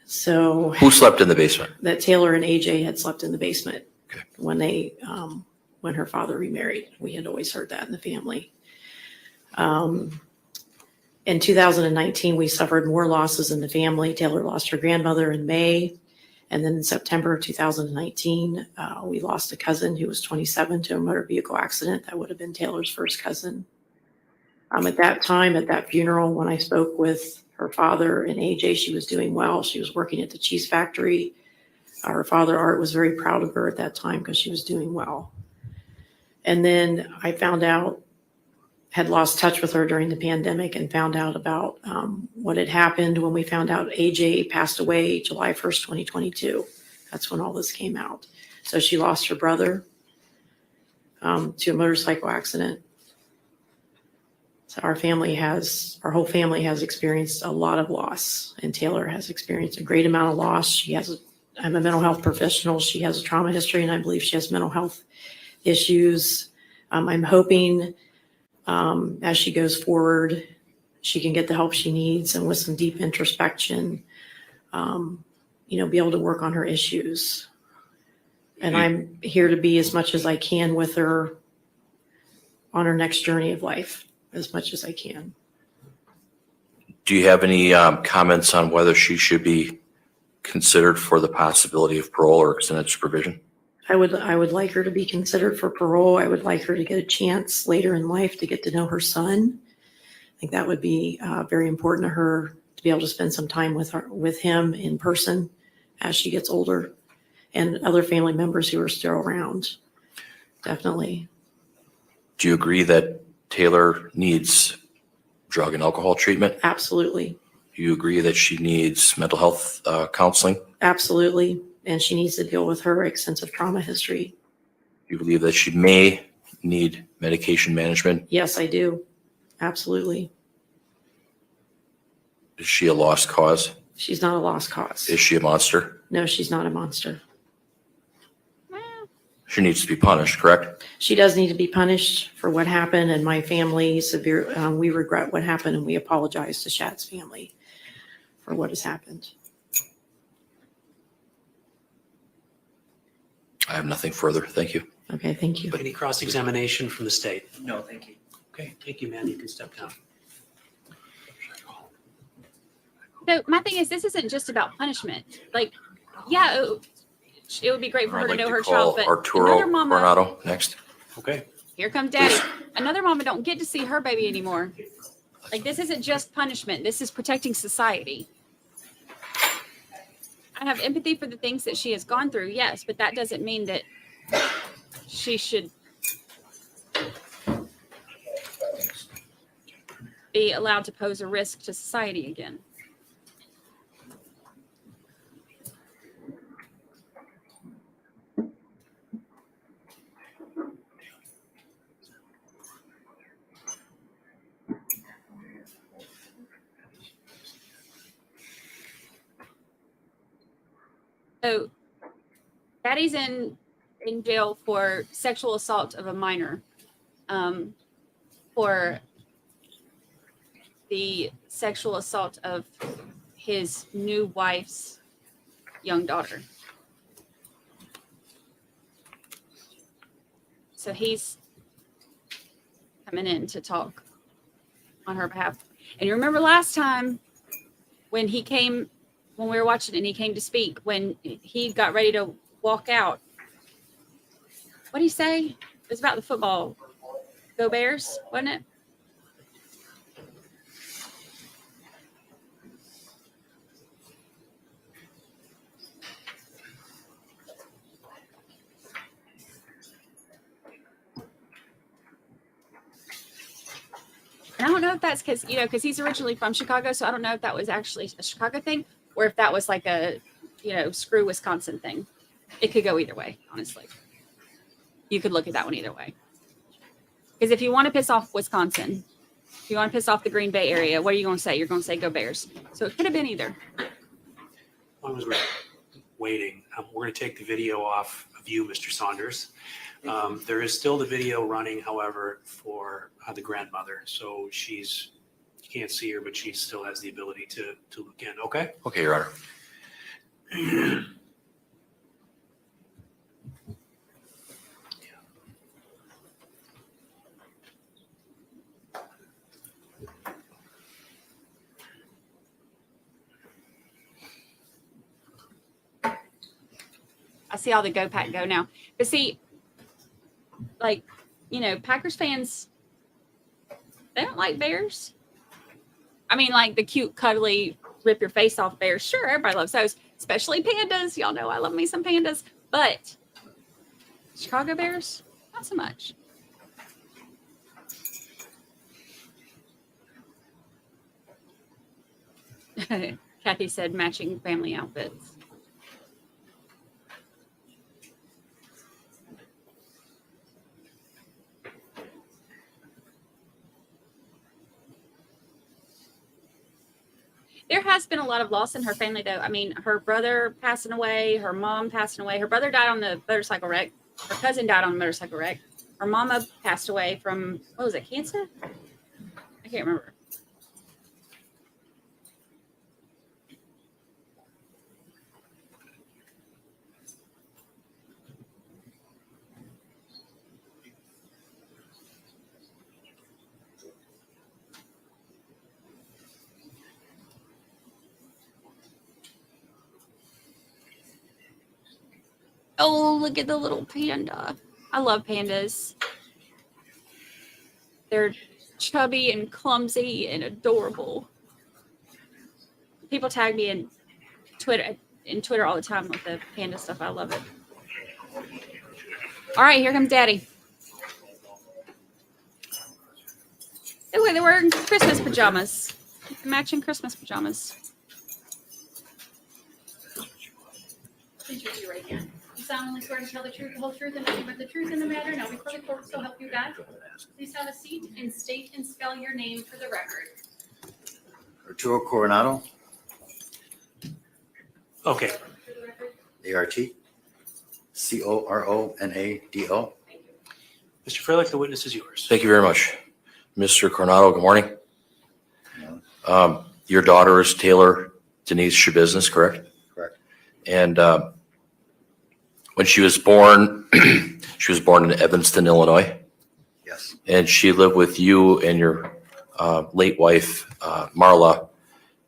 So Who slept in the basement? that Taylor and AJ had slept in the basement Okay. when her father remarried. We had always heard that in the family. In 2019, we suffered more losses in the family. Taylor lost her grandmother in May. And then in September of 2019, we lost a cousin who was 27 to a motor vehicle accident. That would have been Taylor's first cousin. At that time, at that funeral, when I spoke with her father and AJ, she was doing well. She was working at the cheese factory. Her father, Art, was very proud of her at that time because she was doing well. And then I had lost touch with her during the pandemic and found out about what had happened when we found out AJ passed away July 1st, 2022. That's when all this came out. So she lost her brother to a motorcycle accident. So our whole family has experienced a lot of loss, and Taylor has experienced a great amount of loss. I'm a mental health professional. She has a trauma history, and I believe she has mental health issues. I'm hoping as she goes forward, she can get the help she needs, and with some deep introspection, be able to work on her issues. And I'm here to be as much as I can with her on her next journey of life, as much as I can. Do you have any comments on whether she should be considered for the possibility of parole or extended supervision? I would like her to be considered for parole. I would like her to get a chance later in life to get to know her son. I think that would be very important to her, to be able to spend some time with him in person as she gets older, and other family members who are still around. Definitely. Do you agree that Taylor needs drug and alcohol treatment? Absolutely. Do you agree that she needs mental health counseling? Absolutely. And she needs to deal with her extensive trauma history. Do you believe that she may need medication management? Yes, I do. Absolutely. Is she a lost cause? She's not a lost cause. Is she a monster? No, she's not a monster. She needs to be punished, correct? She does need to be punished for what happened, and my family we regret what happened, and we apologize to Shad's family for what has happened. I have nothing further. Thank you. Okay, thank you. Any cross-examination from the state? No, thank you. Okay, thank you, man. You can step down. So my thing is, this isn't just about punishment. Like, yeah, it would be great for her I'd to like know to her call child, but Arturo another mama, Coronado next. Okay. here comes daddy. Another mama don't get to see her baby anymore. Like, this isn't just punishment. This is protecting society. I have empathy for the things that she has gone through, yes, but that doesn't mean that she should be allowed to pose a risk to society again. So daddy's in jail for sexual assault of a minor, for the sexual assault of his new wife's young daughter. So he's coming in to talk on her behalf. And you remember last time when he came, when we were watching and he came to speak, when he got ready to walk out, what did he say? It was about the football. Go Bears, wasn't it? don't know if that's because, because he's originally from Chicago. So I don't know if that was actually a Chicago thing or if that was like a, screw Wisconsin thing. It could go either way, honestly. You could look at that one either way. Because if you want to piss off Wisconsin, if you want to piss off the Green Bay area, what are you going to say? You're going to say go Bears. So it could have been either. As long as we're waiting, we're going to take the video off of you, Mr. Saunders. There is still the video running, however, for the grandmother. So you can't see her, but she still has the ability to look in. Okay? Okay, Your Honor. I see all the go pack go now. But see, like, Packers fans, they don't like bears. I mean, like the cute, cuddly, rip your face off bears. Sure, everybody loves those, especially pandas. Y'all know I love me some pandas. But Chicago Bears, not so much. Kathy said matching family outfits. There has been a lot of loss in her family, though. I mean, her brother passing away, her mom passing away. Her brother died on the motorcycle wreck. Her cousin died on the motorcycle wreck. Her mama passed away from, what was it, cancer? I can't remember. Oh, look at the little panda. I love pandas. They're chubby and clumsy and adorable. People tag me in Twitter all the time with the panda stuff. I love it. All right, here comes Daddy. Oh, wait, they're wearing Christmas pajamas. Matching Christmas pajamas. Please raise your right hand. You solemnly swear to tell the truth, the whole truth, and nothing but the truth in the matter. Now before the court, so help you God. Please have a seat and state and spell your name for the record. Arturo Coronado, Okay. For the record. A-R-T, C-O-R-O-N-A-D-O. Mr. Freilich, the witness is yours. Thank you very much. Mr. Coronado, good morning. Yeah. Your daughter is Taylor Denise Schabusiness, correct? Correct. And when she was born, she was born in Evanston, Illinois. Yes, And she lived with you and your late wife, Marla,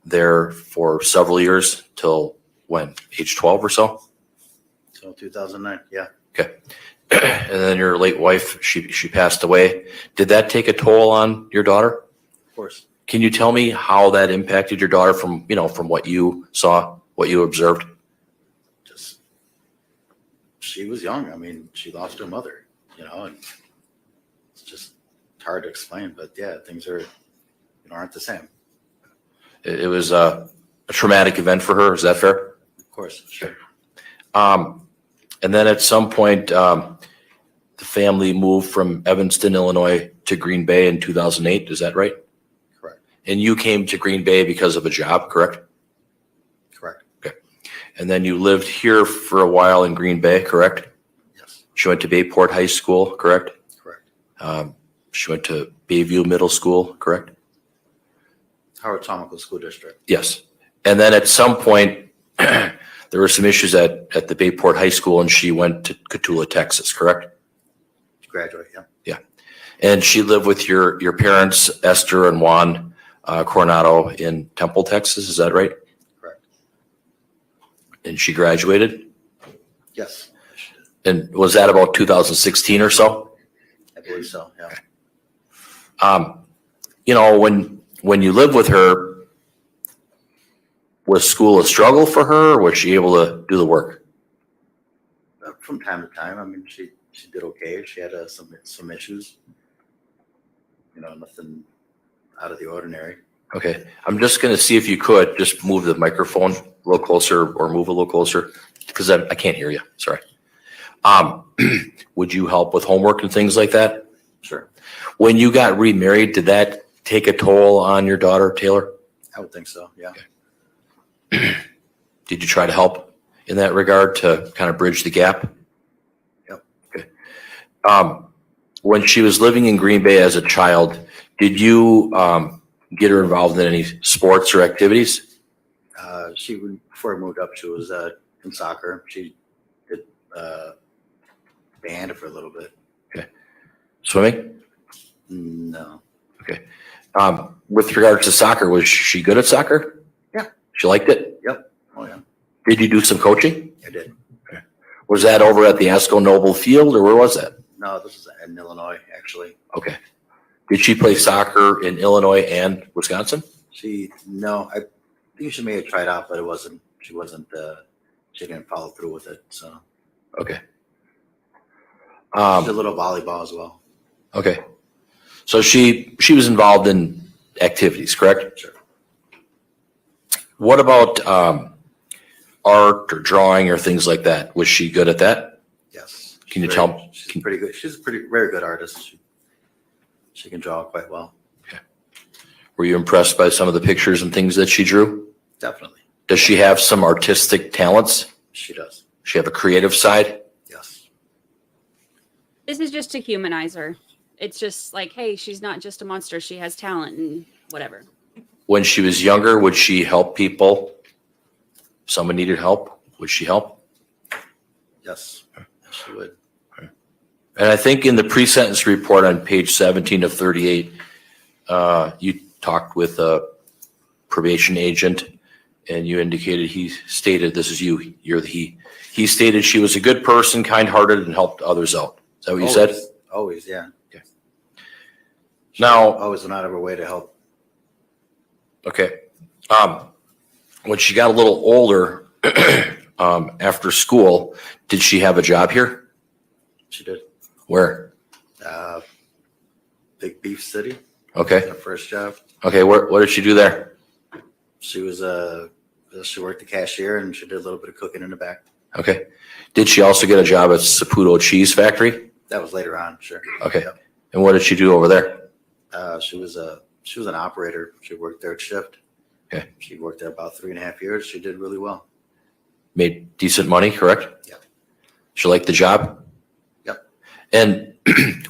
there for several years till when? Age 12 or so? so 2009, yeah. Okay. And then your late wife, she passed away. Did that take a toll on your daughter? Of course. Can you tell me how that impacted your daughter from what you saw, what you observed? Just, she was young. I mean, she lost her mother, and it's just hard to explain, but yeah, things aren't the same. It was a traumatic event for her. Is that fair? Of course, sure. And then at some point, the family moved from Evanston, Illinois to Green Bay in 2008. Is that right? Correct. And you came to Green Bay because of a job, correct? Correct. Okay. And then you lived here for a while in Green Bay, correct? Yes, She went to Bayport High School, correct? correct. She went to Bayview Middle School, correct? Howard Tomical School District. Yes. And then at some point, there were some issues at the Bayport High School and she went to Cotulla, Texas, correct? Graduate, yeah. And she lived with your parents, Esther and Juan Coronado in Temple, Texas. Is that right? Correct. And she graduated? Yes, And was that about 2016 or so? I believe so, yeah. When you lived with her, was school a struggle for her or was she able to do the work? From time to time, I mean, she did okay. She had some issues. Nothing out of the ordinary. Okay, I'm just gonna see if you could just move the microphone a little closer or move a little closer, because I can't hear you, sorry. Would you help with homework and things like that? Sure. When you got remarried, did that take a toll on your daughter, Taylor? I would think so, yeah. Did you try to help in that regard to kind of bridge the gap? Yep. Okay. When she was living in Green Bay as a child, did you get her involved in any sports or activities? Before I moved up, she was in soccer. She did band for a little bit. Swimming? No. Okay. With regards to soccer, was she good at soccer? Yeah. She liked it? Yep. Oh, yeah. Did you do some coaching? I did. Was that over at the Asco Noble Field, or where was that? No, this is in Illinois, actually. Okay. Did she play soccer in Illinois and Wisconsin? No, I think she may have tried out, but she didn't follow through with it, so. Okay. She did a little volleyball as well. Okay. So she was involved in activities, correct? Sure. What about art or drawing or things like that? Was she good at that? Yes. Can you tell me? She's pretty good. She's very good artist. She can draw quite well. Were you impressed by some of the pictures and things that she drew? Definitely. Does she have some artistic talents? She does. Does she have a creative side? Yes. This is just to humanize her. It's just like, hey, she's not just a monster. She has talent and whatever. When she was younger, would she help people? If someone needed help, would she help? Yes. She would. And I think in the pre-sentence report on page 17 of 38, you talked with a probation agent and you indicated he stated, this is you, you're the he. He stated she was a good person, kind-hearted, and helped others out. Is that what you said? Always, yeah. Okay. Now, Always went out of her way to help. okay. When she got a little older, after school, did she have a job here? She did. Where? Big Beef City. Okay. Her first job. Okay. What did she do there? She worked the cashier and she did a little bit of cooking in the back. Okay. Did she also get a job at Saputo Cheese Factory? That was later on, sure. Okay. Yep. And what did she do over there? She was an operator. She worked third shift. Okay. She worked there about 3.5 years. She did really well. Made decent money, correct? Yep. She liked the job? Yep. And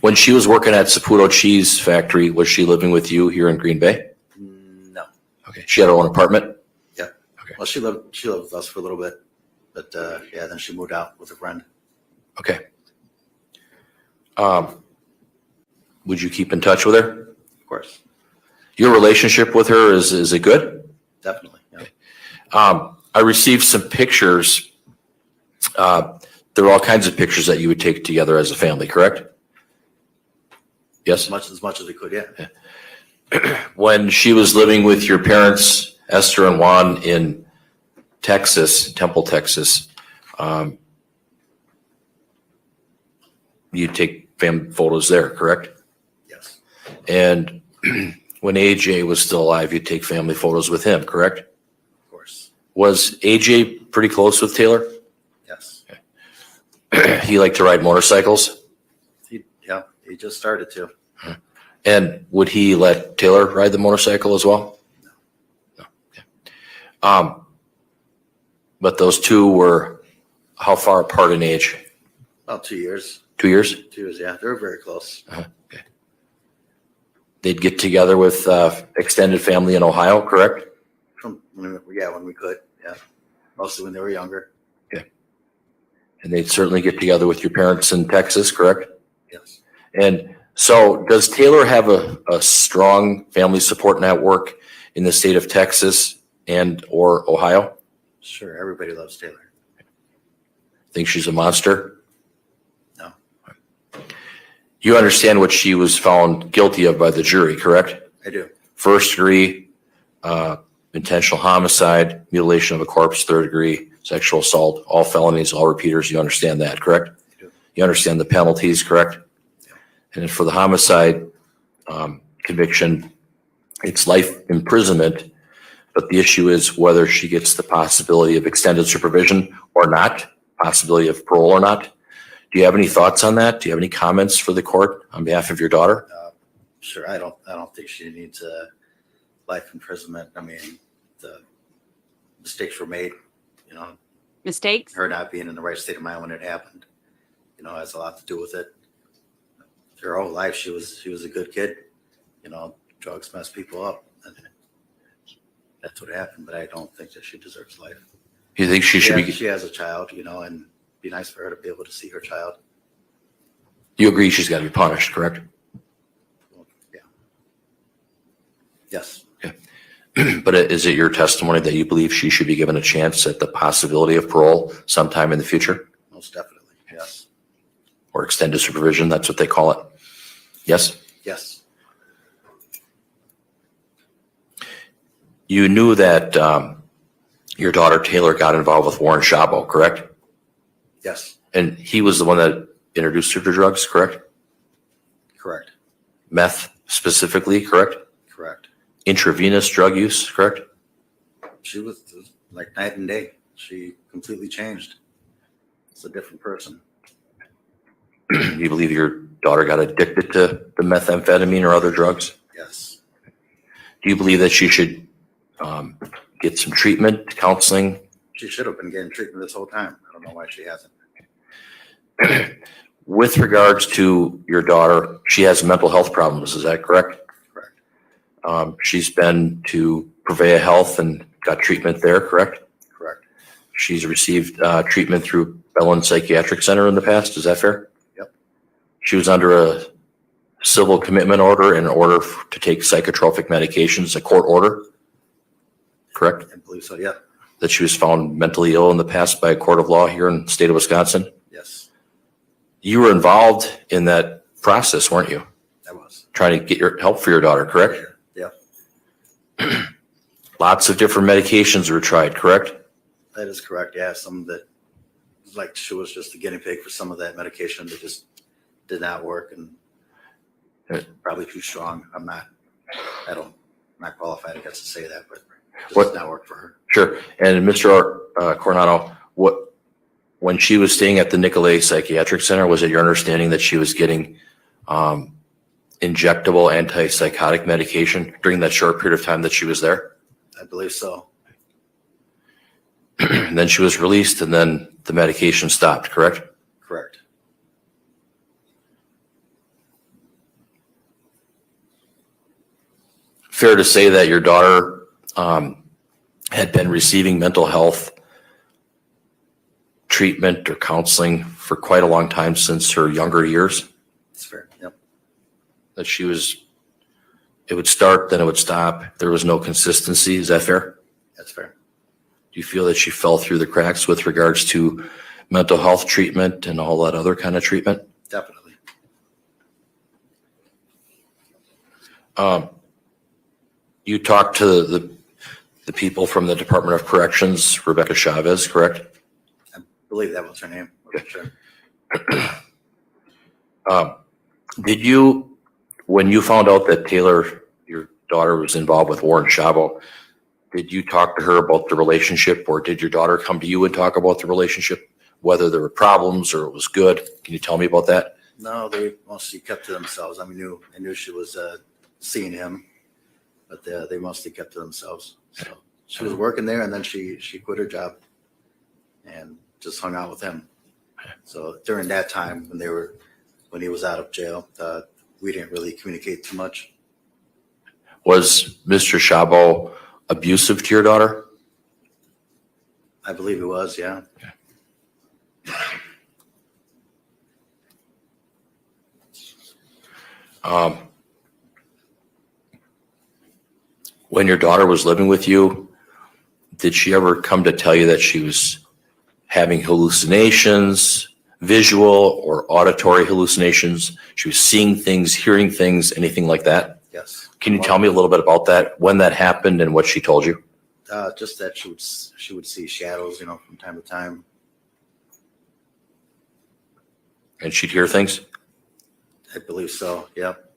when she was working at Saputo Cheese Factory, was she living with you here in Green Bay? No. Okay. She had her own apartment? Yep. Okay. Well, she lived with us for a little bit, but then she moved out with a friend. Okay. Would you keep in touch with her? Of course. Your relationship with her, is it good? Definitely. Yeah. I received some pictures. There were all kinds of pictures that you would take together as a family, correct? Yes? As much as we could, yeah. When she was living with your parents, Esther and Juan, in Texas, Temple, Texas, you take family photos there, correct? Yes. And when AJ was still alive, you'd take family photos with him, correct? Of course. Was AJ pretty close with Taylor? Yes. He liked to ride motorcycles? He just started to. And would he let Taylor ride the motorcycle as well? No. Okay. But those two were how far apart in age? About 2 years. 2 years? 2 years, yeah. They were very close. Okay. They'd get together with extended family in Ohio, correct? When we could, yeah. Mostly when they were younger. And they'd certainly get together with your parents in Texas, correct? Yes. And so does Taylor have a strong family support network in the state of Texas and or Ohio? Sure. Everybody loves Taylor. Think she's a monster? No. You understand what she was found guilty of by the jury, correct? I do. First degree, intentional homicide, mutilation of a corpse, third degree, sexual assault, all felonies, all repeaters. You understand that, correct? I do. You understand the penalties, correct? Yeah. And then for the homicide conviction, It's life imprisonment, but the issue is whether she gets the possibility of extended supervision or not, possibility of parole or not. Do you have any thoughts on that? Do you have any comments for the court on behalf of your daughter? Sure. I don't think she needs life imprisonment. I mean, the mistakes were made, you know, Mistakes? her not being in the right state of mind when it happened, you know, has a lot to do with it. Her whole life, she was a good kid, you know, drugs mess people up, and that's what happened, but I don't think that she deserves life. You think she should be, She has a child, you know, and it'd be nice for her to be able to see her child. you agree she's got to be punished, correct? Well, yeah. Yes. But is it your testimony that you believe she should be given a chance at the possibility of parole sometime in the future? Most definitely. Yes. Or extended supervision, that's what they call it? Yes? Yes. You knew that your daughter Taylor got involved with Warren Szabo, correct? Yes. And he was the one that introduced her to drugs, correct? Correct. Meth specifically, correct? Correct. Intravenous drug use, correct? She was like night and day. She completely changed. It's a different person. You believe your daughter got addicted to the methamphetamine or other drugs? Yes. Do you believe that she should get some treatment, counseling? She should have been getting treatment this whole time. I don't know why she hasn't. With regards to your daughter, she has mental health problems, is that correct? Correct. She's been to Purveya Health and got treatment there, correct? Correct. She's received treatment through Bellin Psychiatric Center in the past, is that fair? Yep. She was under a civil commitment order in order to take psychotropic medications, a court order, correct? I believe so. Yeah. That she was found mentally ill in the past by a court of law here in the state of Wisconsin. Yes. You were involved in that process, weren't you? I was. Trying to get your help for your daughter, correct? Yeah. Lots of different medications were tried, correct? That is correct. Yeah. Some that, like, she was just a guinea pig for some of that medication that just did not work, and probably too strong. I'm not qualified, I guess, to say that, but it What- does not work for her. Sure. And Mr. Coronado, when she was staying at the Nicolay Psychiatric Center, was it your understanding that she was getting injectable antipsychotic medication during that short period of time that she was there? I believe so. And then she was released and then the medication stopped, correct? Correct. Fair to say that your daughter had been receiving mental health treatment or counseling for quite a long time since her younger years? That's fair. Yep. That she was, it would start, then it would stop. There was no consistency. Is that fair? That's fair. Do you feel that she fell through the cracks with regards to mental health treatment and all that other kind of treatment? Definitely. You talked to the people from the Department of Corrections, Rebecca Chavez, correct? I believe that was her name. I'm sure. Did you, when you found out that Taylor, your daughter, was involved with Warren Szabo, did you talk to her about the relationship, or did your daughter come to you and talk about the relationship, whether there were problems or it was good? Can you tell me about that? No, they mostly kept to themselves. I knew she was seeing him, but they mostly kept to themselves. So she was working there, and then she quit her job and just hung out with him. So during that time when he was out of jail, we didn't really communicate too much. Was Mr. Szabo abusive to your daughter? I believe it was, yeah. When your daughter was living with you, did she ever come to tell you that she was having hallucinations, visual or auditory hallucinations? She was seeing things, hearing things, anything like that? Yes. Can you tell me a little bit about that, when that happened and what she told you? Just that she would see shadows, from time to time. And she'd hear things? I believe so. Yep.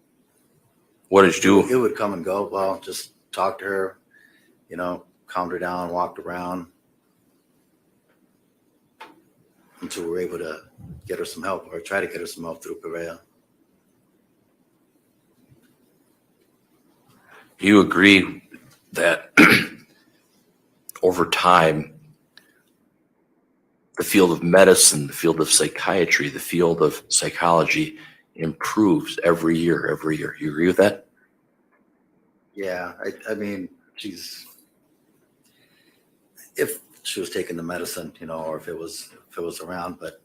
What did you It do? would come and go. Well, just talk to her, calmed her down, walked around until we were able to get her some help or try to get her some help through Correa. You agree that over time, the field of medicine, the field of psychiatry, the field of psychology improves every year. You agree with that? Yeah, I mean, if she was taking the medicine, or if it was around, but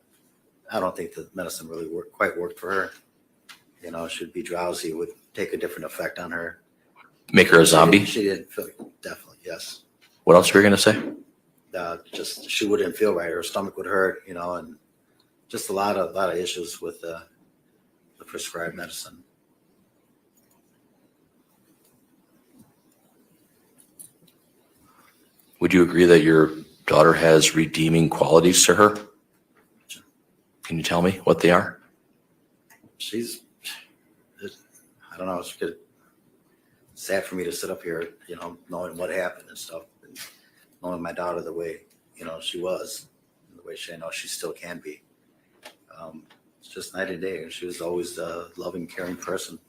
I don't think the medicine really quite worked for her. She'd be drowsy. It would take a different effect on her. Make her a zombie? She didn't feel, definitely, yes. What else were you going to say? Just she wouldn't feel right. Her stomach would hurt, and just a lot of issues with the prescribed medicine. Would you agree that your daughter has redeeming qualities to her? Can you tell me what they are? I don't know. It's sad for me to sit up here, knowing what happened and stuff, and knowing my daughter the way, she was, and the way I know she still can be. It's just night and day. She was always a loving, caring person.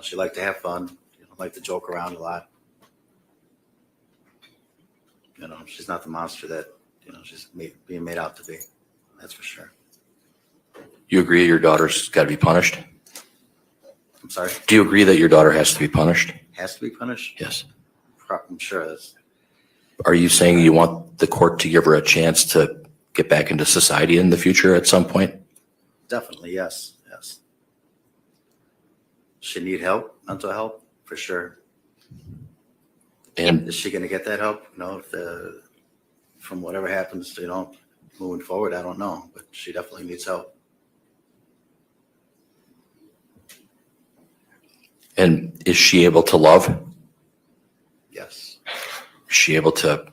She liked to have fun, liked to joke around a lot. She's not the monster that, she's being made out to be. That's for sure. You agree your daughter's got to be punished? I'm sorry. Do you agree that your daughter has to be punished? Has to be punished? Yes. I'm sure that's Are you saying you want the court to give her a chance to get back into society in the future at some point? definitely, yes. She need help, mental help, for sure. And Is she going to get that help? From whatever happens, moving forward, I don't know, but she definitely needs help. is she able to love? Yes, Is she able to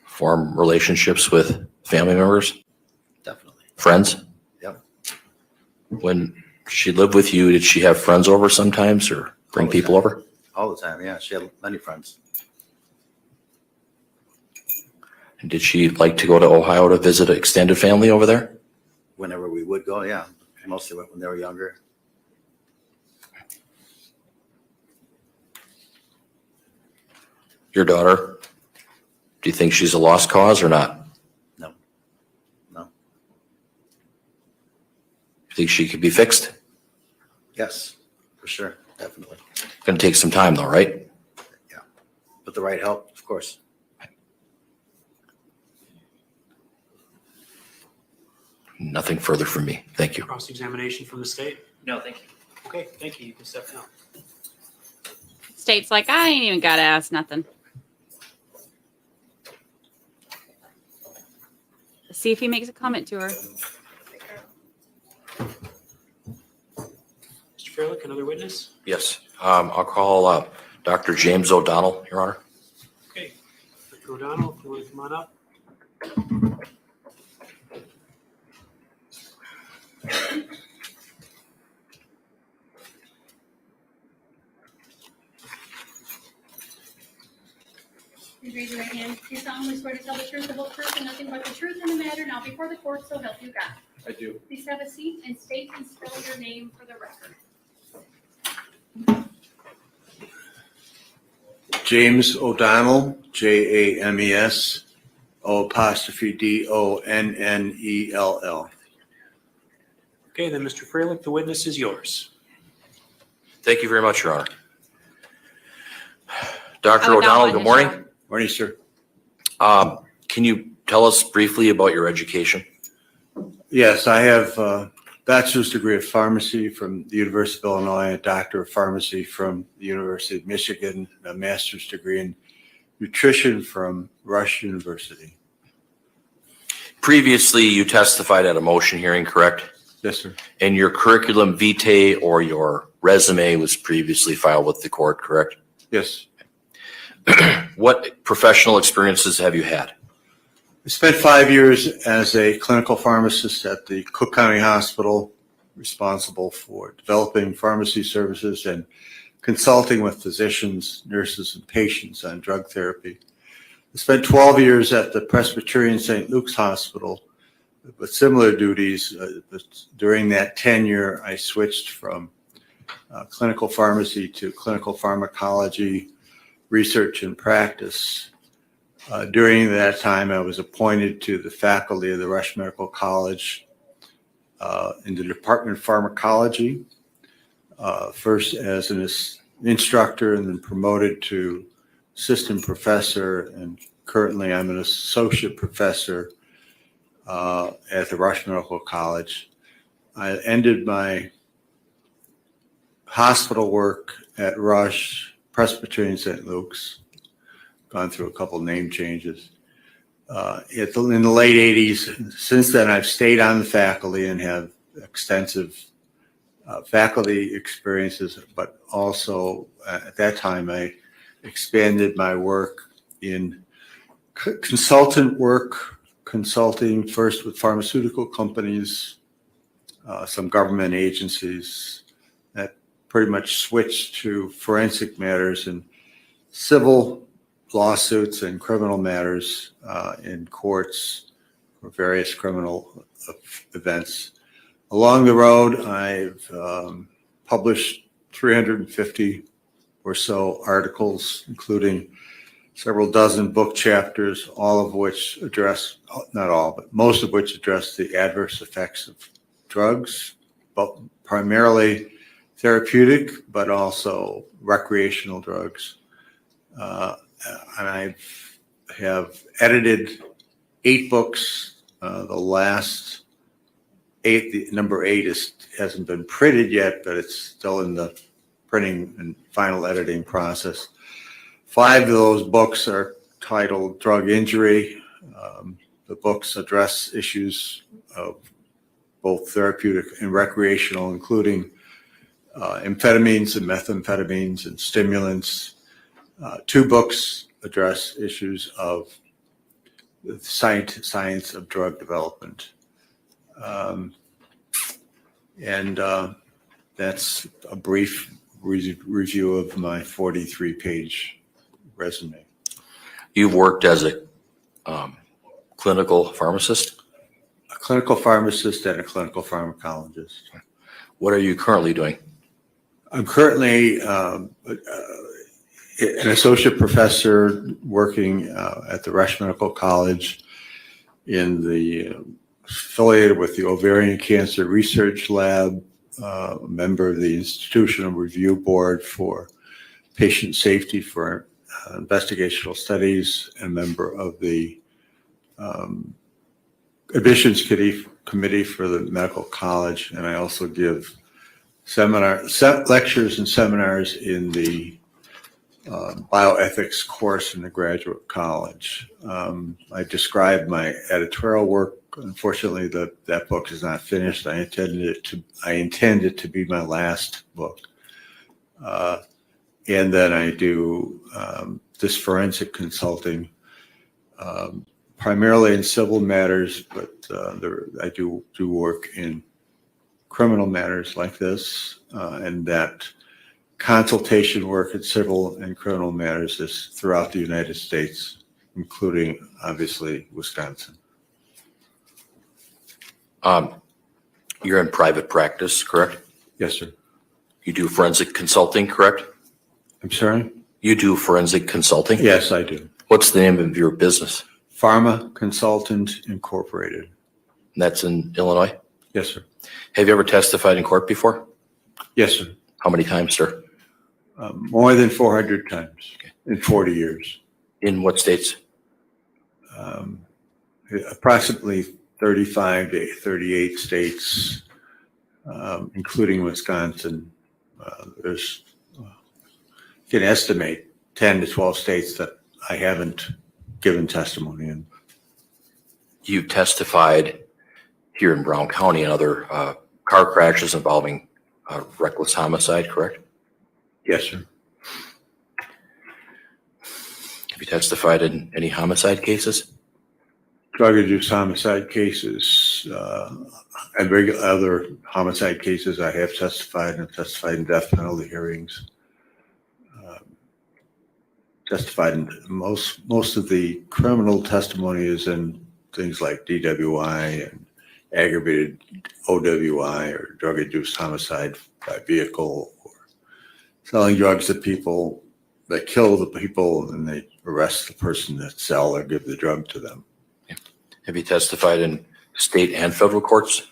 form relationships with family members, definitely. friends? Yep. When she lived with you, did she have friends over sometimes or bring All the people time. over? All the time, yeah. She had many friends. And did she like to go to Ohio to visit an extended family over there? Whenever we would go, yeah. Mostly when they were younger. Your daughter, do you think she's a lost cause or not? No. You think she could be fixed? Yes, for sure, definitely. Going to take some time though, right? With the right help, of course. Nothing further from me. Thank you. Cross-examination from the state? No, thank you. Okay, thank you. You can step down. State's like, I ain't even got to ask nothing. See if he makes a comment to her. Mr. Freilich, another witness? Yes, I'll call Dr. James O'Donnell, Your Honor. Okay. Dr. O'Donnell, if you want to come on up. Please raise your right hand. Do you solemnly swear to tell the truth, the whole truth, and nothing but the truth in the matter now before the court, so help you God? I do. Please have a seat and state and spell your name for the record. James O'Donnell, James, O'Donnell. Okay, then, Mr. Freilich, the witness is yours. Thank you very much, Your Honor. Dr. I would not O'Donnell, mind good to morning. show. Morning, sir. Can you tell us briefly about your education? Yes, I have a bachelor's degree of pharmacy from the University of Illinois, a doctor of pharmacy from the University of Michigan, a master's degree in nutrition from Rush University. Previously, you testified at a motion hearing, correct? Yes, sir. And your curriculum vitae or your resume was previously filed with the court, correct? Yes. What professional experiences have you had? I spent 5 years as a clinical pharmacist at the Cook County Hospital, responsible for developing pharmacy services and consulting with physicians, nurses, and patients on drug therapy. I spent 12 years at the Presbyterian St. Luke's Hospital with similar duties. But during that tenure, I switched from clinical pharmacy to clinical pharmacology, research and practice. During that time, I was appointed to the faculty of the Rush Medical College in the Department of Pharmacology, first as an instructor and then promoted to assistant professor, and currently I'm an associate professor at the Rush Medical College. I ended my hospital work at Rush, Presbyterian St. Luke's, gone through a couple name changes. In the late 80s, since then I've stayed on the faculty and have extensive faculty experiences, but also at that time I expanded my work in consulting first with pharmaceutical companies, some government agencies, that pretty much switched to forensic matters and civil lawsuits and criminal matters in courts for various criminal events. Along the road, I've published 350 or so articles, including several dozen book chapters, all of which address, not all, but most of which address the adverse effects of drugs, but primarily therapeutic, but also recreational drugs. And I have edited 8 books. The last 8, the number 8 hasn't been printed yet, but it's still in the printing and final editing process. 5 of those books are titled Drug Injury. The books address issues of both therapeutic and recreational, including amphetamines and methamphetamines and stimulants. 2 books address issues of the science of drug development. That's a brief review of my 43-page resume. You've worked as a clinical pharmacist? A clinical pharmacist and a clinical pharmacologist. What are you currently doing? I'm currently an associate professor working at the Rush Medical College in the affiliated with the Ovarian Cancer Research Lab, member of the Institutional Review Board for Patient Safety for Investigational Studies, and member of the Admissions Committee for the Medical College. And I also give lectures and seminars in the bioethics course in the graduate college. I described my editorial work. Unfortunately, that book is not finished. I intend it to be my last book. And then I do this forensic consulting, primarily in civil matters, but I do work in criminal matters like this, and that consultation work in civil and criminal matters is throughout the United States, including obviously Wisconsin. You're in private practice, correct? Yes, sir. You do forensic consulting, correct? I'm sorry? You do forensic consulting? Yes, I do. What's the name of your business? Pharma Consultant Incorporated. That's in Illinois? Yes, sir. Have you ever testified in court before? Yes, sir. How many times, sir? More than 400 times in 40 years. In what states? Approximately 35 to 38 states, including Wisconsin. There's, you can estimate 10 to 12 states that I haven't given testimony in. You testified here in Brown County in other car crashes involving reckless homicide, correct? Yes, sir. Have you testified in any homicide cases? Drug-induced homicide cases and other homicide cases I have testified, and testified in death penalty hearings. testified in most of the criminal testimony is in things like DWI and aggravated OWI or drug-induced homicide by vehicle, or selling drugs to people that kill the people and they arrest the person that sell or give the drug to them. Have you testified in state and federal courts?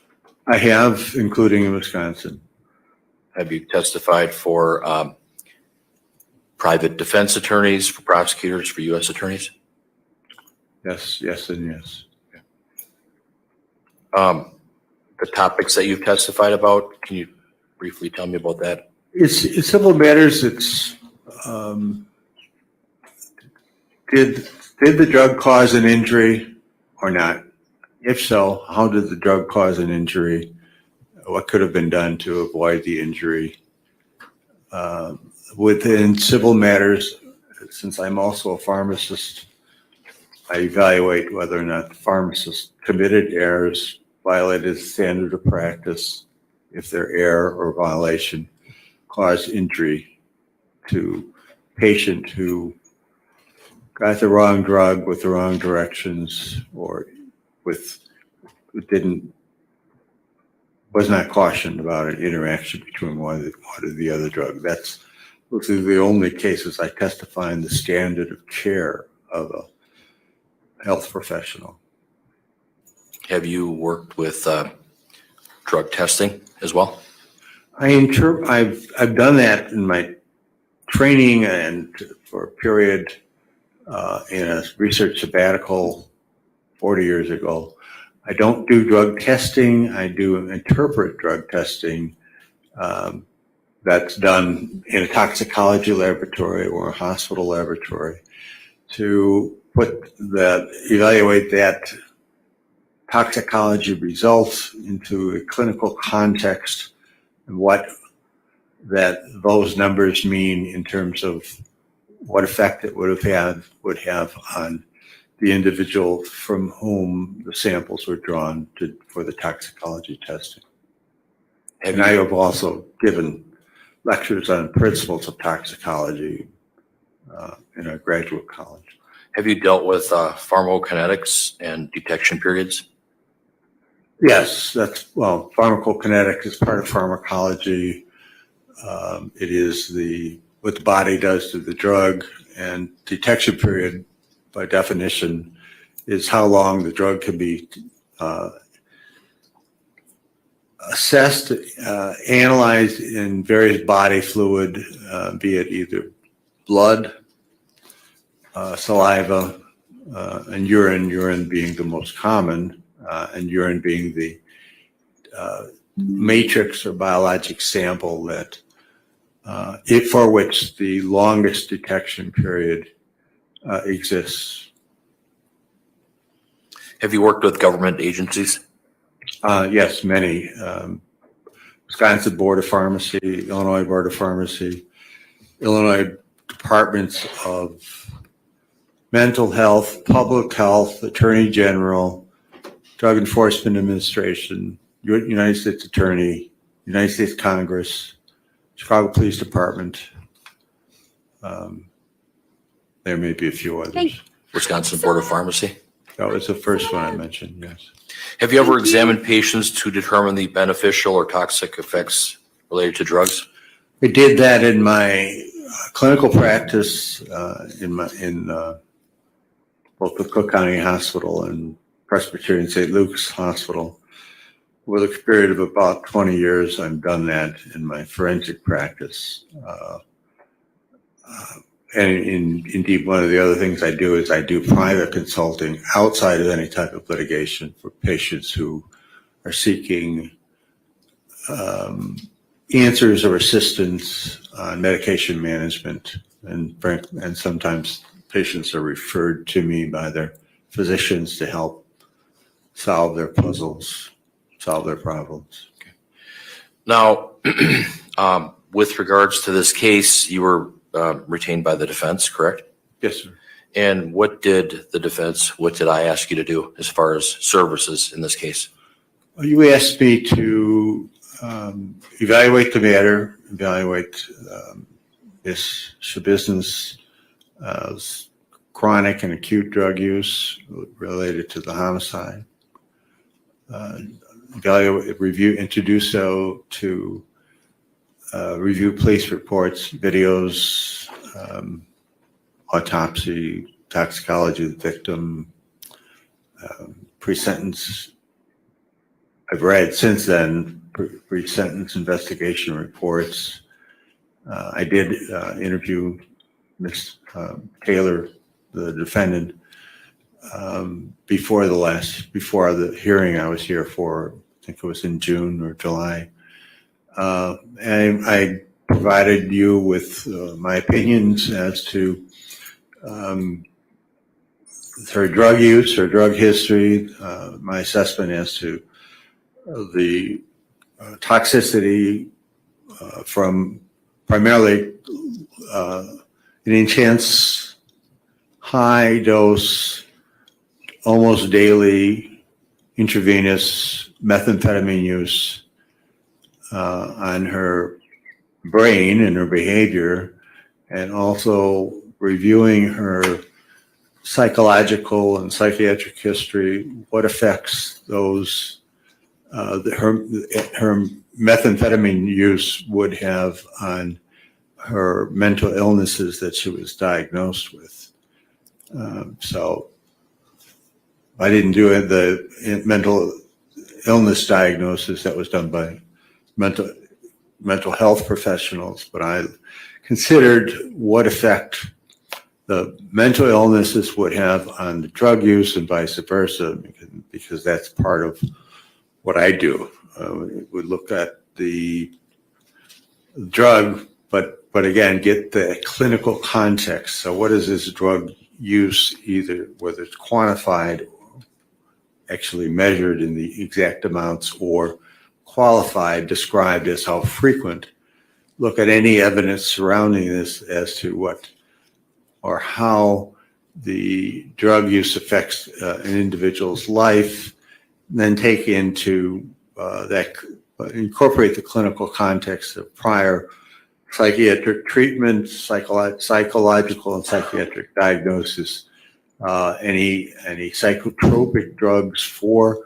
I have, including in Wisconsin. Have you testified for private defense attorneys, for prosecutors, for U.S. attorneys? Yes, yes, and yes. The topics that you've testified about, can you briefly tell me about that? It's simple matters. It's did the drug cause an injury or not? If so, how did the drug cause an injury? What could have been done to avoid the injury? Within civil matters, since I'm also a pharmacist, I evaluate whether or not the pharmacist committed errors, violated standard of practice, if their error or violation caused injury to patient who got the wrong drug with the wrong directions or was not cautioned about an interaction between one or the other drug. Those are the only cases I testify in the standard of care of a health professional. Have you worked with drug testing as well? I've done that in my training and for a period in a research sabbatical 40 years ago. I don't do drug testing. I do interpret drug testing. That's done in a toxicology laboratory or a hospital laboratory to evaluate that toxicology results into a clinical context and what those numbers mean in terms of what effect it would have on the individual from whom the samples were drawn for the toxicology testing. And I have also given lectures on principles of toxicology in a graduate college. Have you dealt with pharmacokinetics and detection periods? Yes, pharmacokinetics is part of pharmacology. It is what the body does to the drug, and detection period, by definition, is how long the drug can be assessed, analyzed in various body fluid, be it either blood, saliva, and urine being the most common, and urine being the matrix or biologic sample that for which the longest detection period exists. Have you worked with government agencies? Yes, many. Wisconsin Board of Pharmacy, Illinois Board of Pharmacy, Illinois Departments of Mental Health, Public Health, Attorney General, Drug Enforcement Administration, United States Attorney, United States Congress, Chicago Police Department. There may be a few others. Wisconsin Board of Pharmacy? That was the first one I mentioned, yes. Have you ever examined patients to determine the beneficial or toxic effects related to drugs? I did that in my clinical practice in both the Cook County Hospital and Presbyterian St. Luke's Hospital. Over the period of about 20 years, I've done that in my forensic practice. And indeed, one of the other things I do is I do private consulting outside of any type of litigation for patients who are seeking answers or assistance on medication management. And sometimes patients are referred to me by their physicians to help solve their puzzles, solve their problems. Okay. Now, with regards to this case, you were retained by the defense, correct? Yes, sir. And what did I ask you to do as far as services in this case? You asked me to evaluate the matter, evaluate this Schabusiness chronic and acute drug use related to the homicide. Introduce so to review police reports, videos, autopsy, toxicology of the victim, pre-sentence. I've read since then pre-sentence investigation reports. I did interview Ms. Taylor, the defendant, before the hearing I was here for. I think it was in June or July. And I provided you with my opinions as to her drug use, her drug history, my assessment as to the toxicity from primarily an intense, high dose, almost daily intravenous methamphetamine use on her brain and her behavior, and also reviewing her psychological and psychiatric history, what effects those her methamphetamine use would have on her mental illnesses that she was diagnosed with. So I didn't do the mental illness diagnosis that was done by mental health professionals, but I considered what effect the mental illnesses would have on the drug use and vice versa, because that's part of what I do. We look at the drug, but again, get the clinical context. So what is this drug use, either whether it's quantified, actually measured in the exact amounts, or qualified, described as how frequent. Look at any evidence surrounding this as to what or how the drug use affects an individual's life, and then take into incorporate the clinical context of prior psychiatric treatment, psychological and psychiatric diagnosis, any psychotropic drugs for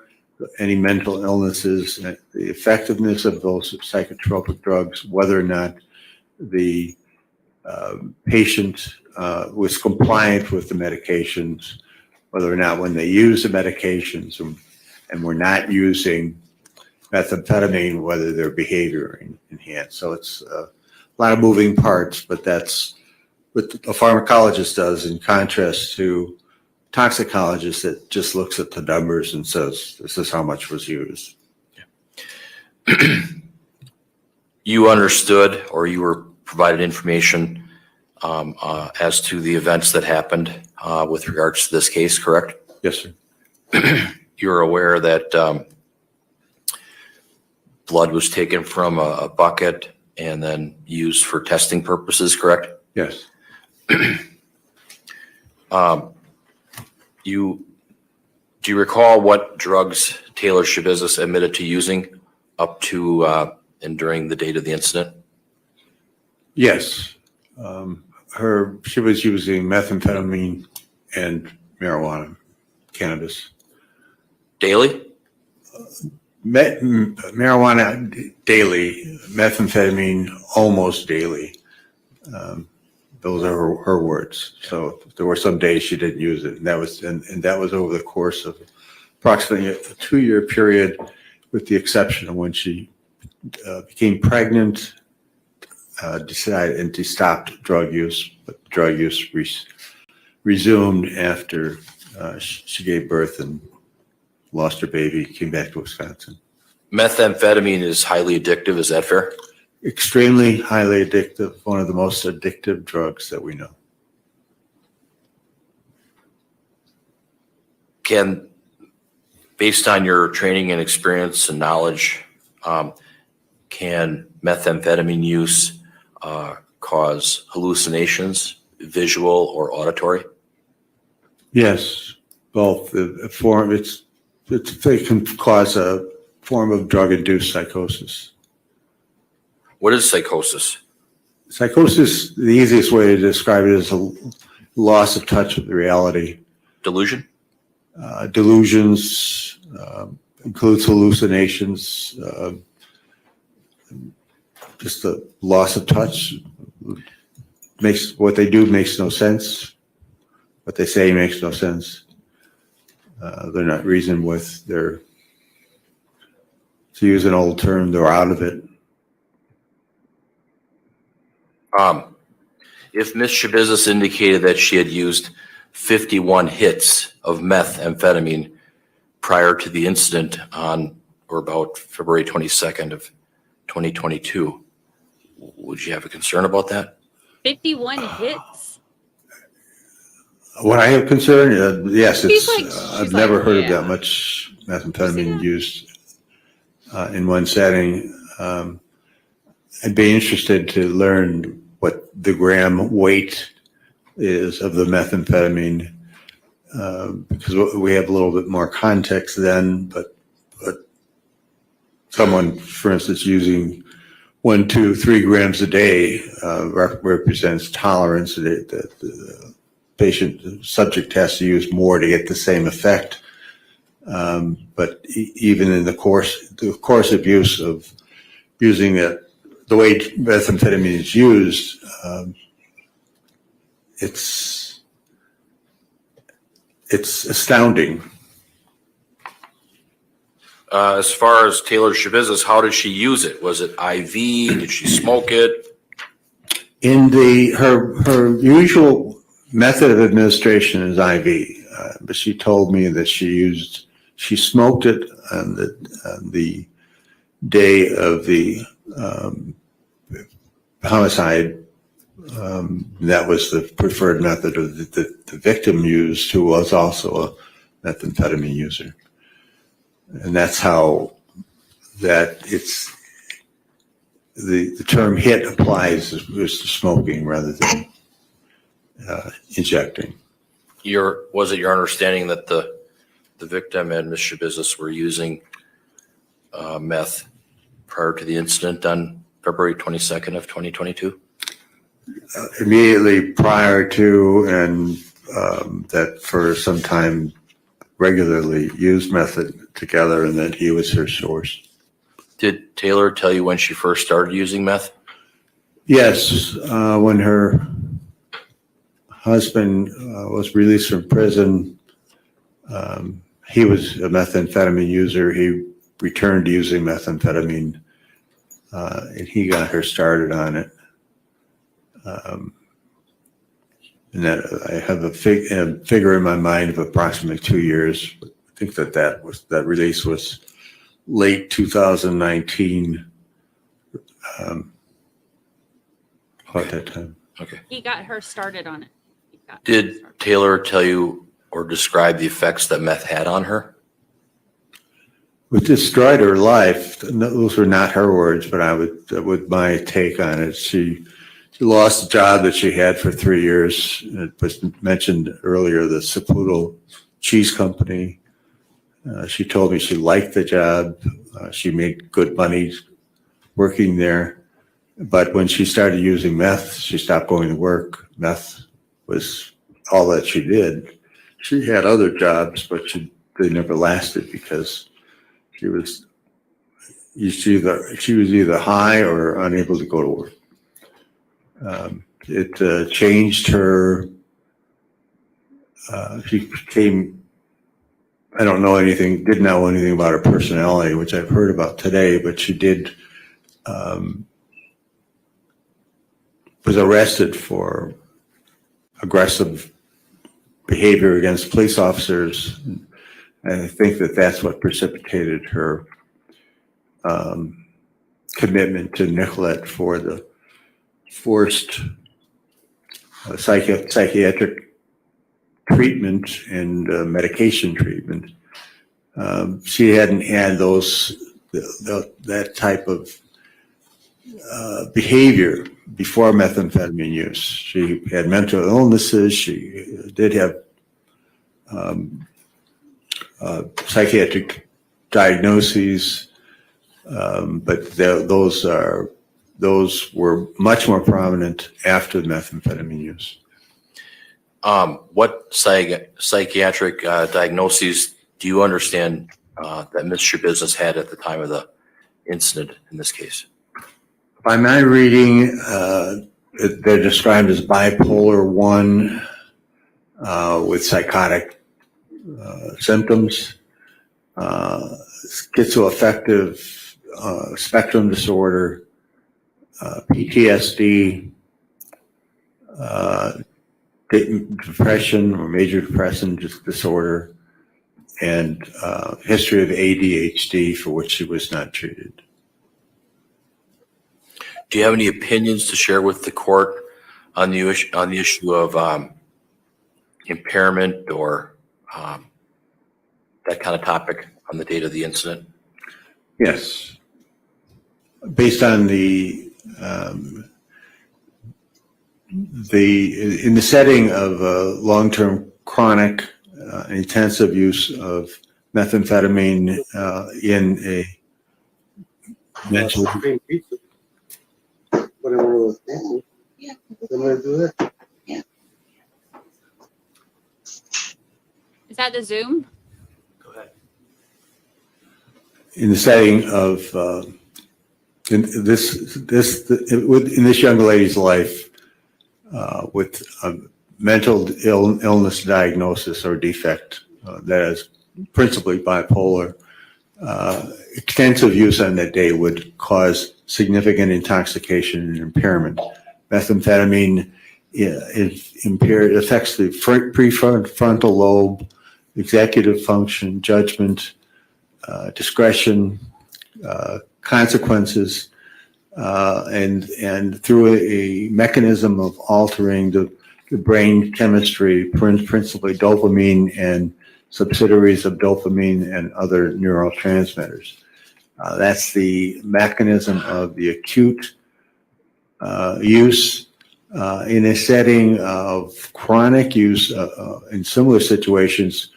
any mental illnesses, the effectiveness of those psychotropic drugs, whether or not the patient was compliant with the medications, whether or not when they use the medications and were not using methamphetamine, whether their behavior enhanced. So it's a lot of moving parts, but that's what a pharmacologist does, in contrast to toxicologist that just looks at the numbers and says, this is how much was used. You understood, or you were provided information as to the events that happened with regards to this case, correct? Yes, sir. You're aware that blood was taken from a bucket and then used for testing purposes, correct? Yes. Do you recall what drugs Taylor Schabusiness admitted to using up to and during the date of the incident? Yes. She was using methamphetamine and marijuana, cannabis. Daily? Marijuana daily, methamphetamine almost daily. Those are her words. So there were some days she didn't use it, and that was over the course of approximately a 2-year period, with the exception of when she became pregnant, decided and stopped drug use, but drug use resumed after she gave birth and lost her baby, came back to Wisconsin. Methamphetamine is highly addictive, is that fair? Extremely highly addictive, one of the most addictive drugs that we know. Based on your training and experience and knowledge, can methamphetamine use cause hallucinations, visual or auditory? Yes, both. It can cause a form of drug-induced psychosis. What is psychosis? Psychosis, the easiest way to describe it is loss of touch with reality. Delusion? Delusions, includes hallucinations, just the loss of touch. Makes what they do makes no sense. What they say makes no sense. They're not reasoned with. They're, to use an old term, they're out of it. If Ms. Schabusiness indicated that she had used 51 hits of methamphetamine prior to the incident on or about February 22nd of 2022, would you have a concern about that? 51 hits. What I have concern, yes, it's, I've she's never like, heard of yeah. that much You see methamphetamine that? used in one setting. I'd be interested to learn what the gram weight is of the methamphetamine, because we have a little bit more context then, but someone, for instance, using 1, 2, 3 grams a day represents tolerance. The patient subject has to use more to get the same effect. But even in the course of use of using it, the way methamphetamine is used, it's astounding. As far as Taylor Schabusiness, how did she use it? Was it IV? Did she smoke it? In her usual method of administration is IV, but she told me that she smoked it on the day of the homicide. That was the preferred method of the victim used, who was also a methamphetamine user. And that's how that it's the term hit applies to smoking rather than injecting. Was it your understanding that the victim and Ms. Schabusiness were using meth prior to the incident on February 22nd of 2022? Immediately prior to, and that for some time regularly used meth together, and that he was her source. Did Taylor tell you when she first started using meth? Yes, when her husband was released from prison, he was a methamphetamine user. He returned to using methamphetamine, and he got her started on it. And that I have a figure in my mind of approximately 2 years. I think that release was late 2019. About that time. Okay. He got her started on it. Did Taylor tell you or describe the effects that meth had on her? It destroyed her life. Those were not her words, but with my take on it, she lost a job that she had for 3 years. It was mentioned earlier, the Saputo Cheese Company. She told me she liked the job. She made good money working there. But when she started using meth, she stopped going to work. Meth was all that she did. She had other jobs, but they never lasted because she was either high or unable to go to work. It changed her. She became, I don't know anything, didn't know anything about her personality, which I've heard about today, but she did, was arrested for aggressive behavior against police officers. And I think that's what precipitated her commitment to Nicolette for the forced psychiatric treatment and medication treatment. She hadn't had that type of behavior before methamphetamine use. She had mental illnesses. She did have psychiatric diagnoses, but those were much more prominent after the methamphetamine use. What psychiatric diagnoses do you understand that Ms. Schabusiness had at the time of the incident in this case? By my reading, they're described as bipolar 1 with psychotic symptoms, schizoaffective spectrum disorder, PTSD, depression or major depressive disorder, and history of ADHD for which she was not treated. Do you have any opinions to share with the court on the issue of impairment or that kind of topic on the date of the incident? Yes. Based on in the setting of long-term chronic intensive use of methamphetamine in a mental. Yeah. Is that the Zoom? Go ahead. In the setting of in this young lady's life with a mental illness diagnosis or defect that is principally bipolar, extensive use on that day would cause significant intoxication and impairment. Methamphetamine affects the prefrontal lobe, executive function, judgment, discretion, consequences, and through a mechanism of altering the brain chemistry, principally dopamine and subsidiaries of dopamine and other neurotransmitters. That's the mechanism of the acute use in a setting of chronic use in similar situations.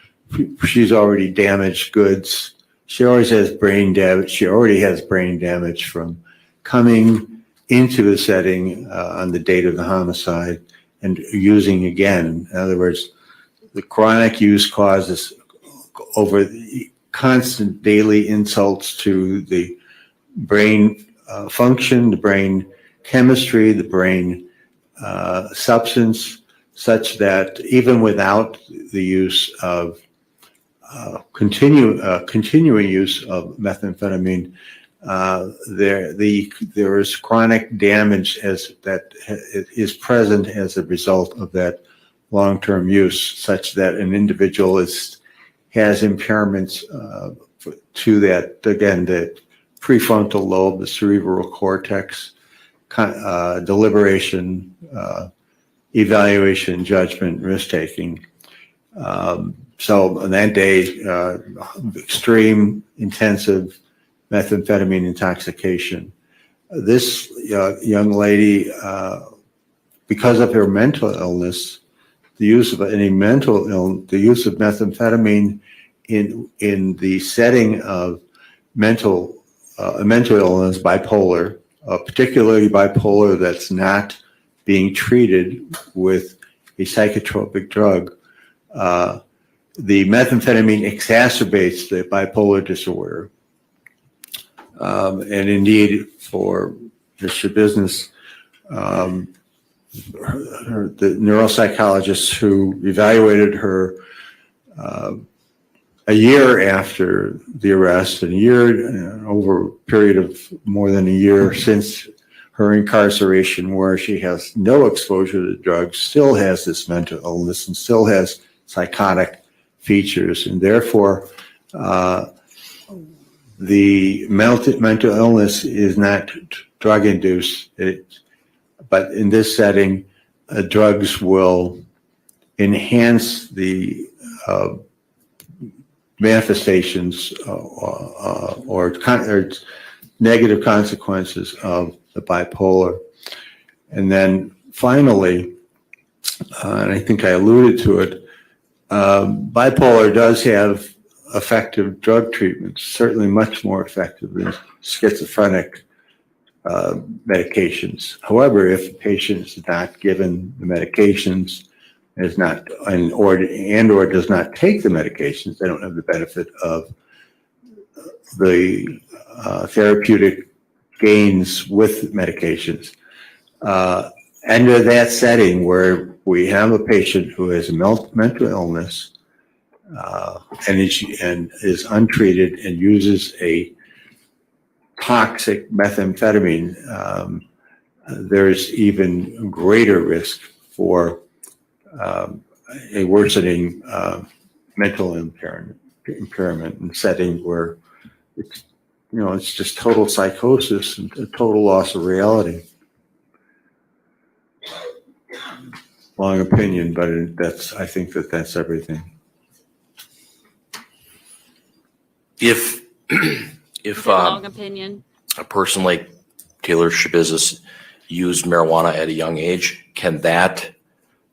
She's already damaged goods. She always has brain damage. She already has brain damage from coming into the setting on the date of the homicide and using again. In other words, the chronic use causes over constant daily insults to the brain function, the brain chemistry, the brain substance, such that even without the use of continuing use of methamphetamine, there is chronic damage that is present as a result of that long-term use, such that an individual has impairments to that, again, the prefrontal lobe, the cerebral cortex, deliberation, evaluation, judgment, risk-taking. So on that day, extreme, intensive methamphetamine intoxication. This young lady, because of her mental illness, the use of methamphetamine in the setting of mental illness, bipolar, particularly bipolar that's not being treated with a psychotropic drug, the methamphetamine exacerbates the bipolar disorder. And indeed, for Ms. Schabusiness, the neuropsychologist who evaluated her a year after the arrest, and over a period of more than a year since her incarceration, where she has no exposure to drugs, still has this mental illness and still has psychotic features, and therefore the mental illness is not drug-induced, but in this setting, drugs will enhance the manifestations or negative consequences of the bipolar. And then finally, and I think I alluded to it, bipolar does have effective drug treatments, certainly much more effective than schizophrenic medications. However, if the patient is not given the medications, is not, or does not take the medications, they don't have the benefit of the therapeutic gains with medications. Under that setting where we have a patient who has a mental illness and is untreated and uses a toxic methamphetamine, there's even greater risk for a worsening mental impairment in setting where it's just total psychosis and a total loss of reality. Long opinion, but I think that's everything. If Long opinion. a person like Taylor Schabusiness used marijuana at a young age, can that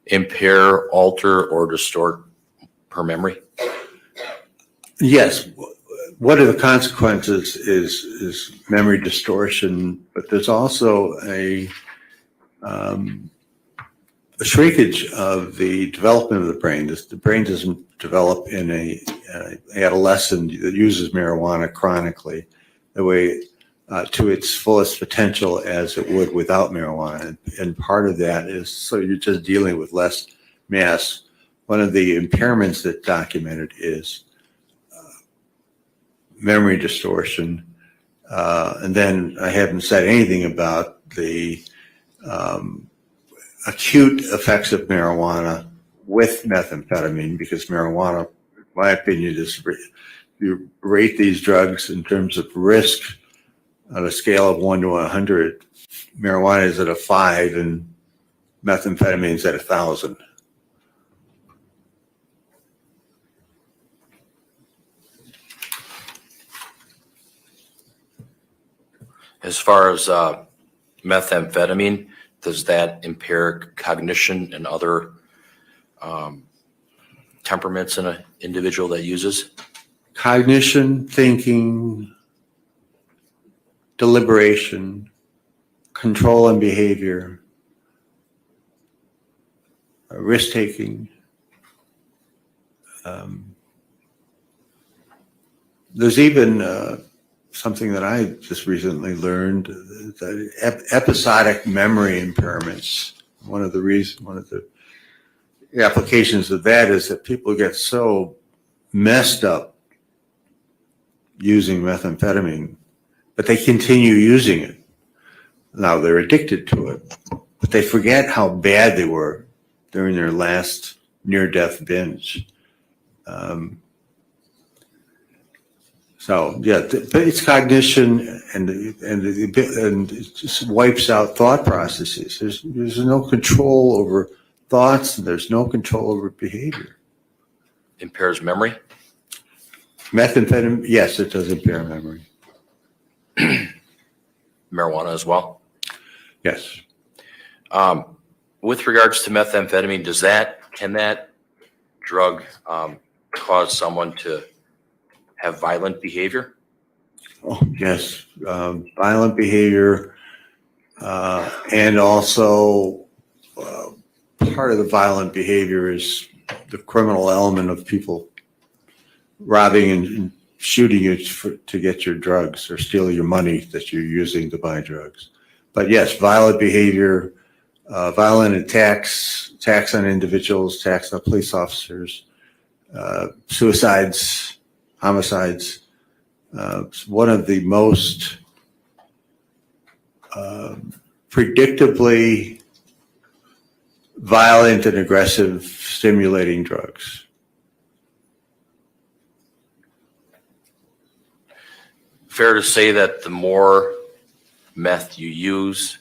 impair, alter, or distort her memory? Yes. One of the consequences is memory distortion, but there's also a shrinkage of the development of the brain. The brain doesn't develop in a adolescent that uses marijuana chronically the way to its fullest potential as it would without marijuana. And part of that is so you're just dealing with less mass. One of the impairments that documented is memory distortion. And then I haven't said anything about the acute effects of marijuana with methamphetamine, because marijuana, in my opinion, is you rate these drugs in terms of risk on a scale of 1 to 100. Marijuana is at a 5 and methamphetamine is at 1,000. As far as methamphetamine, does that impair cognition and other temperaments in an individual that uses? Cognition, thinking, deliberation, control and behavior, risk-taking. There's even something that I just recently learned, that episodic memory impairments. One of the applications of that is that people get so messed up using methamphetamine, but they continue using it. Now they're addicted to it, but they forget how bad they were during their last near-death binge. So yeah, but it's cognition and it just wipes out thought processes. There's no control over thoughts, and there's no control over behavior. Impairs memory? Methamphetamine, yes, it does impair memory. Marijuana as well? Yes. With regards to methamphetamine, can that drug cause someone to have violent behavior? Oh, yes. Violent behavior, and also part of the violent behavior is the criminal element of people robbing and shooting you to get your drugs or steal your money that you're using to buy drugs. But yes, violent behavior, violent attacks on individuals, attacks on police officers, suicides, homicides. One of the most predictably violent and aggressive stimulating drugs. Fair to say that the more meth you use,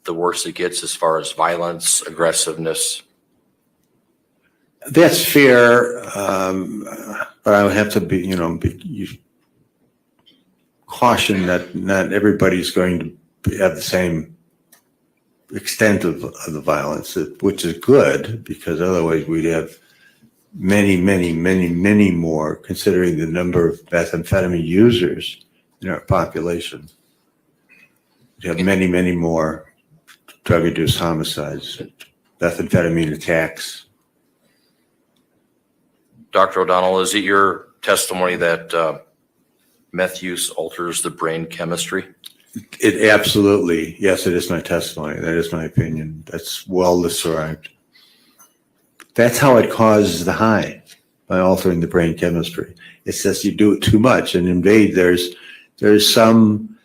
the worse it gets as far as violence, aggressiveness? That's fair, but I would have to be caution that not everybody's going to have the same extent of the violence, which is good, because otherwise we'd have many more, considering the number of methamphetamine users in our population. We have many more drug-induced homicides. methamphetamine attacks. Dr. O'Donnell, is it your testimony that meth use alters the brain chemistry? It absolutely, yes, it is my testimony. That is my opinion. That's well described. That's how it causes the high, by altering the brain chemistry. It says you do it too much, and indeed there's some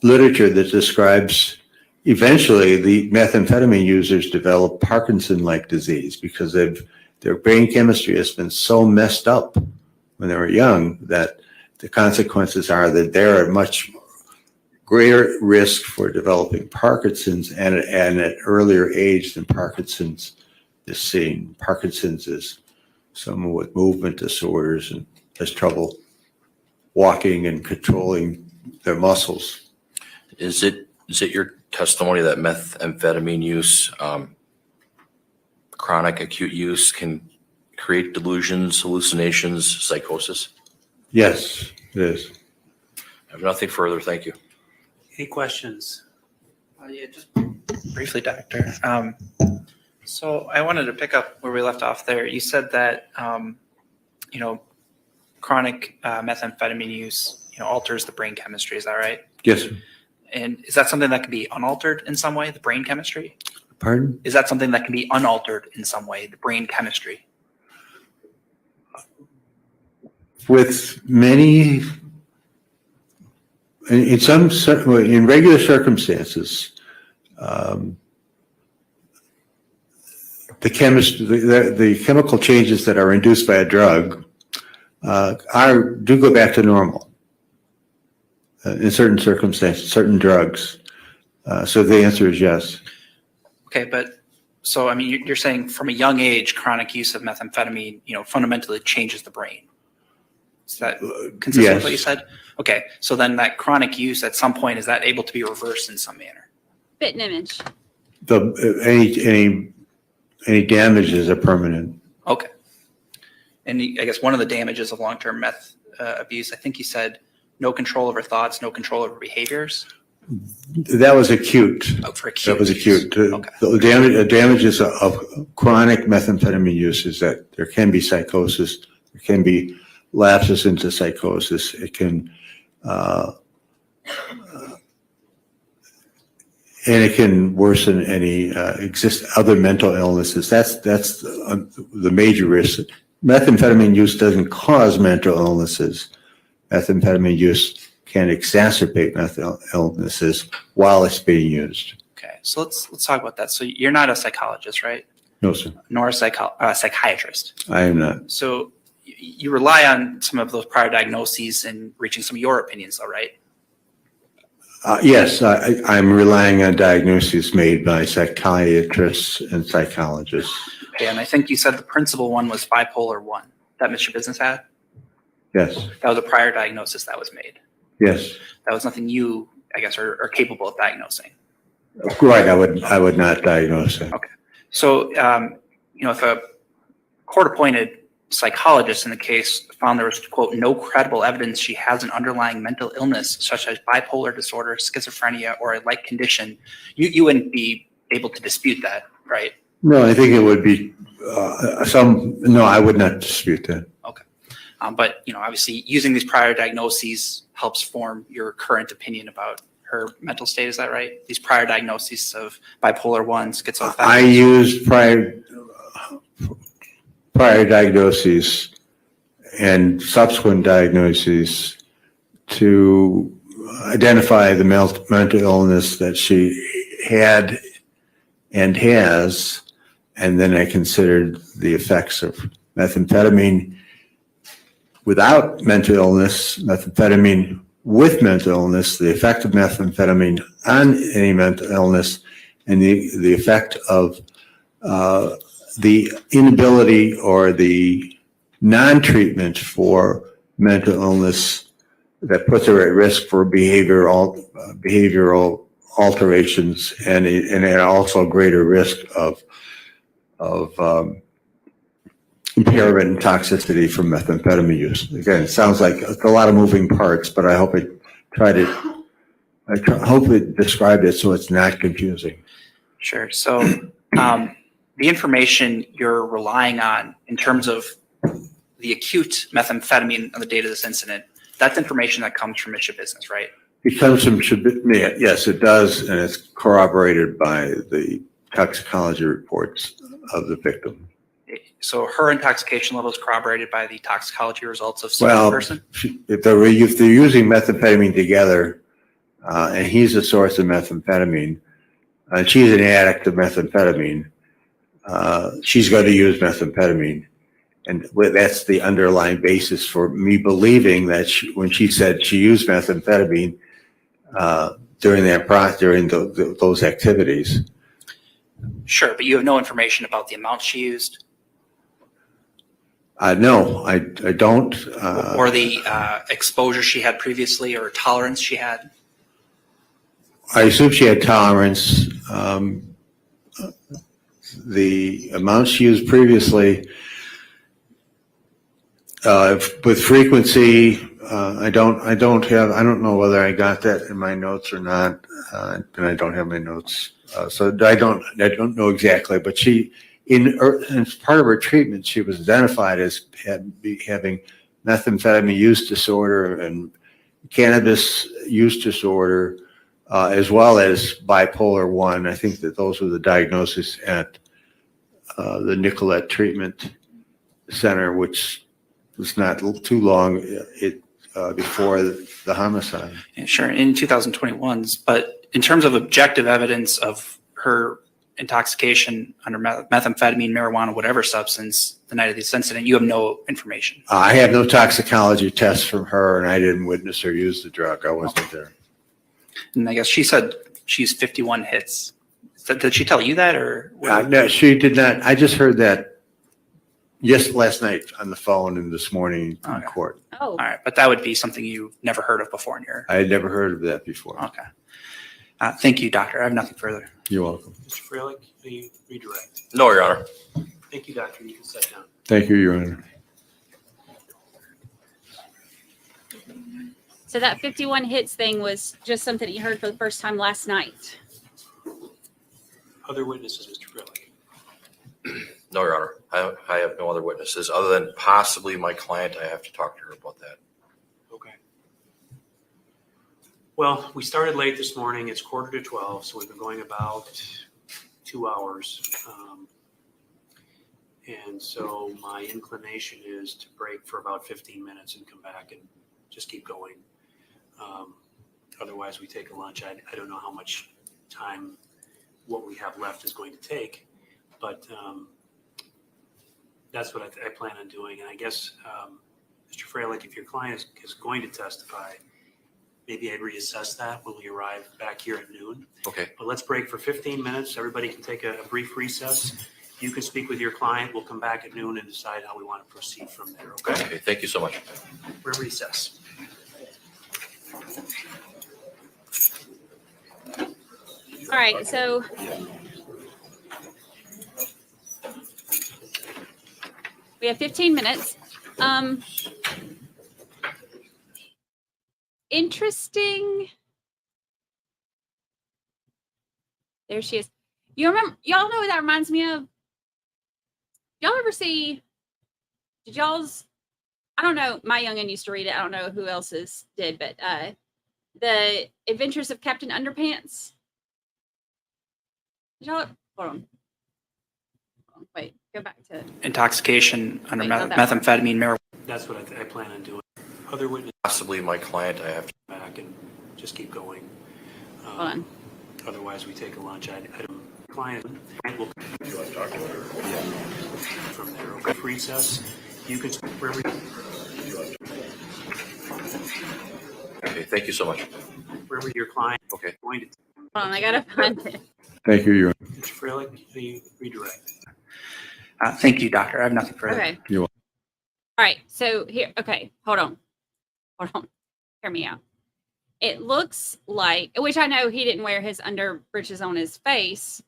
literature that describes eventually the methamphetamine users develop Parkinson-like disease because their brain chemistry has been so messed up when they were young that the consequences are that they're at much greater risk for developing Parkinson's and at an earlier age than Parkinson's is seen. Parkinson's is someone with movement disorders and has trouble walking and controlling their muscles. Is it your testimony that methamphetamine use, chronic acute use, can create delusions, hallucinations, psychosis? Yes, it is. I have nothing further. Thank you. Any questions? Yeah, just briefly, Doctor. So I wanted to pick up where we left off there. You said that, chronic methamphetamine use, alters the brain chemistry. Is that right? Yes. And is that something that can be unaltered in some way, the brain chemistry? Pardon? Is that something that can be unaltered in some way, the brain chemistry? With many, in regular circumstances, the chemical changes that are induced by a drug do go back to normal in certain circumstances, certain drugs. So the answer is yes. Okay, but so, you're saying from a young age, chronic use of methamphetamine, fundamentally changes the brain. Is that consistent with what you said? Okay, so then that chronic use at some point, is that able to be reversed in some manner? Fit and image. Any damages are permanent. Okay. And I guess one of the damages of long-term meth abuse, I think you said no control over thoughts, no control over behaviors. That was acute. Oh, for acute. That was acute. Okay. The damages of chronic methamphetamine use is that there can be psychosis, there can be lapses into psychosis. It can, and it can worsen any other mental illnesses. That's the major risk. Methamphetamine use doesn't cause mental illnesses. Methamphetamine use can exacerbate mental illnesses while it's being used. Okay, so let's talk about that. So you're not a psychologist, right? No, sir. Nor a psychiatrist. I am not. So you rely on some of those prior diagnoses and reaching some of your opinions, though, right? Yes, I'm relying on diagnoses made by psychiatrists and psychologists. Okay, and I think you said the principal one was bipolar 1. That Mr. Business had? Yes, That was a prior diagnosis that was made. yes. That was nothing you, I guess, are capable of diagnosing. Right, I would not diagnose it. Okay. So, if a court-appointed psychologist in the case found there was, quote, no credible evidence she has an underlying mental illness such as bipolar disorder, schizophrenia, or a like condition, you wouldn't be able to dispute that, right? No, I think it would be no, I would not dispute that. Okay. But, obviously using these prior diagnoses helps form your current opinion about her mental state. Is that right? These prior diagnoses of bipolar 1, schizophrenia. I used prior diagnoses and subsequent diagnoses to identify the mental illness that she had and has, and then I considered the effects of methamphetamine without mental illness, methamphetamine with mental illness, the effect of methamphetamine on any mental illness, and the effect of the inability or the non-treatment for mental illness that puts her at risk for behavioral alterations and also greater risk of impairment and toxicity from methamphetamine use. Again, it sounds like a lot of moving parts, but I hope it described it so it's not confusing. Sure. So the information you're relying on in terms of the acute methamphetamine on the date of this incident, that's information that comes from Schabusiness, right? It comes from Schabusiness. Yes, it does, and it's corroborated by the toxicology reports of the victim. So her intoxication level is corroborated by the toxicology results of some Well, person? if they're using methamphetamine together, and he's the source of methamphetamine, and she's an addict of methamphetamine, she's going to use methamphetamine. And that's the underlying basis for me believing that when she said she used methamphetamine during those activities. Sure, but you have no information about the amount she used? No, I don't. Or the exposure she had previously or tolerance she had? I assume she had tolerance. The amount she used previously, with frequency, I don't know whether I got that in my notes or not, and I don't have my notes, so I don't know exactly. But she, in part of her treatment, she was identified as having methamphetamine use disorder and cannabis use disorder, as well as bipolar 1. I think that those were the diagnoses at the Nicolette Treatment Center, which was not too long before the homicide. Yeah, sure, in 2021's, but in terms of objective evidence of her intoxication under methamphetamine, marijuana, whatever substance, the night of this incident, you have no information? I have no toxicology tests from her, and I didn't witness her use the drug. I wasn't there. And I guess she said she's 51 hits. Did she tell you that, or? No, she did not. I just heard that last night on the phone and this morning in court. Oh, All right, but that would be something you've never heard of before in your. I had never heard of that before. Okay. Thank you, doctor. I have nothing further. You're welcome. Mr. Freilich, will you redirect? No, Your Honor. Thank you, doctor. You can sit down. Thank you, Your Honor. so that 51 hits thing was just something you heard for the first time last night. Other witnesses, Mr. Freilich? No, Your Honor. I have no other witnesses other than possibly my client. I have to talk to her about that. Okay. Well, we started late this morning. It's 11:45, so we've been going about 2 hours. And so my inclination is to break for about 15 minutes and come back and just keep going. Otherwise, we take a lunch. I don't know how much time what we have left is going to take, but that's what I plan on doing. And I guess, Mr. Freilich, if your client is going to testify, maybe I'd reassess that when we arrive back here at noon. Okay. But let's break for 15 minutes. Everybody can take a brief recess. You can speak with your client. We'll come back at noon and decide how we want to proceed from there. Okay? Okay. Thank you so much. We're in recess. All right, so we have 15 minutes. Interesting. There she is. You remember, y'all know what that reminds me of? Y'all ever see, I don't know, my youngin' used to read it. I don't know who else's did, but The Adventures of Captain Underpants. Did y'all, hold on. Wait, go back to Intoxication under Wait, not that one. methamphetamine, marijuana. That's what I plan on doing. Other witnesses Possibly my client. I have to. back and just keep going. hold on. Otherwise, we take a lunch. I don't. Client will from there. Okay. Recess. You can wherever. Okay. Thank you so much. Wherever your client Okay. going to. Hold on, I gotta find it. Thank you, Your Honor. Mr. Freilich, will you redirect? Thank you, doctor. I have nothing further. Okay. You're welcome. All right. So here, okay, hold on. Hear me out. It looks like, which I know he didn't wear his underbreeches on his face,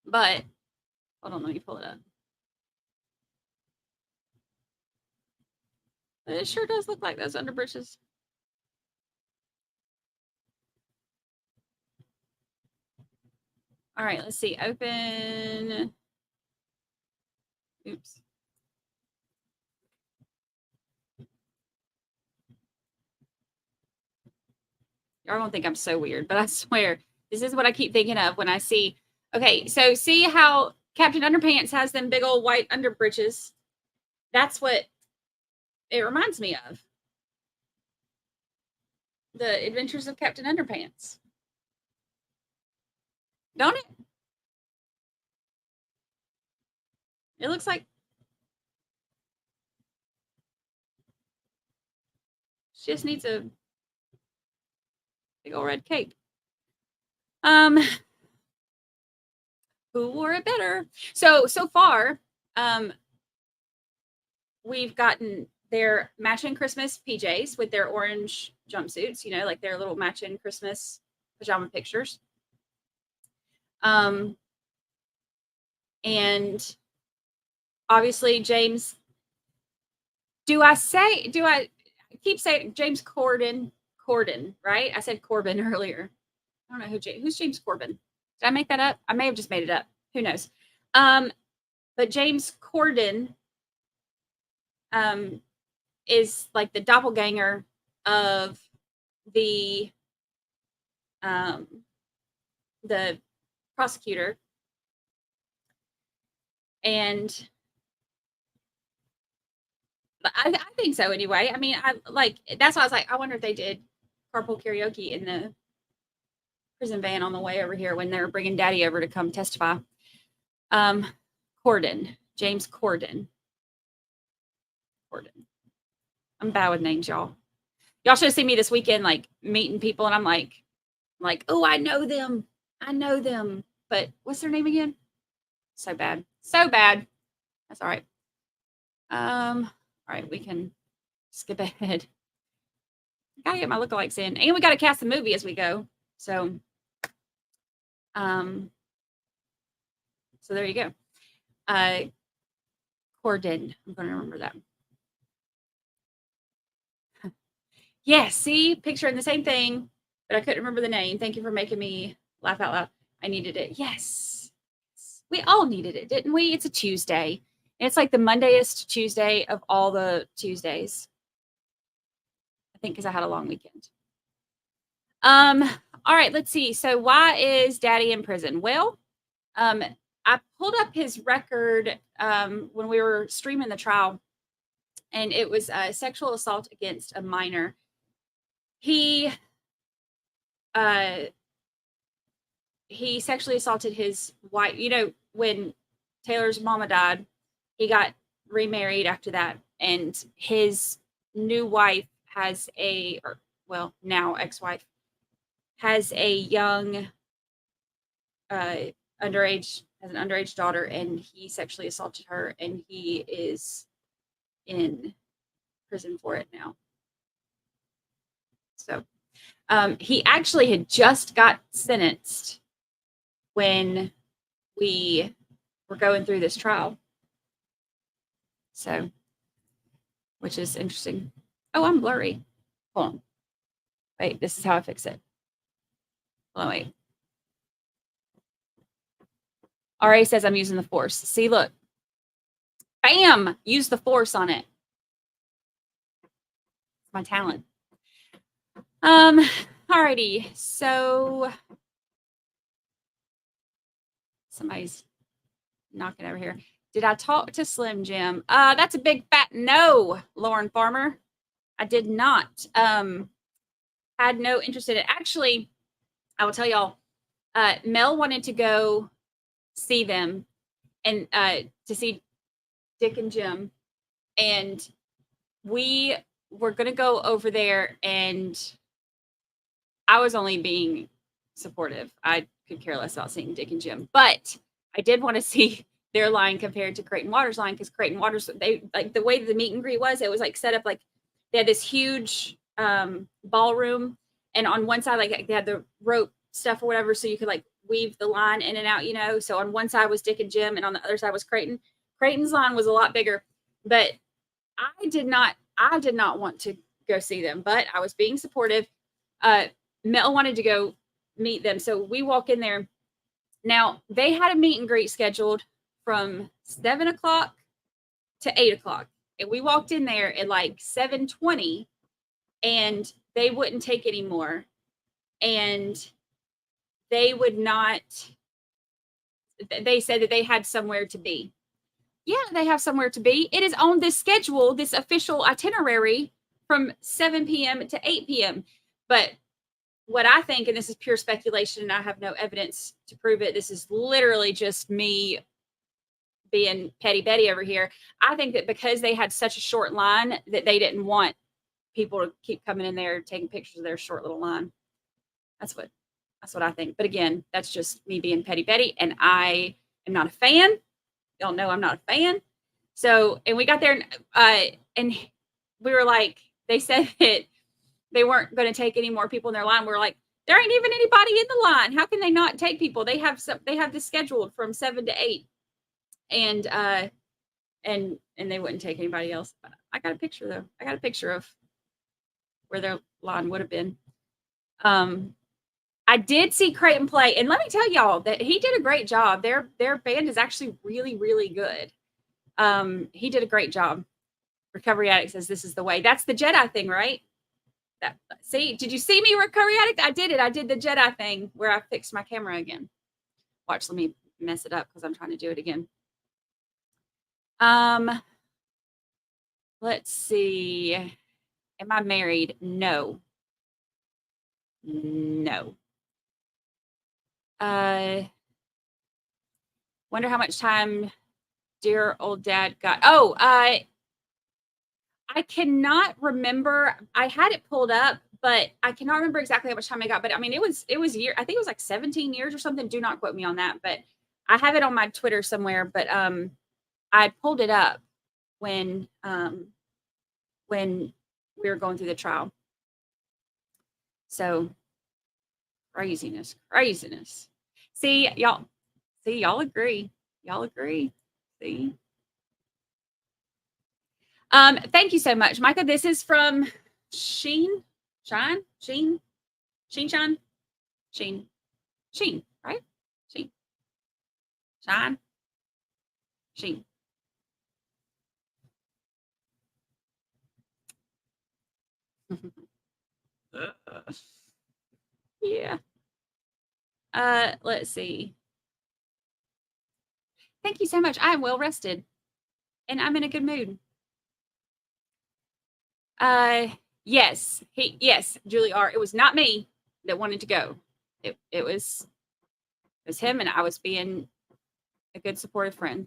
but hold on, let me pull it up. It sure does look like those underbreeches. All right, let's see. Open. Oops. Y'all don't think I'm so weird, but I swear this is what I keep thinking of when I see. Okay, so see how Captain Underpants has them big old white underbreeches? That's what it reminds me of. The Adventures of Captain Underpants. Don't it? It looks like she just needs a big old red cape. Who wore it better? So far, we've gotten their matching Christmas PJs with their orange jumpsuits, you know, like their little matching Christmas pajama pictures. And obviously James, I keep saying James Corden, right? I said Corbin earlier. I don't know who's James Corbin. Did I make that up? I may have just made it up. Who knows? But James Corden is like the doppelganger of the prosecutor. And I think so anyway. I mean, that's why I was like, I wonder if they did carpool karaoke in the prison van on the way over here when they were bringing Daddy over to come testify. Corden, James Corden. I'm bad with names, y'all. Y'all should have seen me this weekend, like meeting people, and I'm like, oh, I know them. But what's their name again? So bad. That's all right. All right, we can skip ahead. Gotta get my lookalikes in, and we gotta cast the movie as we go. So there you go. Corden. I'm gonna remember that. Yes, see, picturing the same thing, but I couldn't remember the name. Thank you for making me laugh out loud. I needed it. Yes. We all needed it, didn't we? It's a Tuesday. And it's like the Mondayest Tuesday of all the Tuesdays. I think because I had a long weekend. All right, let's see. So why is Daddy in prison? Well, I pulled up his record when we were streaming the trial, and it was a sexual assault against a minor. He sexually assaulted his wife. You know, when Taylor's mama died, he got remarried after that, and his new wife has now ex-wife, has a young underage daughter, and he sexually assaulted her, and he is in prison for it now. So he actually had just got sentenced when we were going through this trial. So, which is interesting. Oh, I'm blurry. Hold on. Wait, this is how I fix it. Hold on, wait. RA says I'm using the force. See, look. Bam! Use the force on it. It's my talent. Alrighty. So somebody's knocking over here. Did I talk to Slim Jim? That's a big fat no, Lauren Farmer. I did not. Had no interest in it. Actually, I will tell y'all, Mel wanted to go see them and to see Dick and Jim. And we were going to go over there, and I was only being supportive. I could care less about seeing Dick and Jim, but I did want to see their line compared to Creighton Waters' line, because Creighton Waters, they like the way that the meet and greet was, it was like set up like they had this huge ballroom, and on one side, like they had the rope stuff or whatever, so you could like weave the line in and out, you know. So on one side was Dick and Jim, and on the other side was Creighton. Creighton's line was a lot bigger, but I did not want to go see them, but I was being supportive. Mel wanted to go meet them, so we walk in there, Now, they had a meet and greet scheduled from 7 o'clock to 8 o'clock. And we walked in there at like 7:20 and they wouldn't take any more. And they would not, they said that they had somewhere to be. Yeah, they have somewhere to be. It is on this schedule, this official itinerary from 7 p.m. to 8 p.m. But what I think, and this is pure speculation, and I have no evidence to prove it, this is literally just me being petty Betty over here. I think that because they had such a short line that they didn't want people to keep coming in there taking pictures of their short little line. That's what I think. But again, that's just me being petty Betty, and I am not a fan. Y'all know I'm not a fan. So, and we got there and we were like, they said that they weren't going to take any more people in their line. We were like, there ain't even anybody in the line. How can they not take people? They have this scheduled from 7 to 8. And they wouldn't take anybody else. But I got a picture though. I got a picture of where their line would have been. I did see Creighton play, and let me tell y'all that he did a great job. Their band is actually really, really good. He did a great job. Recovery Addict says this is the way. That's the Jedi thing, right? See, did you see me, Recovery Addict? I did it. I did the Jedi thing where I fixed my camera again. Watch, let me mess it up because I'm trying to do it again. Let's see. Am I married? No. No. Wonder how much time dear old dad got. Oh, I cannot remember. I had it pulled up, but I cannot remember exactly how much time I got. But I mean, it was year. I think it was like 17 years or something. Do not quote me on that, but I have it on my Twitter somewhere. But I pulled it up when we were going through the trial. So craziness. See, y'all agree. Y'all agree. See. Thank you so much, Micah. This is from Sheen, right? Sheen. Shine. Yeah. Let's see. Thank you so much. I am well rested and I'm in a good mood. Yes, Julie R. It was not me that wanted to go. It was him, and I was being a good supportive friend.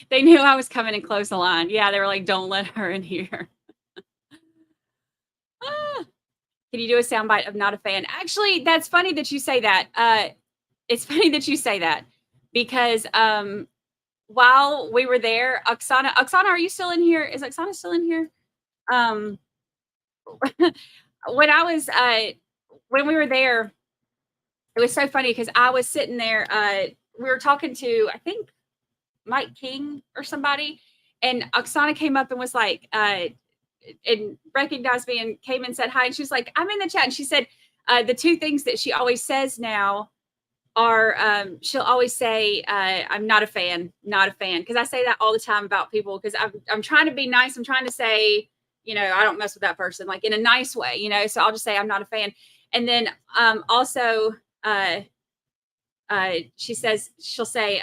They knew I was coming and close the line. Yeah, they were like, don't let her in here. Can you do a soundbite of not a fan? Actually, that's funny that you say that. It's funny that you say that because while we were there, Oksana, are you still in here? Is Oksana still in here? When I was when we were there, it was so funny because I was sitting there. We were talking to, I think, Mike King or somebody, and Oksana came up and was like, and recognized me and came and said hi. And she was like, I'm in the chat. And she said, the two things that she always says now are, she'll always say, I'm not a fan. Cause I say that all the time about people. Cause I'm trying to be nice. I'm trying to say, you know, I don't mess with that person, like in a nice way, you know? So I'll just say, I'm not a fan. And then, also, she'll say,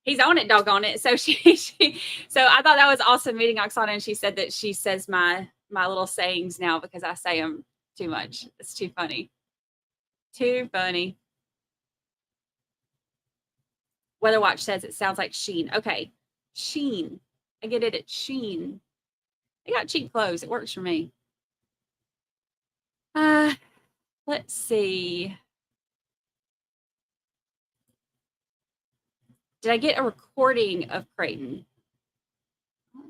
he's on it, doggone it. So so I thought that was awesome meeting Oksana, and she said that she says my little sayings now because I say them too much. It's too funny. Too funny. Weather Watch says it sounds like Sheen. Okay, Sheen. I get it at Sheen. They got cheap clothes. It works for me. Let's see. Did I get a recording of Creighton?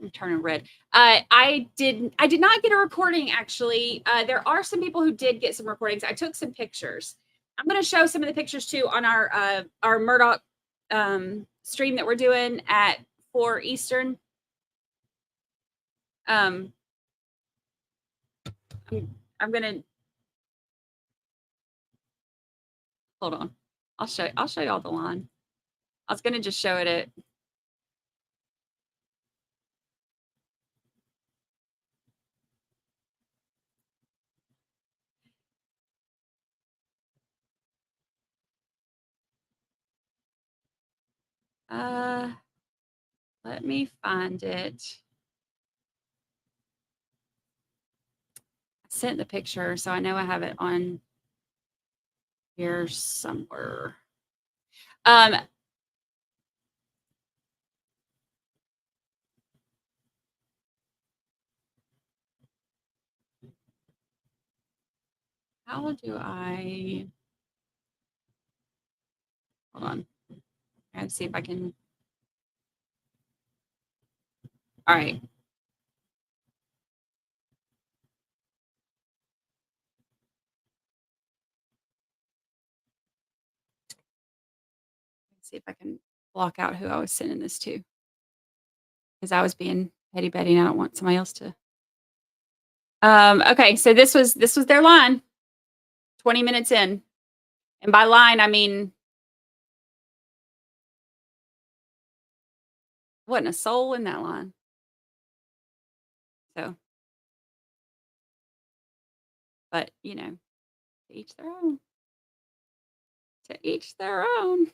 I'm turning red. I did not get a recording, actually. There are some people who did get some recordings. I took some pictures. I'm going to show some of the pictures too on our Murdoch stream that we're doing at 4 Eastern. I'm going to hold on. I'll show y'all the line. I was going to just show it at let me find it. I sent the picture, so I know I have it on here somewhere. How do I hold on? I have to see if I can. All right. Let's see if I can block out who I was sending this to. Because I was being petty Betty and I don't want somebody else to. Okay, so this was their line 20 minutes in. And by line, I mean wasn't a soul in that line. So, but you know, to each their own. To each their own.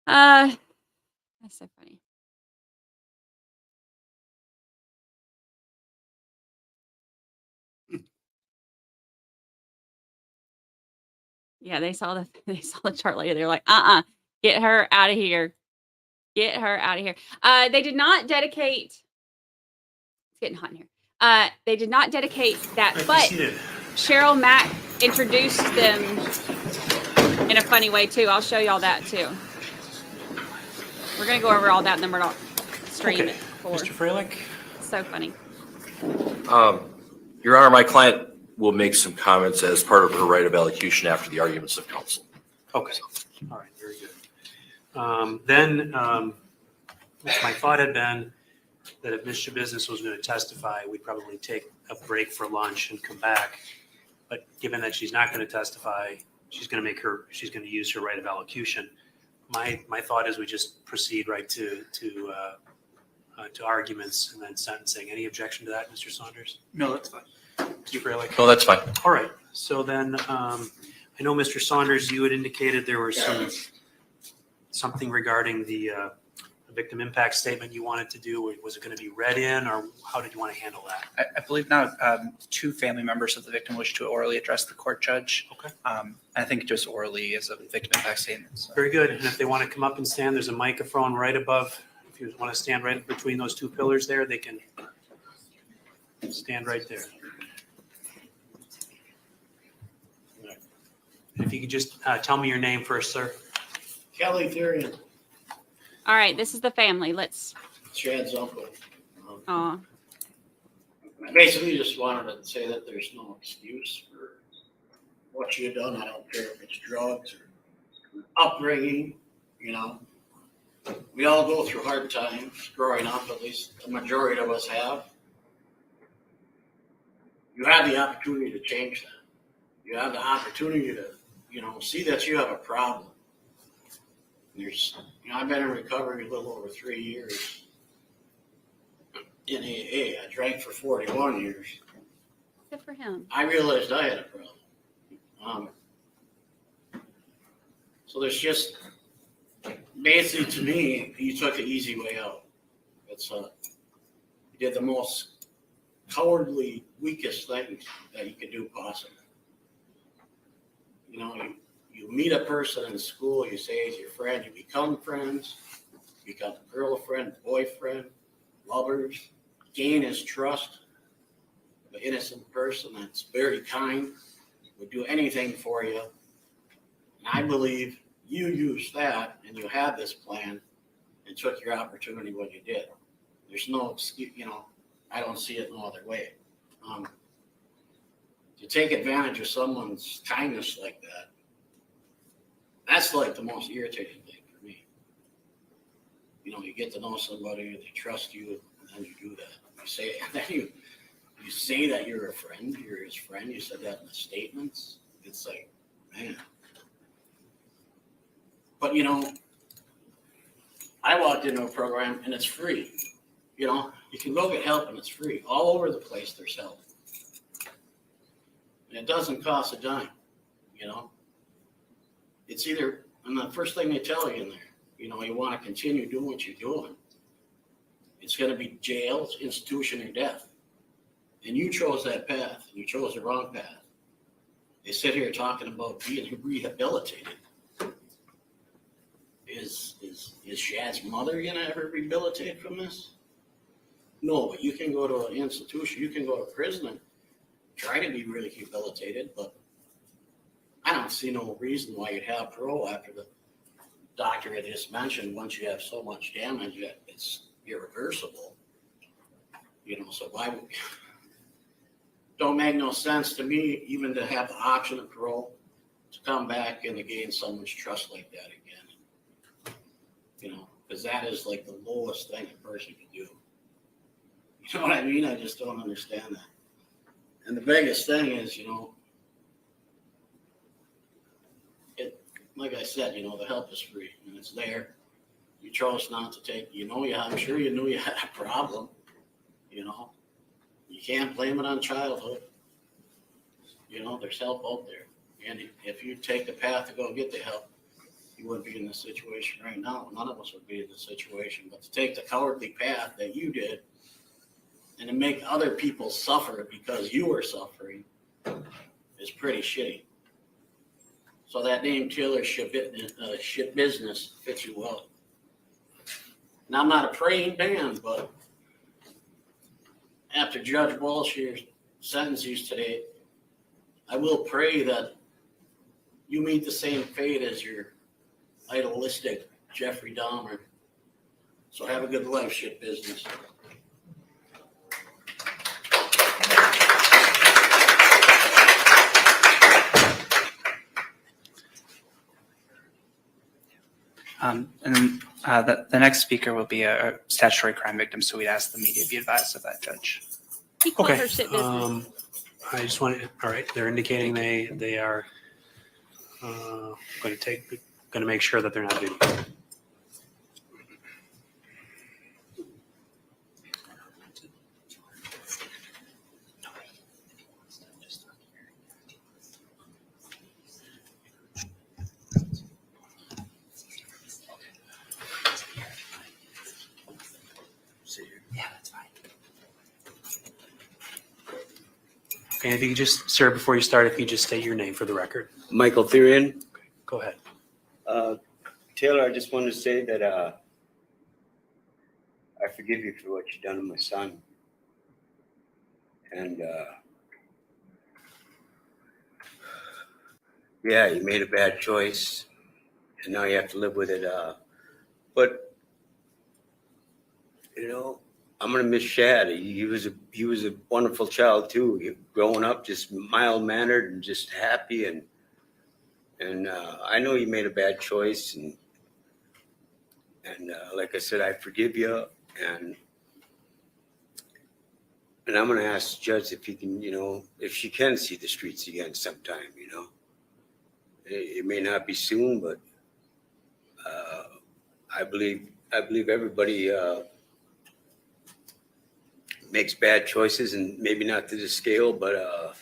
That's so funny. Yeah, they saw the chart later. They're like, get her out of here. Get her out of here. They did not dedicate. It's getting hot in here. They did not dedicate that, but Cheryl Mack introduced them in a funny way too. I'll show y'all that too. We're gonna go over all that in the Murdoch stream. Okay. Mr. Freilich? So funny. Your Honor, my client will make some comments as part of her right of elocution after the arguments of counsel. Okay. All right. Very good. Then my thought had been that if Ms. Schabusiness was going to testify, we'd probably take a break for lunch and come back. But given that she's not going to testify, she's going to use her right of elocution. My thought is we just proceed right to arguments and then sentencing. Any objection to that, Mr. Saunders? No, that's fine. Mr. Freilich? No, that's fine. All right. So then I know, Mr. Saunders, you had indicated there was something regarding the victim impact statement you wanted to do. Was it going to be read in, or how did you want to handle that? I believe now 2 family members of the victim wish to orally address the court judge. Okay. I think just orally as a victim impact statement. So. Very good. And if they want to come up and stand, there's a microphone right above. If you want to stand right between those 2 pillars there, they can stand right there. If you could just tell me your name first, sir. Kelly Thyrion, All right, this is the family. Let's. Shad's uncle. Oh, I basically just wanted to say that there's no excuse for what you've done. I don't care if it's drugs or upbringing, you know. We all go through hard times growing up, at least the majority of us have. You have the opportunity to change that. You have the opportunity to, see that you have a problem. I've been in recovery a little over 3 years in AA. I drank for 41 years. good for him. I realized I had a problem. So there's just, basically to me, you took the easy way out. You did the most cowardly, weakest thing that you could do possible. You meet a person in school, you say he's your friend, you become friends, you become girlfriend, boyfriend, lovers, gain his trust. An innocent person that's very kind, would do anything for you. And I believe you used that and you had this plan and took your opportunity when you did. There's no excuse, I don't see it no other way. to take advantage of someone's kindness like that, that's like the most irritating thing for me. You know, you get to know somebody, they trust you, and then you do that. You say, and then you say that you're a friend, you're his friend. You said that in the statements. It's like, man. But you know, I walked into a program and it's free. You know, you can go get help and it's free. All over the place there's help. And it doesn't cost a dime, you know. It's either, and the first thing they tell you in there, you know, you want to continue doing what you're doing. It's going to be jail, institution, or death. And you chose that path. You chose the wrong path. They sit here talking about being rehabilitated. Is Shad's mother going to ever rehabilitate from this? No, but you can go to an institution, you can go to prison and try to be rehabilitated, but I don't see no reason why you'd have parole after the doctor had just mentioned once you have so much damage that it's irreversible. You know, so why would don't make no sense to me even to have the option of parole to come back and to gain someone's trust like that again. You know, because that is like the lowest thing a person can do. You know what I mean? I just don't understand that. And the biggest thing is, you know, like I said, you know, the help is free and it's there. You chose not to take, you know, I'm sure you knew you had a problem, you know. You can't blame it on childhood. You know, there's help out there. And if you take the path to go get the help, you wouldn't be in this situation right now. None of us would be in this situation. But to take the cowardly path that you did and to make other people suffer because you were suffering is pretty shitty. So that name Taylor shit business fits you well. Now I'm not a praying man, but after Judge Walsh's sentences today, I will pray that you meet the same fate as your idealistic Jeffrey Dahmer. So have a good life, shit business. And then the next speaker will be a statutory crime victim, so we'd ask the media to be advised of that, Judge. He calls Okay. her shit business. I just want to, all right, they're indicating they are going to make sure that they're not video. Yeah, that's fine. Okay, if you could just, sir, before you start, if you just state your name for the record. Michael Thyrion. Go ahead. Taylor, I just wanted to say that I forgive you for what you've done to my son. And yeah, you made a bad choice, and now you have to live with it. But you know, I'm gonna miss Shad. He was a wonderful child too. Growing up, just mild mannered and just happy, and I know you made a bad choice, and like I said, I forgive you, and I'm gonna ask the judge if he can, you know, if she can see the streets again sometime. You know, it may not be soon, but I believe everybody makes bad choices, and maybe not to this scale, but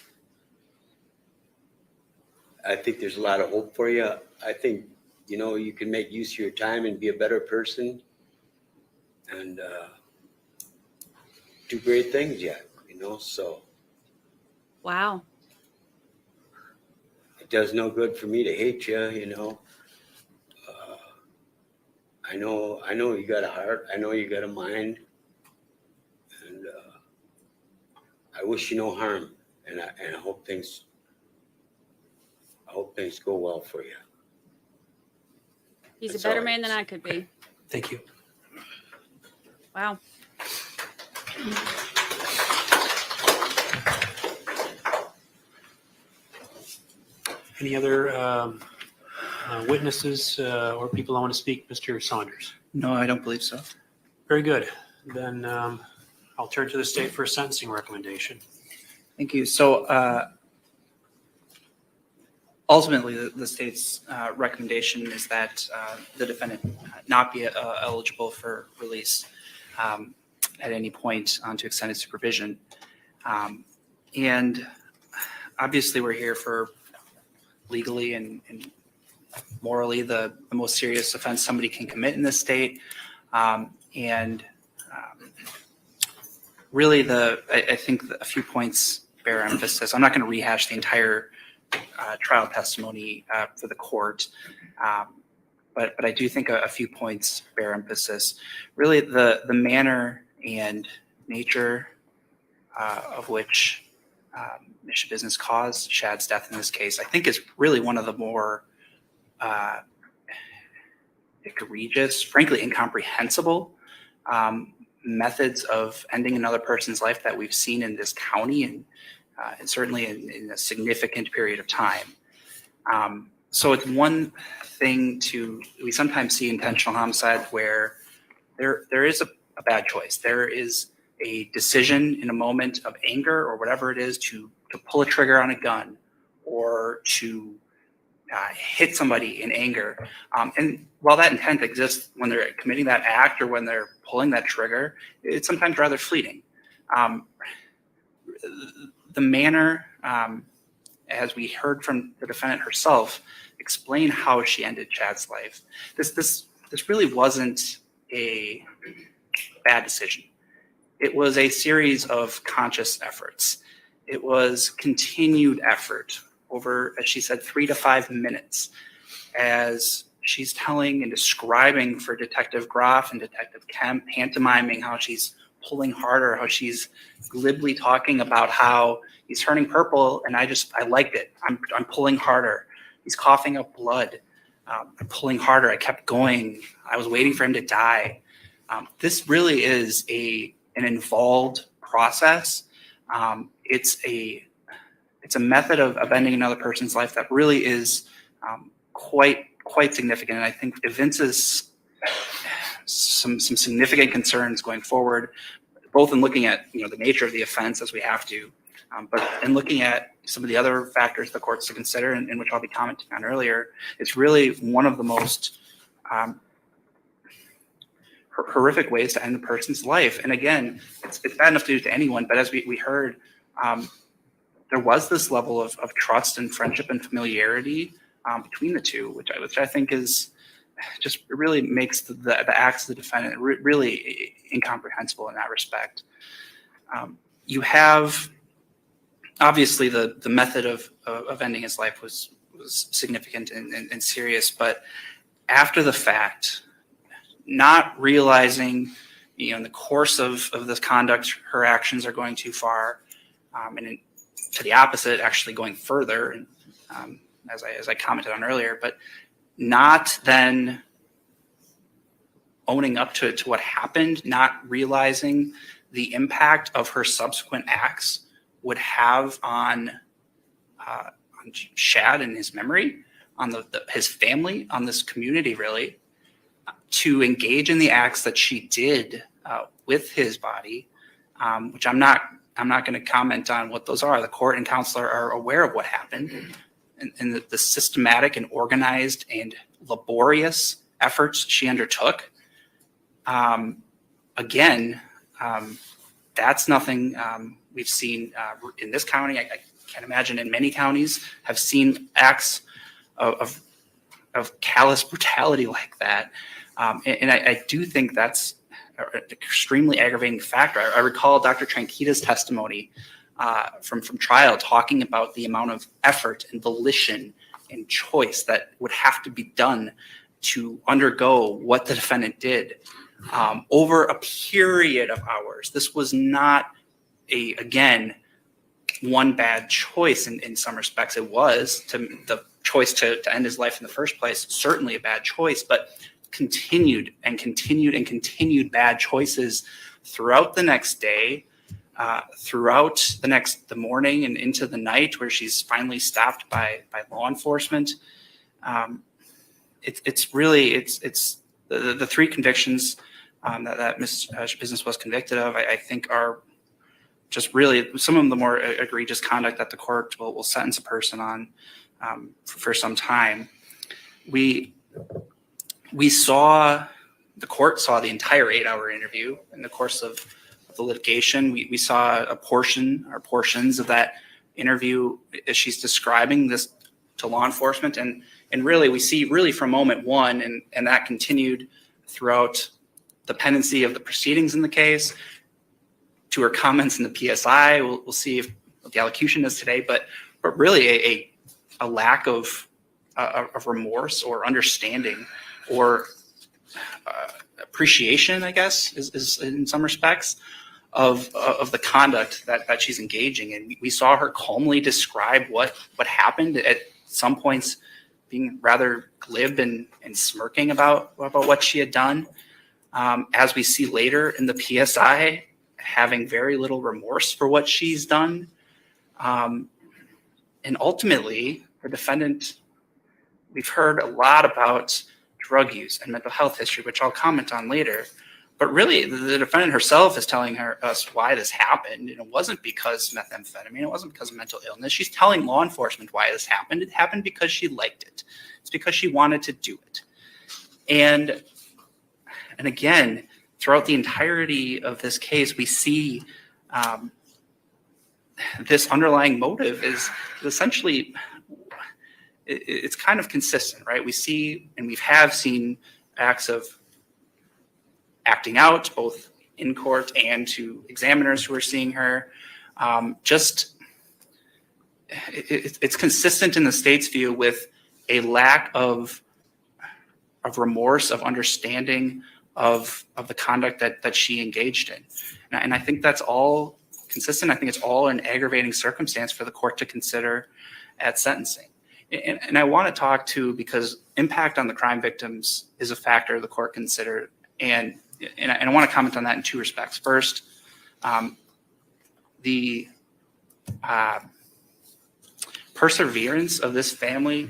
I think there's a lot of hope for you. I think, you know, you can make use of your time and be a better person and do great things yet, you know, so. Wow. It does no good for me to hate you, you know. I know you got a heart. I know you got a mind. And I wish you no harm, and I hope things go well for you. He's That's a better all. man than I could be. Thank you. Wow. Any other witnesses or people that want to speak? Mr. Saunders? No, I don't believe so. Very good. Then I'll turn to the state for a sentencing recommendation. Thank you. So ultimately, the state's recommendation is that the defendant not be eligible for release at any point onto extended supervision. And obviously, we're here for legally and morally the most serious offense somebody can commit in this state. Really, I think a few points bear emphasis. I'm not going to rehash the entire trial testimony for the court, but I do think a few points bear emphasis. Really, the manner and nature of which Schabusiness caused Shad's death in this case, I think is really one of the more egregious, frankly incomprehensible methods of ending another person's life that we've seen in this county and certainly in a significant period of time. So it's one thing we sometimes see intentional homicide where there is a bad choice. There is a decision in a moment of anger or whatever it is to pull a trigger on a gun or to hit somebody in anger. And while that intent exists when they're committing that act or when they're pulling that trigger, it's sometimes rather fleeting. The manner, as we heard from the defendant herself, explain how she ended Chad's life. This really wasn't a bad decision. It was a series of conscious efforts. It was continued effort over, as she said, 3 to 5 minutes, as she's telling and describing for Detective Groff and Detective Kemp, pantomiming how she's pulling harder, how she's glibly talking about how he's turning purple, and I liked it. I'm pulling harder. He's coughing up blood. I'm pulling harder. I kept going. I was waiting for him to die. This really is an involved process. It's a method of ending another person's life that really is quite significant, and I think evinces some significant concerns going forward, both in looking at the nature of the offense as we have to, but in looking at some of the other factors the court's to consider, and which I'll be commenting on earlier. It's really one of the most horrific ways to end a person's life. And again, it's bad enough to do to anyone, but as we heard, there was this level of trust and friendship and familiarity between the two, which I think is just really makes the acts of the defendant really incomprehensible in that respect. You have obviously the method of ending his life was significant and serious, but after the fact, not realizing, in the course of this conduct, her actions are going too far, and to the opposite, actually going further, and as I commented on earlier, but not then owning up to what happened, not realizing the impact of her subsequent acts would have on Shad and his memory, on his family, on this community, really, to engage in the acts that she did with his body, which I'm not going to comment on what those are. The court and counselor are aware of what happened and the systematic and organized and laborious efforts she undertook. Again, that's nothing we've seen in this county. I can't imagine in many counties have seen acts of callous brutality like that. And I do think that's an extremely aggravating factor. I recall Dr. Tranquita's testimony from trial talking about the amount of effort and volition and choice that would have to be done to undergo what the defendant did over a period of hours. This was not again, one bad choice in some respects. It was the choice to end his life in the first place, certainly a bad choice, but continued bad choices throughout the next day, throughout the morning and into the night, where she's finally stopped by law enforcement. It's really the three convictions that Ms. Schabusiness was convicted of, I think are just really some of the more egregious conduct that the court will sentence a person on for some time. The court saw the entire 8-hour interview in the course of the litigation. We saw a portion or portions of that interview as she's describing this to law enforcement. And really, we see really from moment one, and that continued throughout the pendency of the proceedings in the case, to her comments in the PSI. We'll see if what the allocution is today, but really a lack of remorse or understanding or appreciation, I guess, is in some respects of the conduct that she's engaging in. We saw her calmly describe what happened, at some points being rather glib and smirking about what she had done. As we see later in the PSI, having very little remorse for what she's done. And ultimately, the defendant, we've heard a lot about drug use and mental health history, which I'll comment on later. But really, the defendant herself is telling us why this happened. And it wasn't because methamphetamine. It wasn't because of mental illness. She's telling law enforcement why this happened. It happened because she liked it. It's because she wanted to do it. And again, throughout the entirety of this case, we see this underlying motive is essentially, it's kind of consistent, right? We see, and we have seen acts of acting out, both in court and to examiners who are seeing her. It's consistent in the state's view with a lack of remorse, of understanding of the conduct that she engaged in. And I think that's all consistent. I think it's all an aggravating circumstance for the court to consider at sentencing. And I want to talk to, because impact on the crime victims is a factor the court considered. And I want to comment on that in two respects. First, the perseverance of this family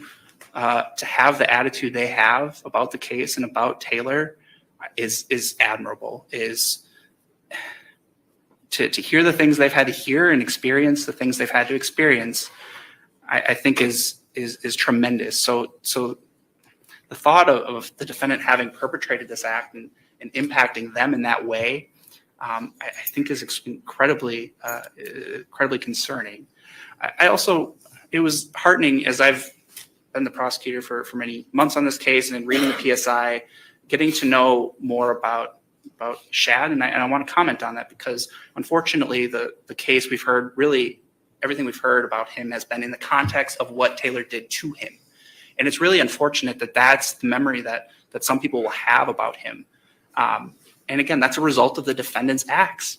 to have the attitude they have about the case and about Taylor is admirable. Is to hear the things they've had to hear and experience the things they've had to experience, I think is tremendous. So the thought of the defendant having perpetrated this act and impacting them in that way, I think is incredibly concerning. I also, it was heartening, as I've been the prosecutor for many months on this case, and in reading the PSI, getting to know more about Shad, and I want to comment on that, because unfortunately the case we've heard, really everything we've heard about him has been in the context of what Taylor did to him. And it's really unfortunate that that's the memory that some people will have about him. And again, that's a result of the defendant's acts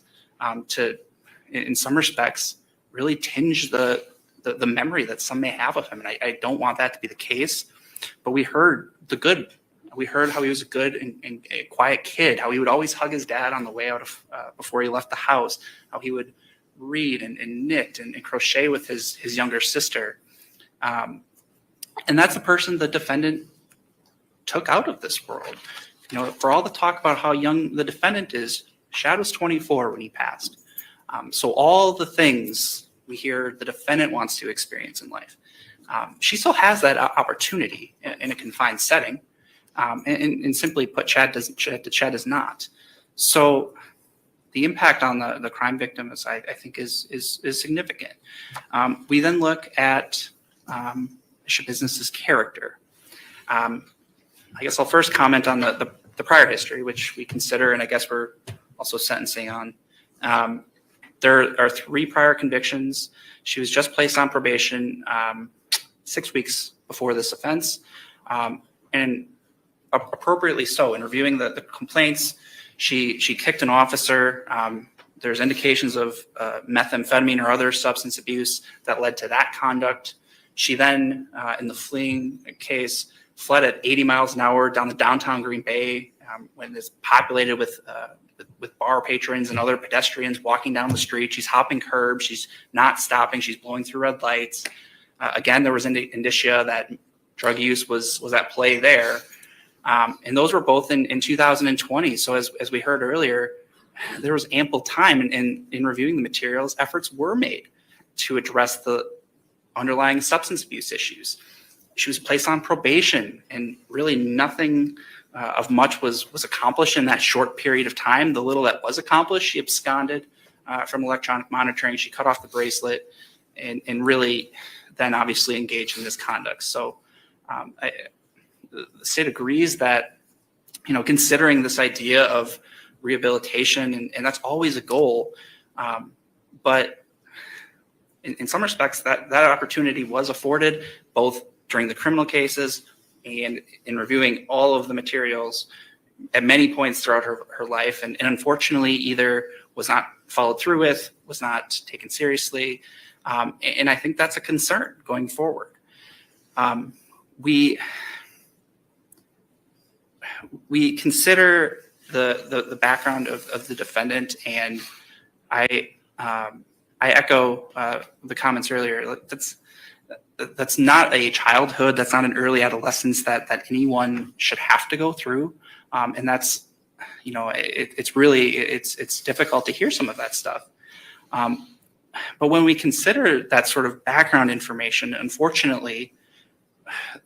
to, in some respects, really tinge the memory that some may have of him. And I don't want that to be the case, but we heard the good. We heard how he was a good and a quiet kid, how he would always hug his dad on the way out of before he left the house, how he would read and knit and crochet with his younger sister. And that's the person the defendant took out of this world. You know, for all the talk about how young the defendant is, Shad was 24 when he passed. So all the things we hear the defendant wants to experience in life, she still has that opportunity in a confined setting. And simply put, Shad does not. So the impact on the crime victims, I think, is significant. We then look at Schabusiness's character. I guess I'll first comment on the prior history, which we consider, and I guess we're also sentencing on. There are 3 prior convictions. She was just placed on probation 6 weeks before this offense, and appropriately so. In reviewing the complaints, she kicked an officer. There's indications of methamphetamine or other substance abuse that led to that conduct. She then, in the fleeing case, fled at 80 miles an hour down the downtown Green Bay when it's populated with with bar patrons and other pedestrians walking down the street. She's hopping curbs. She's not stopping. She's blowing through red lights. Again, there was indicia that drug use was at play there. And those were both in 2020. So as we heard earlier, there was ample time in reviewing the materials. Efforts were made to address the underlying substance abuse issues. She was placed on probation, and really nothing of much was accomplished in that short period of time. The little that was accomplished, she absconded from electronic monitoring. She cut off the bracelet and really then obviously engaged in this conduct. So the state agrees that, considering this idea of rehabilitation, and that's always a goal, but in some respects that opportunity was afforded both during the criminal cases and in reviewing all of the materials at many points throughout her life. And unfortunately, either was not followed through with, was not taken seriously. And I think that's a concern going forward. We consider the background of the defendant, and I echo the comments earlier. That's not a childhood. That's not an early adolescence that anyone should have to go through. And that's, it's difficult to hear some of that stuff. But when we consider that sort of background information, unfortunately,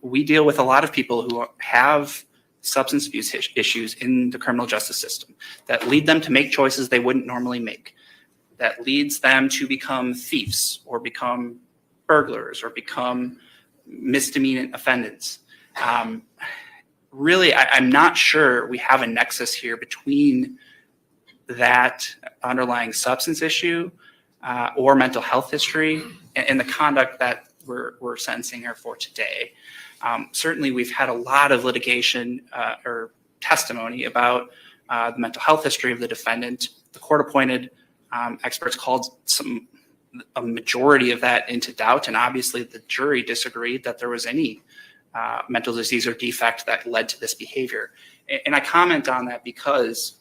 we deal with a lot of people who have substance abuse issues in the criminal justice system that lead them to make choices they wouldn't normally make, that leads them to become thieves or become burglars or become misdemeanor offenders. Really, I'm not sure we have a nexus here between that underlying substance issue or mental health history and the conduct that we're sentencing her for today. Certainly, we've had a lot of litigation or testimony about the mental health history of the defendant. The court-appointed experts called a majority of that into doubt, and obviously the jury disagreed that there was any mental disease or defect that led to this behavior. And I comment on that because,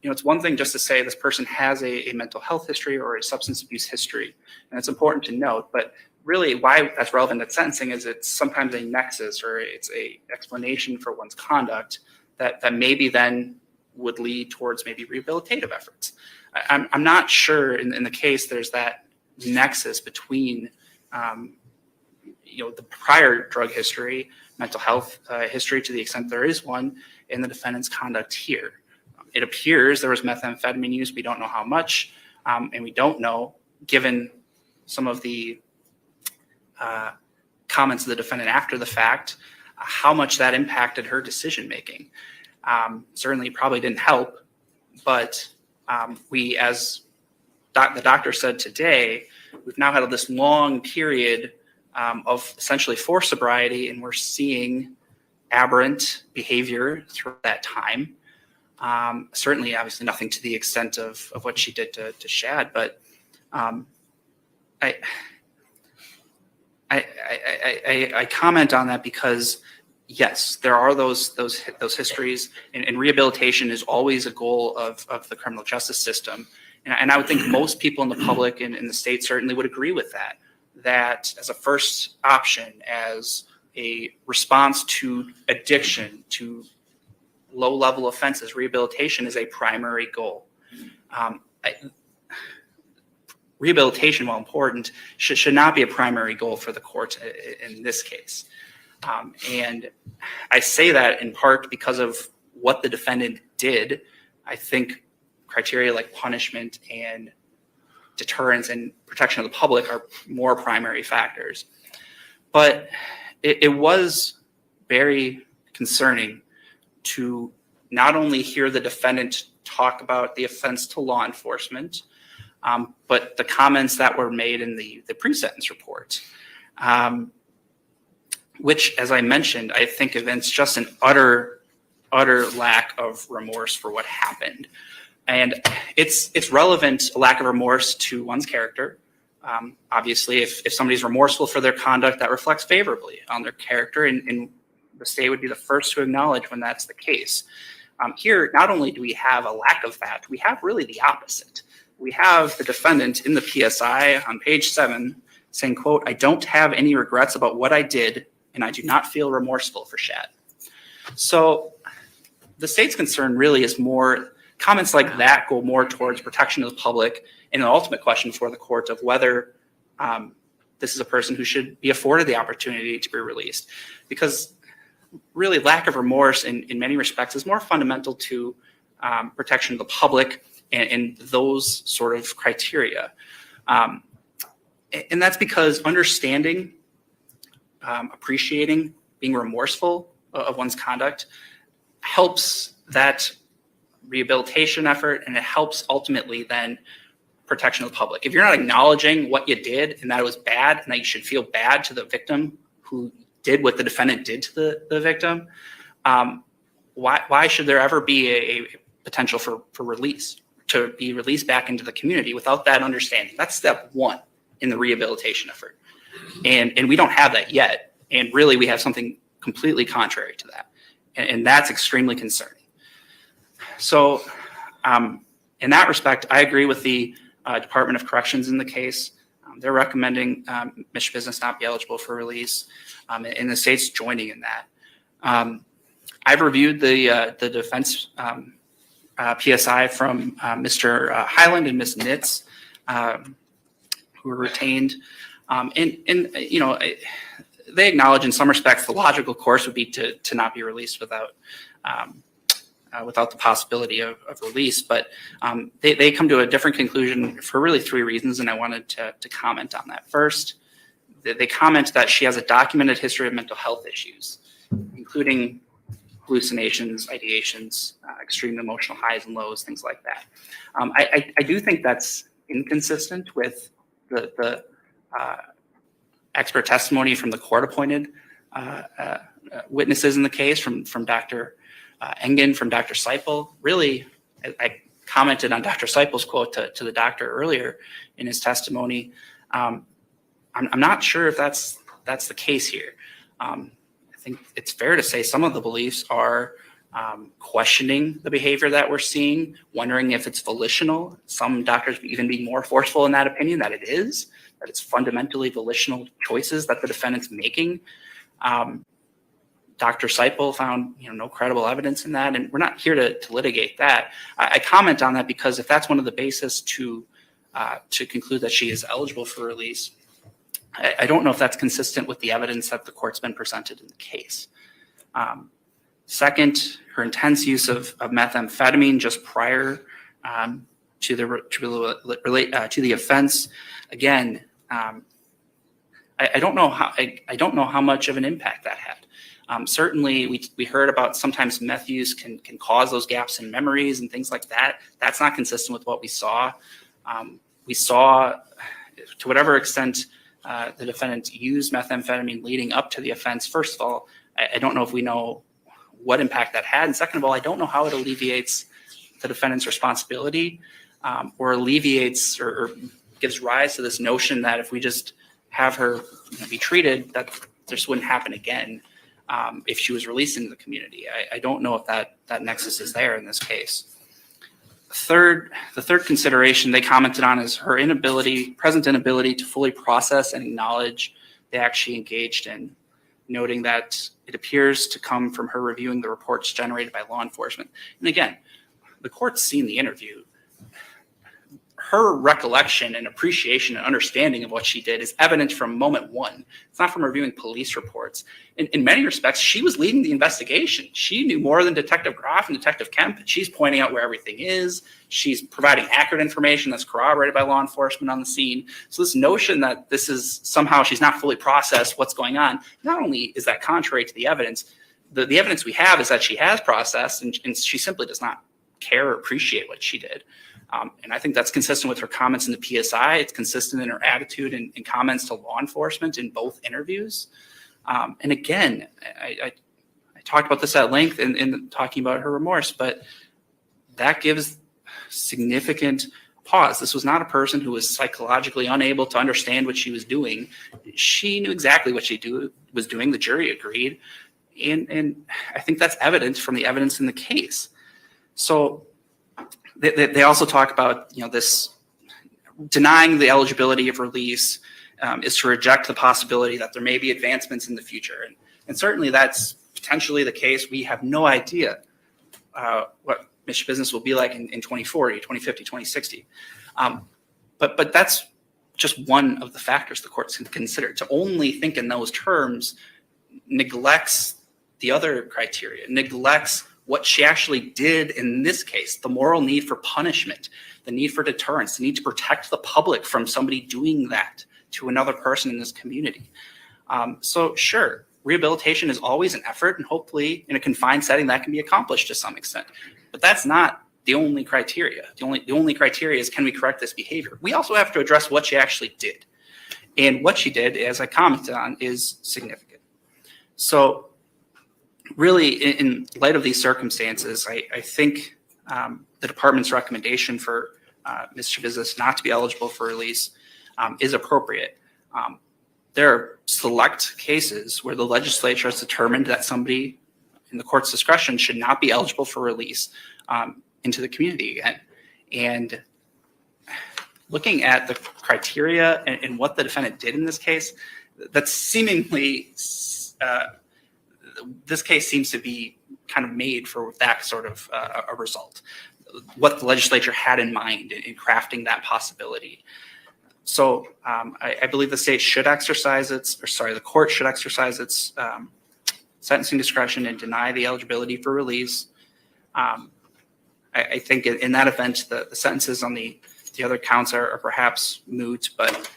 it's one thing just to say this person has a mental health history or a substance abuse history, and it's important to note, but really why that's relevant at sentencing is it's sometimes a nexus or it's a explanation for one's conduct that maybe then would lead towards maybe rehabilitative efforts. I'm not sure in the case there's that nexus between the prior drug history, mental health history to the extent there is one, and the defendant's conduct here. It appears there was methamphetamine use. We don't know how much, and we don't know, given some of the comments of the defendant after the fact, how much that impacted her decision making. Certainly probably didn't help, but we, as the doctor said today, we've now had this long period of essentially forced sobriety, and we're seeing aberrant behavior through that time. Certainly, obviously, nothing to the extent of what she did to Shad, but I comment on that because yes, there are those histories, and rehabilitation is always a goal of the criminal justice system. And I would think most people in the public and in the state certainly would agree with that as a first option, as a response to addiction, to low-level offenses, rehabilitation is a primary goal. Rehabilitation, while important, should not be a primary goal for the court in this case. And I say that in part because of what the defendant did. I think criteria like punishment and deterrence and protection of the public are more primary factors. But it was very concerning to not only hear the defendant talk about the offense to law enforcement, but the comments that were made in the pre-sentence report, which, as I mentioned, I think evince just an utter lack of remorse for what happened. And it's relevant, a lack of remorse to one's character. Obviously, if somebody's remorseful for their conduct, that reflects favorably on their character, and the state would be the first to acknowledge when that's the case. Here, not only do we have a lack of that, we have really the opposite. We have the defendant in the PSI on page 7 saying, quote, "I don't have any regrets about what I did, and I do not feel remorseful for Shad." So the state's concern really is more, comments like that go more towards protection of the public and the ultimate question for the court of whether this is a person who should be afforded the opportunity to be released. Because really lack of remorse in many respects is more fundamental to protection of the public and those sort of criteria. And that's because understanding, appreciating, being remorseful of one's conduct helps that rehabilitation effort, and it helps ultimately then protection of the public. If you're not acknowledging what you did and that it was bad and that you should feel bad to the victim who did what the defendant did to the victim, why should there ever be a potential for release, to be released back into the community without that understanding? That's step one in the rehabilitation effort. And we don't have that yet. And really we have something completely contrary to that. And that's extremely concerning. So in that respect, I agree with the Department of Corrections in the case. They're recommending Ms. Schabusiness not be eligible for release, and the state's joining in that. I've reviewed the defense PSI from Mr. Highland and Ms. Nitz, who were retained. And you know, they acknowledge in some respects the logical course would be to not be released without the possibility of release. But they come to a different conclusion for really 3 reasons, and I wanted to comment on that. First, they comment that she has a documented history of mental health issues, including hallucinations, ideations, extreme emotional highs and lows, things like that. I do think that's inconsistent with the expert testimony from the court-appointed witnesses in the case, from Dr. Engen, from Dr. Seipel. Really, I commented on Dr. Seipel's quote to the doctor earlier in his testimony. I'm not sure if that's the case here. I think it's fair to say some of the beliefs are questioning the behavior that we're seeing, wondering if it's volitional. Some doctors even be more forceful in that opinion that it is, that it's fundamentally volitional choices that the defendant's making. Dr. Seipel found no credible evidence in that, and we're not here to litigate that. I comment on that because if that's one of the bases to conclude that she is eligible for release, I don't know if that's consistent with the evidence that the court's been presented in the case. Second, her intense use of methamphetamine just prior to the offense. Again, I don't know how much of an impact that had. Certainly, we heard about sometimes meth use can cause those gaps in memories and things like that. That's not consistent with what we saw. We saw, to whatever extent the defendant used methamphetamine leading up to the offense. First of all, I don't know if we know what impact that had. And second of all, I don't know how it alleviates the defendant's responsibility or alleviates or gives rise to this notion that if we just have her be treated, that this wouldn't happen again if she was released into the community. I don't know if that nexus is there in this case. The third consideration they commented on is her present inability to fully process and acknowledge the act she engaged in, noting that it appears to come from her reviewing the reports generated by law enforcement. And again, the court's seen the interview. Her recollection and appreciation and understanding of what she did is evident from moment one. It's not from reviewing police reports. In many respects, she was leading the investigation. She knew more than Detective Groff and Detective Kemp. She's pointing out where everything is. She's providing accurate information that's corroborated by law enforcement on the scene. So this notion that this is somehow she's not fully processed what's going on, not only is that contrary to the evidence, the evidence we have is that she has processed and she simply does not care or appreciate what she did. And I think that's consistent with her comments in the PSI. It's consistent in her attitude and comments to law enforcement in both interviews. And again, I talked about this at length in talking about her remorse, but that gives significant pause. This was not a person who was psychologically unable to understand what she was doing. She knew exactly what she was doing. The jury agreed. And I think that's evident from the evidence in the case. So they also talk about, this denying the eligibility of release is to reject the possibility that there may be advancements in the future. And certainly that's potentially the case. We have no idea what Michigan business will be like in 2040, 2050, 2060. But that's just one of the factors the courts can consider. To only think in those terms neglects the other criteria, neglects what she actually did in this case, the moral need for punishment, the need for deterrence, the need to protect the public from somebody doing that to another person in this community. So sure, rehabilitation is always an effort, and hopefully in a confined setting that can be accomplished to some extent. But that's not the only criteria. The only criteria is, can we correct this behavior? We also have to address what she actually did. And what she did, as I commented on, is significant. So really, in light of these circumstances, I think the department's recommendation for Ms. Schabusiness not to be eligible for release is appropriate. There are select cases where the legislature has determined that somebody in the court's discretion should not be eligible for release into the community again. And looking at the criteria and what the defendant did in this case, that's seemingly, this case seems to be kind of made for that sort of a result, what the legislature had in mind in crafting that possibility. So I believe the state should exercise the court should exercise its sentencing discretion and deny the eligibility for release. I think in that event, the sentences on the other counts are perhaps moot, but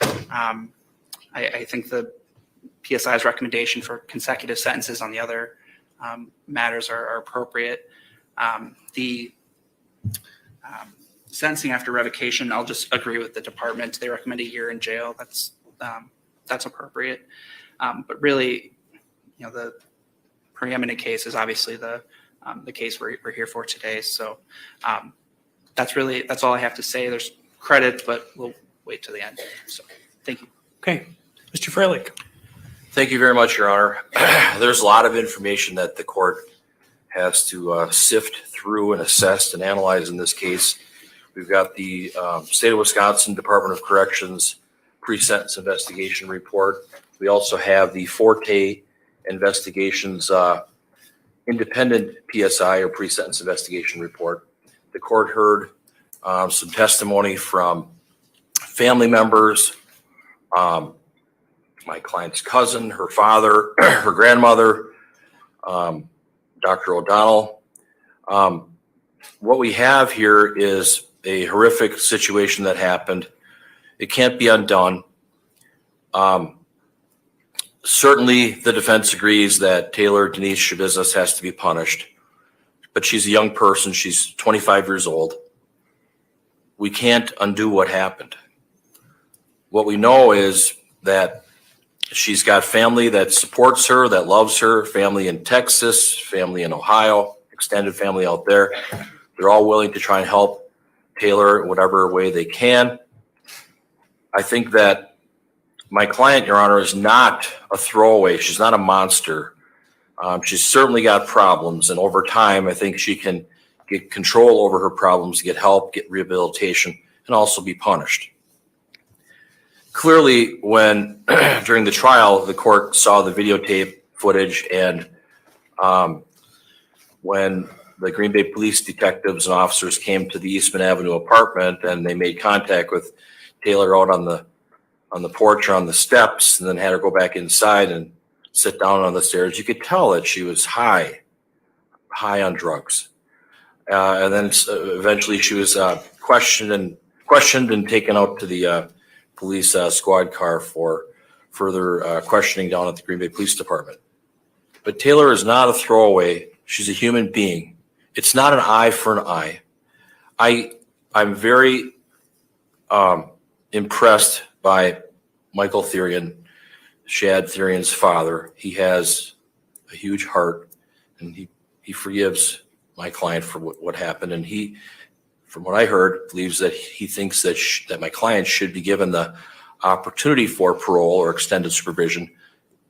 I think the PSI's recommendation for consecutive sentences on the other matters are appropriate. The sentencing after revocation, I'll just agree with the department. They recommend a year in jail. That's appropriate. But really, the preeminent case is obviously the case we're here for today. So that's all I have to say. There's credit, but we'll wait till the end. So thank you. Okay, Mr. Freilich. Thank you very much, Your Honor. There's a lot of information that the court has to sift through and assess and analyze in this case. We've got the State of Wisconsin Department of Corrections pre-sentence investigation report. We also have the Forte Investigations independent PSI or pre-sentence investigation report. The court heard some testimony from family members, my client's cousin, her father, her grandmother, Dr. O'Donnell. What we have here is a horrific situation that happened. It can't be undone. Certainly the defense agrees that Taylor Denise Schabusiness has to be punished, but she's a young person. She's 25 years old. We can't undo what happened. What we know is that she's got family that supports her, that loves her, family in Texas, family in Ohio, extended family out there. They're all willing to try and help Taylor in whatever way they can. I think that my client, Your Honor, is not a throwaway. She's not a monster. She's certainly got problems, and over time, I think she can get control over her problems, get help, get rehabilitation, and also be punished. Clearly, when during the trial, the court saw the videotape footage, and when the Green Bay police detectives and officers came to the Eastman Avenue apartment and they made contact with Taylor out on the porch or on the steps, and then had her go back inside and sit down on the stairs, you could tell that she was high on drugs. And then eventually she was questioned and taken out to the police squad car for further questioning down at the Green Bay Police Department. But Taylor is not a throwaway. She's a human being. It's not an eye for an eye. I'm very impressed by Michael Thyrion, Shad Thyrion's father. He has a huge heart, and he forgives my client for what happened. And he, from what I heard, believes that he thinks that my client should be given the opportunity for parole or extended supervision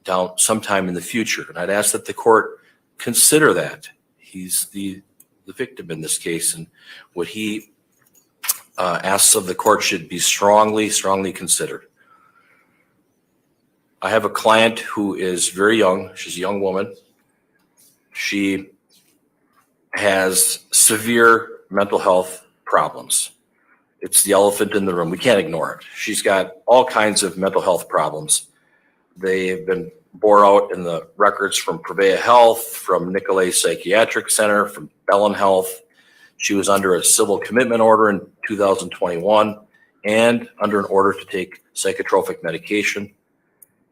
down sometime in the future. And I'd ask that the court consider that. He's the the victim in this case, and what he asks of the court should be strongly considered. I have a client who is very young. She's a young woman. She has severe mental health problems. It's the elephant in the room. We can't ignore it. She's got all kinds of mental health problems. They have been bore out in the records from Prevea Health, from Nicolay Psychiatric Center, from Bellin Health. She was under a civil commitment order in 2021 and under an order to take psychotropic medication.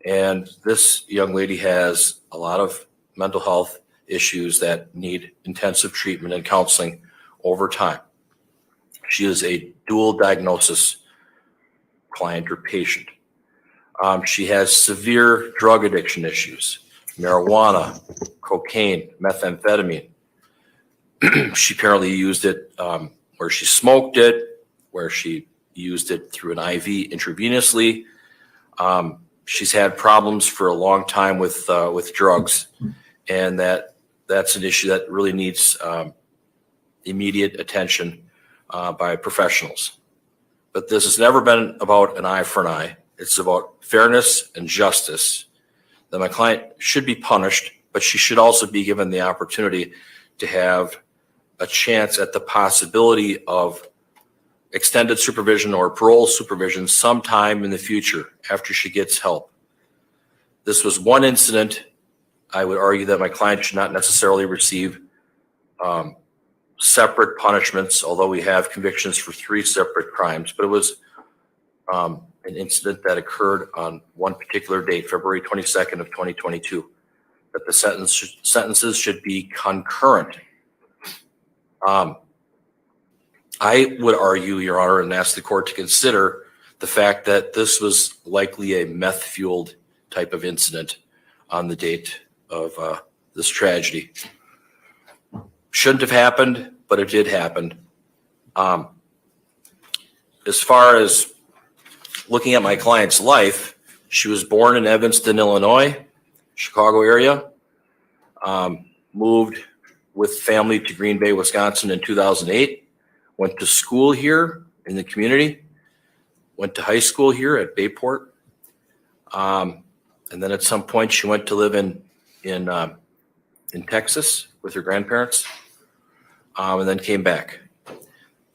And this young lady has a lot of mental health issues that need intensive treatment and counseling over time. She is a dual diagnosis client or patient. She has severe drug addiction issues, marijuana, cocaine, methamphetamine. She apparently used it where she smoked it, where she used it through an IV intravenously. She's had problems for a long time with drugs, and that's an issue that really needs immediate attention by professionals. But this has never been about an eye for an eye. It's about fairness and justice, that my client should be punished, but she should also be given the opportunity to have a chance at the possibility of extended supervision or parole supervision sometime in the future after she gets help. This was one incident. I would argue that my client should not necessarily receive separate punishments, although we have convictions for 3 separate crimes, but it was an incident that occurred on one particular date, February 22nd of 2022, that the sentences should be concurrent. I would argue, Your Honor, and ask the court to consider the fact that this was likely a meth-fueled type of incident on the date of this tragedy. Shouldn't have happened, but it did happen. As far as looking at my client's life, she was born in Evanston, Illinois, Chicago area, moved with family to Green Bay, Wisconsin in 2008, went to school here in the community, went to high school here at Bayport, and then at some point she went to live in Texas with her grandparents, and then came back.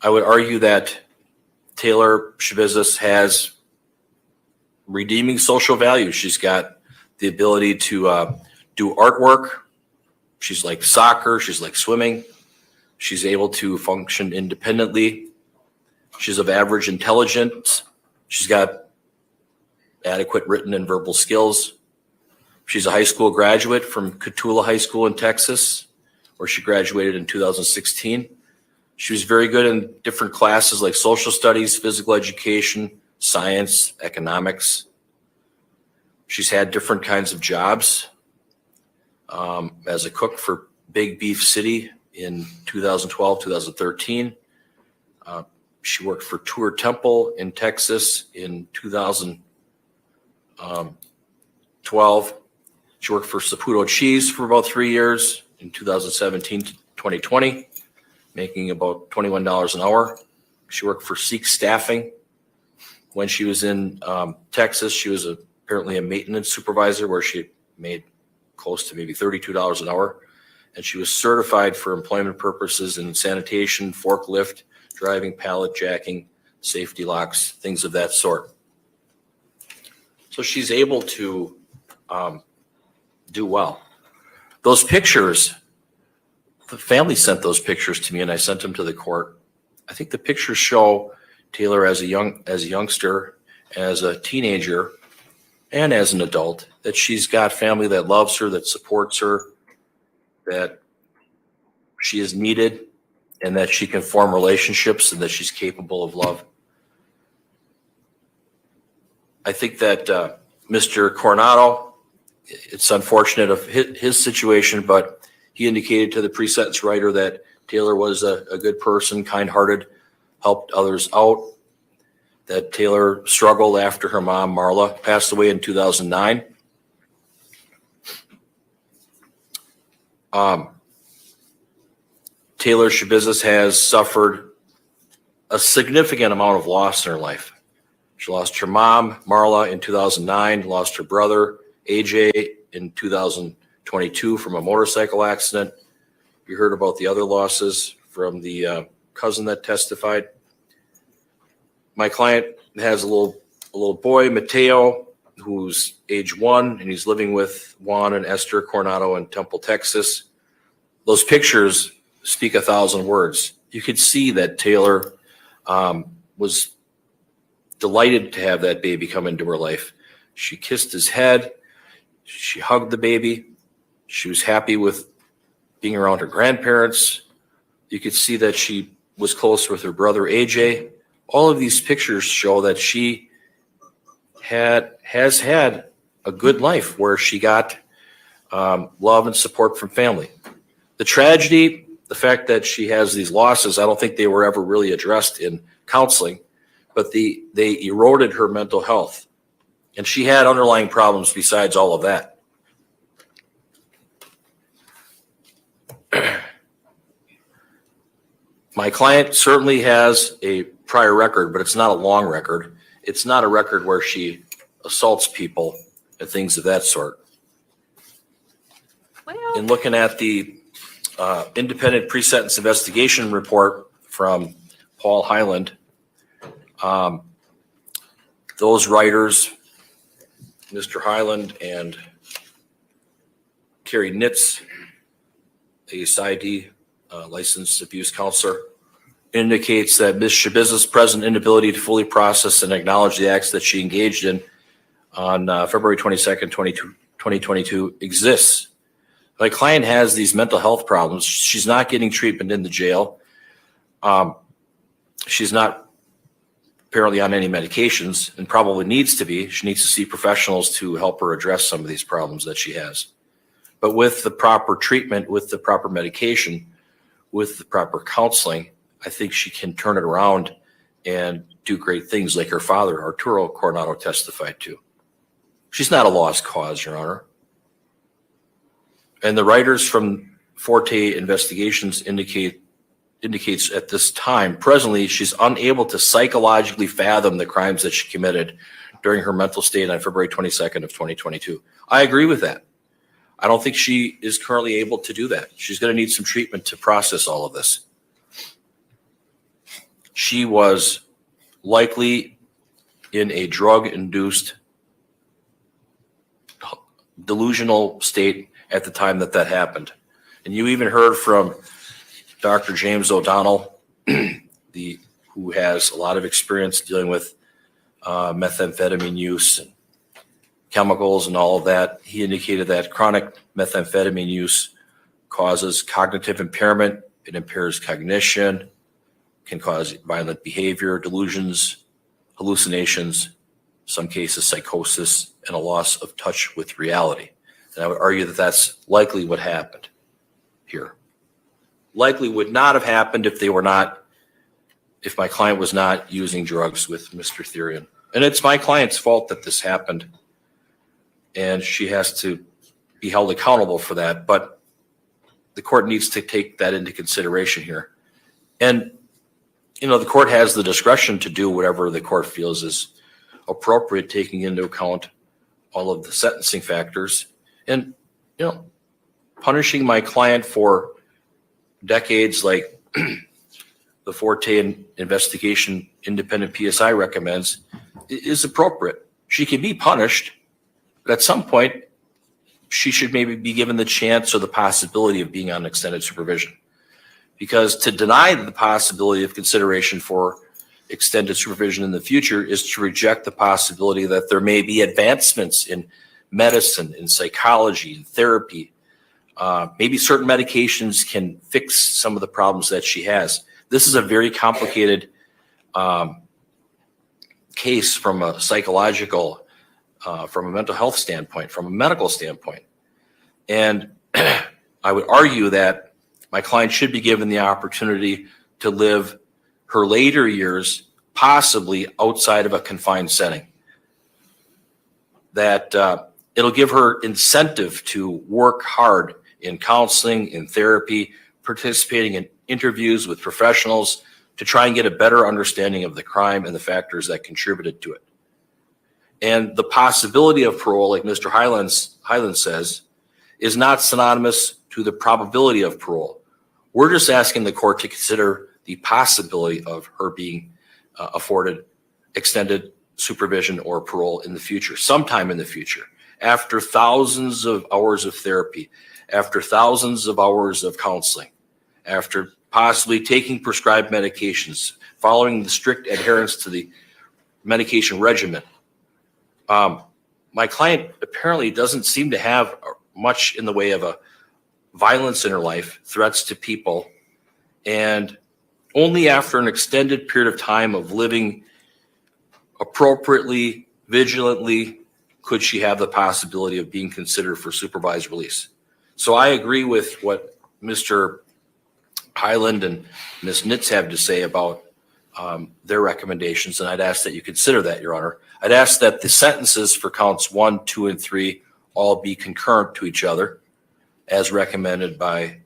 I would argue that Taylor Schabusiness has redeeming social value. She's got the ability to do artwork. She's like soccer. She's like swimming. She's able to function independently. She's of average intelligence. She's got adequate written and verbal skills. She's a high school graduate from Cotulla High School in Texas, where she graduated in 2016. She was very good in different classes like social studies, physical education, science, economics. She's had different kinds of jobs as a cook for Big Beef City in 2012, 2013. She worked for Tour Temple in Texas in 2012. She worked for Saputo Cheese for about 3 years in 2017 to 2020, making about $21 an hour. She worked for Seek Staffing. When she was in Texas, she was apparently a maintenance supervisor where she made close to maybe $32 an hour. And she was certified for employment purposes in sanitation, forklift, driving, pallet jacking, safety locks, things of that sort. So she's able to do well. Those pictures, the family sent those pictures to me and I sent them to the court. I think the pictures show Taylor as a youngster, as a teenager, and as an adult, that she's got family that loves her, that supports her, that she is needed, and that she can form relationships and that she's capable of love. I think that Mr. Coronado, it's unfortunate of his situation, but he indicated to the pre-sentence writer that Taylor was a good person, kind-hearted, helped others out, that Taylor struggled after her mom, Marla, passed away in 2009. Taylor Schabusiness has suffered a significant amount of loss in her life. She lost her mom, Marla, in 2009, lost her brother, AJ, in 2022 from a motorcycle accident. You heard about the other losses from the cousin that testified. My client has a little boy, Mateo, who's age 1, and he's living with Juan and Esther Coronado in Temple, Texas. Those pictures speak 1,000 words. You could see that Taylor was delighted to have that baby come into her life. She kissed his head. She hugged the baby. She was happy with being around her grandparents. You could see that she was close with her brother, AJ. All of these pictures show that she has had a good life where she got love and support from family. The tragedy, the fact that she has these losses, I don't think they were ever really addressed in counseling, but they eroded her mental health. And she had underlying problems besides all of that. My client certainly has a prior record, but it's not a long record. It's not a record where she assaults people and things of that sort. Well, In looking at the independent pre-sentence investigation report from Paul Highland, those writers, Mr. Highland and Terry Nitz, a PsyD licensed abuse counselor, indicates that Ms. Schabusiness' present inability to fully process and acknowledge the acts that she engaged in on February 22nd, 2022 exists. My client has these mental health problems. She's not getting treatment in the jail. She's not apparently on any medications and probably needs to be. She needs to see professionals to help her address some of these problems that she has. But with the proper treatment, with the proper medication, with the proper counseling, I think she can turn it around and do great things like her father, Arturo Coronado, testified to. She's not a lost cause, Your Honor. And the writers from Forte Investigations indicates at this time, presently, she's unable to psychologically fathom the crimes that she committed during her mental state on February 22nd of 2022. I agree with that. I don't think she is currently able to do that. She's going to need some treatment to process all of this. She was likely in a drug-induced delusional state at the time that happened. And you even heard from Dr. James O'Donnell, who has a lot of experience dealing with methamphetamine use and chemicals and all of that. He indicated that chronic methamphetamine use causes cognitive impairment. It impairs cognition, can cause violent behavior, delusions, hallucinations, some cases psychosis, and a loss of touch with reality. And I would argue that that's likely what happened here. Likely would not have happened if my client was not using drugs with Mr. Thyrion. And it's my client's fault that this happened. And she has to be held accountable for that. But the court needs to take that into consideration here. And, the court has the discretion to do whatever the court feels is appropriate, taking into account all of the sentencing factors. And, punishing my client for decades like the Forte Investigation Independent PSI recommends is appropriate. She can be punished, but at some point, she should maybe be given the chance or the possibility of being on extended supervision. Because to deny the possibility of consideration for extended supervision in the future is to reject the possibility that there may be advancements in medicine, in psychology, in therapy. Maybe certain medications can fix some of the problems that she has. This is a very complicated case from a psychological, from a mental health standpoint, from a medical standpoint. And I would argue that my client should be given the opportunity to live her later years possibly outside of a confined setting. That it'll give her incentive to work hard in counseling, in therapy, participating in interviews with professionals to try and get a better understanding of the crime and the factors that contributed to it. And the possibility of parole, like Mr. Highland says, is not synonymous to the probability of parole. We're just asking the court to consider the possibility of her being afforded extended supervision or parole in the future, sometime in the future, after thousands of hours of therapy, after thousands of hours of counseling, after possibly taking prescribed medications, following the strict adherence to the medication regimen. My client apparently doesn't seem to have much in the way of a violence in her life, threats to people, and only after an extended period of time of living appropriately, vigilantly, could she have the possibility of being considered for supervised release. So I agree with what Mr. Highland and Ms. Nitz have to say about their recommendations, and I'd ask that you consider that, Your Honor. I'd ask that the sentences for counts 1, 2, and 3 all be concurrent to each other, as recommended by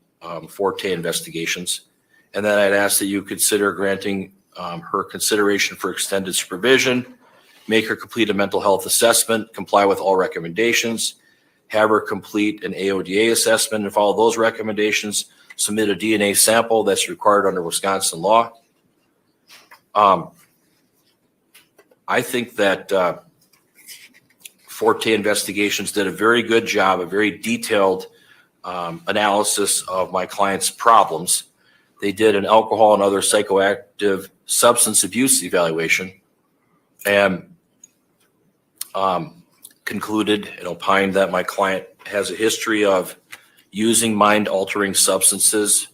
Forte Investigations. And then I'd ask that you consider granting her consideration for extended supervision, make her complete a mental health assessment, comply with all recommendations, have her complete an AODA assessment and follow those recommendations, submit a DNA sample that's required under Wisconsin law. I think that Forte Investigations did a very good job, a very detailed analysis of my client's problems. They did an alcohol and other psychoactive substance abuse evaluation and concluded and opined that my client has a history of using mind-altering substances,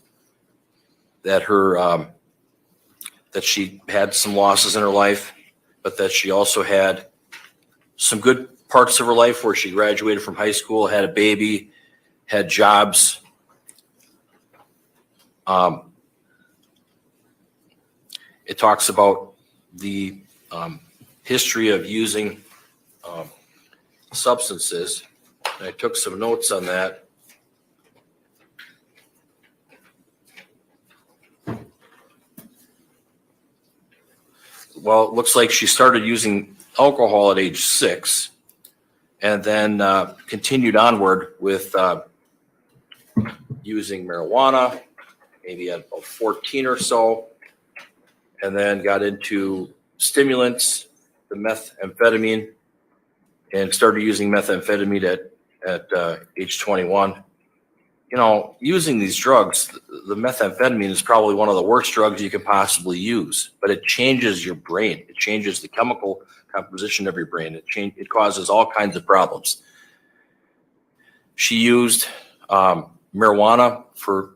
that that she had some losses in her life, but that she also had some good parts of her life where she graduated from high school, had a baby, had jobs. It talks about the history of using substances. And I took some notes on that. Well, it looks like she started using alcohol at age 6 and then continued onward with using marijuana, maybe at about 14 or so, and then got into stimulants, the methamphetamine, and started using methamphetamine at age 21. You know, using these drugs, the methamphetamine is probably one of the worst drugs you can possibly use, but it changes your brain. It changes the chemical composition of your brain. It causes all kinds of problems. She used marijuana for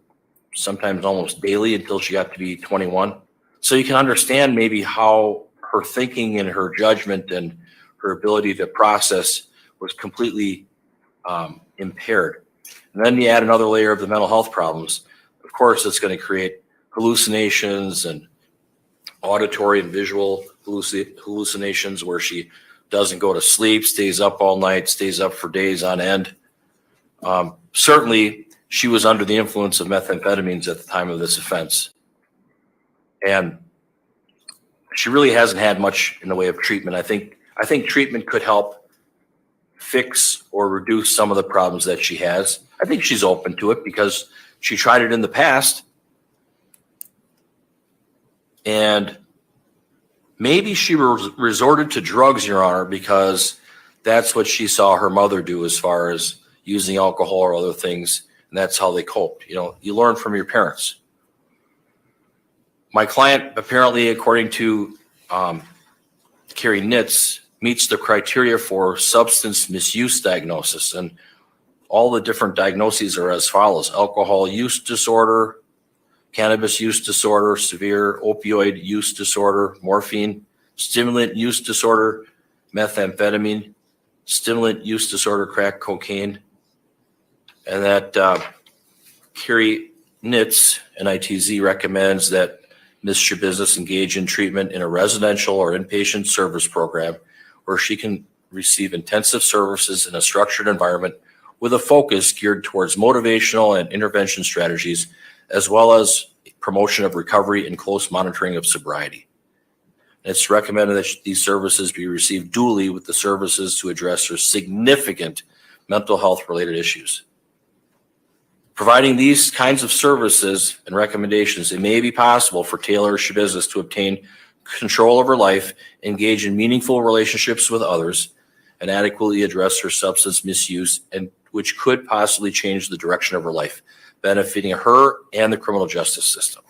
sometimes almost daily until she got to be 21. So you can understand maybe how her thinking and her judgment and her ability to process was completely impaired. And then you add another layer of the mental health problems. Of course, it's going to create hallucinations and auditory and visual hallucinations where she doesn't go to sleep, stays up all night, stays up for days on end. Certainly, she was under the influence of methamphetamines at the time of this offense. And she really hasn't had much in the way of treatment. I think treatment could help fix or reduce some of the problems that she has. I think she's open to it because she tried it in the past. And maybe she resorted to drugs, Your Honor, because that's what she saw her mother do as far as using alcohol or other things. And that's how they coped. You know, you learn from your parents. My client, apparently, according to Carrie Nitz, meets the criteria for substance misuse diagnosis. And all the different diagnoses are as follows: alcohol use disorder, cannabis use disorder, severe opioid use disorder, morphine, stimulant use disorder, methamphetamine, stimulant use disorder, crack cocaine. And that Carrie Nitz, NITZ, recommends that Ms. Schabusiness engage in treatment in a residential or inpatient service program where she can receive intensive services in a structured environment with a focus geared towards motivational and intervention strategies, as well as promotion of recovery and close monitoring of sobriety. It's recommended that these services be received duly with the services to address her significant mental health related issues. Providing these kinds of services and recommendations, it may be possible for Taylor Schabusiness to obtain control of her life, engage in meaningful relationships with others, and adequately address her substance misuse, and which could possibly change the direction of her life, benefiting her and the criminal justice system.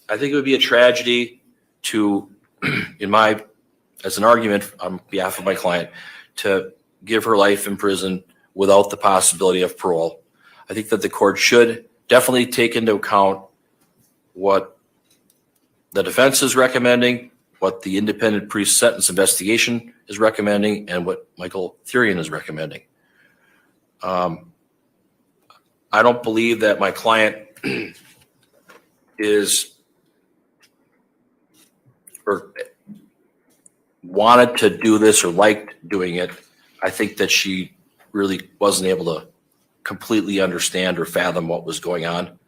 I think it would be a tragedy to, as an argument on behalf of my client, to give her life in prison without the possibility of parole. I think that the court should definitely take into account what the defense is recommending, what the independent pre-sentence investigation is recommending, and what Michael Thyrion is recommending. I don't believe that my client is or wanted to do this or liked doing it. I think that she really wasn't able to completely understand or fathom what was going on.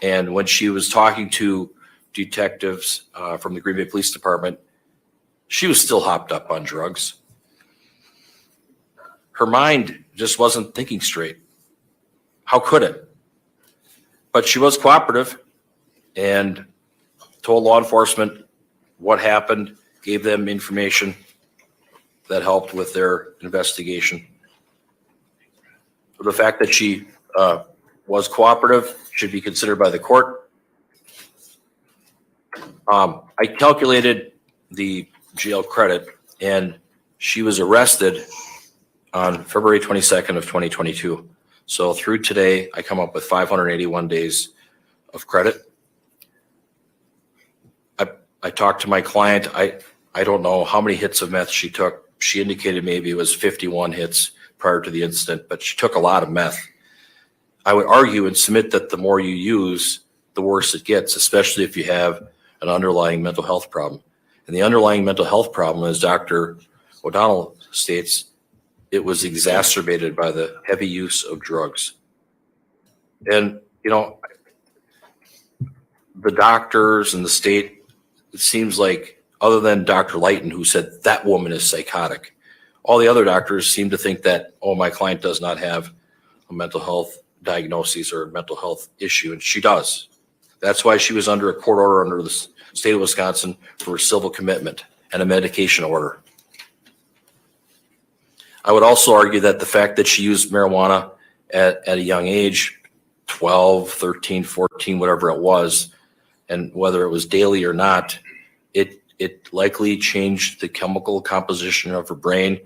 And when she was talking to detectives from the Green Bay Police Department, she was still hopped up on drugs. Her mind just wasn't thinking straight. How could it? But she was cooperative and told law enforcement what happened, gave them information that helped with their investigation. So the fact that she was cooperative should be considered by the court. I calculated the jail credit, and she was arrested on February 22nd of 2022. So through today, I come up with 581 days of credit. I talked to my client. I don't know how many hits of meth she took. She indicated maybe it was 51 hits prior to the incident, but she took a lot of meth. I would argue and submit that the more you use, the worse it gets, especially if you have an underlying mental health problem. And the underlying mental health problem, as Dr. O'Donnell states, it was exacerbated by the heavy use of drugs. And, you know, the doctors and the state, it seems like, other than Dr. Lighton, who said that woman is psychotic, all the other doctors seem to think that, oh, my client does not have a mental health diagnosis or a mental health issue, and she does. That's why she was under a court order under the state of Wisconsin for civil commitment and a medication order. I would also argue that the fact that she used marijuana at a young age, 12, 13, 14, whatever it was, and whether it was daily or not, it likely changed the chemical composition of her brain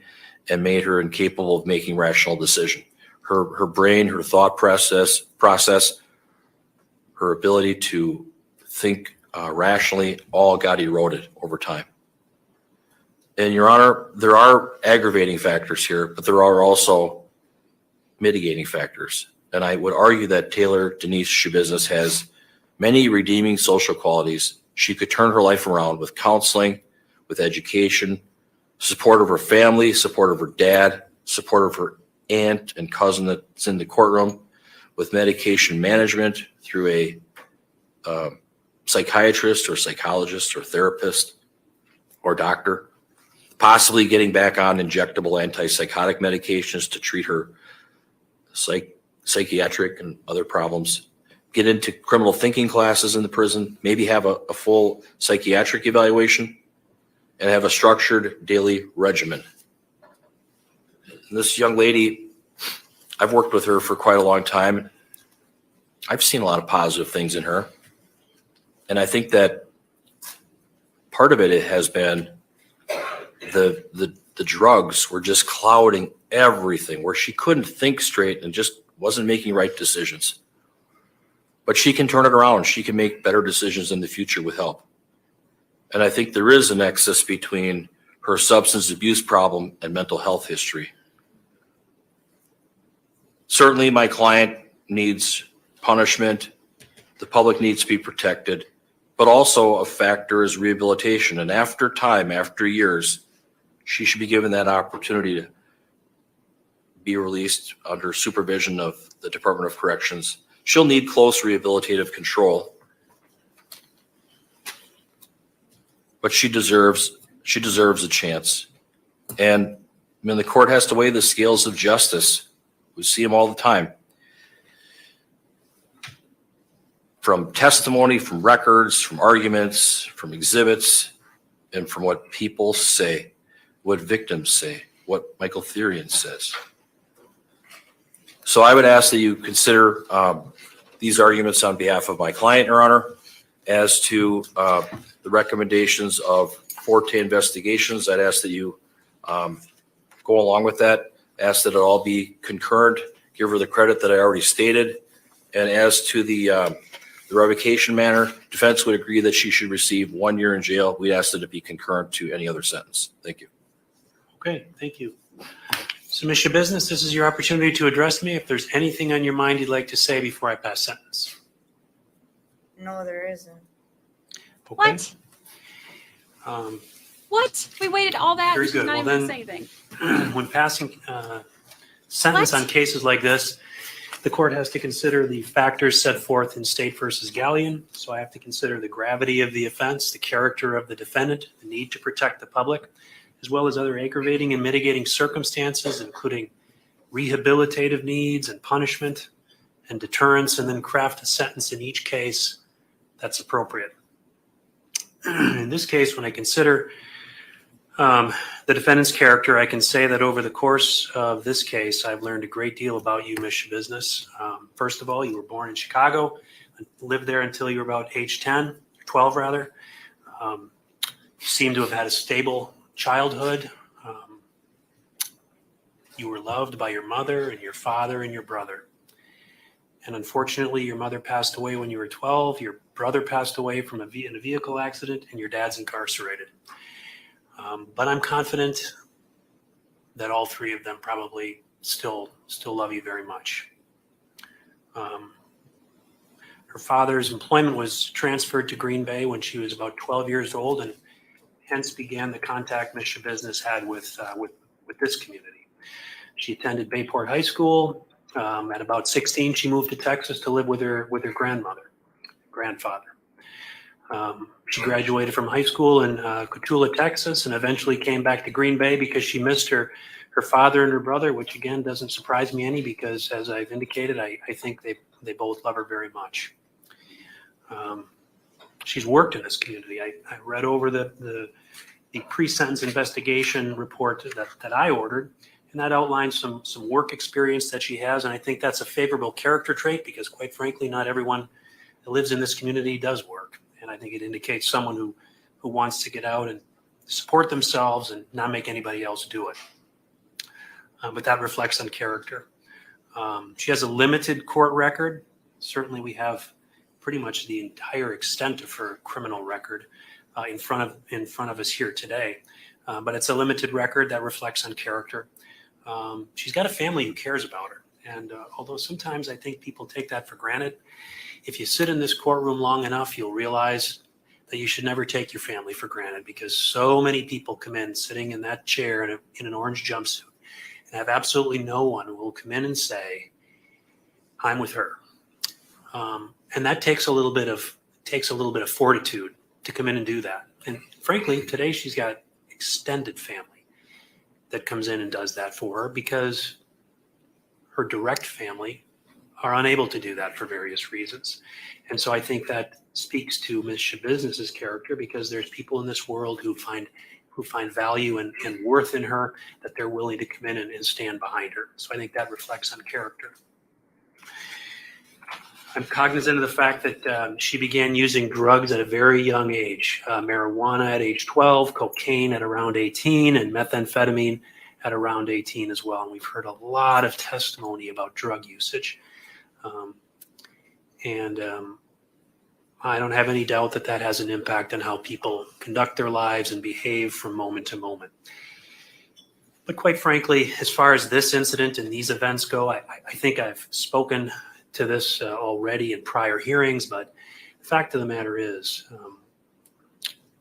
and made her incapable of making rational decision. Her brain, her thought process, her ability to think rationally, all got eroded over time. And Your Honor, there are aggravating factors here, but there are also mitigating factors. And I would argue that Taylor Denise Schabusiness has many redeeming social qualities. She could turn her life around with counseling, with education, support of her family, support of her dad, support of her aunt and cousin that's in the courtroom, with medication management through a psychiatrist or psychologist or therapist or doctor, possibly getting back on injectable antipsychotic medications to treat her psychiatric and other problems, get into criminal thinking classes in the prison, maybe have a full psychiatric evaluation, and have a structured daily regimen. And this young lady, I've worked with her for quite a long time. I've seen a lot of positive things in her. And I think that part of it has been the drugs were just clouding everything, where she couldn't think straight and just wasn't making right decisions. But she can turn it around. She can make better decisions in the future with help. And I think there is a nexus between her substance abuse problem and mental health history. Certainly, my client needs punishment. The public needs to be protected. But also a factor is rehabilitation. And after time, after years, she should be given that opportunity to be released under supervision of the Department of Corrections She'll need close rehabilitative control, but she deserves a chance. And I mean, the court has to weigh the scales of justice. We see them all the time. From testimony, from records, from arguments, from exhibits, and from what people say, what victims say, what Michael Thyrion says. So I would ask that you consider these arguments on behalf of my client, Your Honor. As to the recommendations of Forte Investigations, I'd ask that you go along with that, ask that it all be concurrent, give her the credit that I already stated. And as to the revocation manner, defense would agree that she should receive 1 year in jail. We ask that it be concurrent to any other sentence. Thank you. Okay, thank you. So, Ms. Schabusiness, this is your opportunity to address me. If there's anything on your mind you'd like to say before I pass sentence. No, there isn't. Okay. What? What? We waited all that. Very She's good. not Well, even then- going to say anything. When passing sentence What? on cases like this, the court has to consider the factors set forth in State versus Galleon. So I have to consider the gravity of the offense, the character of the defendant, the need to protect the public, as well as other aggravating and mitigating circumstances, including rehabilitative needs and punishment and deterrence, and then craft a sentence in each case that's appropriate. In this case, when I consider the defendant's character, I can say that over the course of this case, I've learned a great deal about you, Ms. Schabusiness. First of all, you were born in Chicago, lived there until you were about age 10, 12 rather. You seem to have had a stable childhood. You were loved by your mother and your father and your brother. And unfortunately, your mother passed away when you were 12, your brother passed away in a vehicle accident, and your dad's incarcerated. But I'm confident that all three of them probably still love you very much. Her father's employment was transferred to Green Bay when she was about 12 years old, and hence began the contact Ms. Schabusiness had with this community. She attended Bayport High School. At about 16, she moved to Texas to live with her grandfather. She graduated from high school in Cotulla, Texas, and eventually came back to Green Bay because she missed her father and her brother, which again doesn't surprise me any because, as I've indicated, I think they both love her very much. She's worked in this community. I read over the pre-sentence investigation report that I ordered, and that outlines some work experience that she has, and I think that's a favorable character trait because, quite frankly, not everyone that lives in this community does work. And I think it indicates someone who wants to get out and support themselves and not make anybody else do it. But that reflects on character. She has a limited court record. Certainly we have pretty much the entire extent of her criminal record in front of us here today. But it's a limited record that reflects on character. She's got a family who cares about her. And although sometimes I think people take that for granted, if you sit in this courtroom long enough, you'll realize that you should never take your family for granted because so many people come in sitting in that chair in an orange jumpsuit and have absolutely no one who will come in and say, I'm with her. And that takes a little bit of fortitude to come in and do that. And frankly, today she's got extended family that comes in and does that for her because her direct family are unable to do that for various reasons. And so I think that speaks to Ms. Schabusiness's character because there's people in this world who find value and worth in her that they're willing to come in and stand behind her. So I think that reflects on character. I'm cognizant of the fact that she began using drugs at a very young age, marijuana at age 12, cocaine at around 18, and methamphetamine at around 18 as well. And we've heard a lot of testimony about drug usage. I don't have any doubt that that has an impact on how people conduct their lives and behave from moment to moment. But quite frankly, as far as this incident and these events go, I think I've spoken to this already in prior hearings, but the fact of the matter is,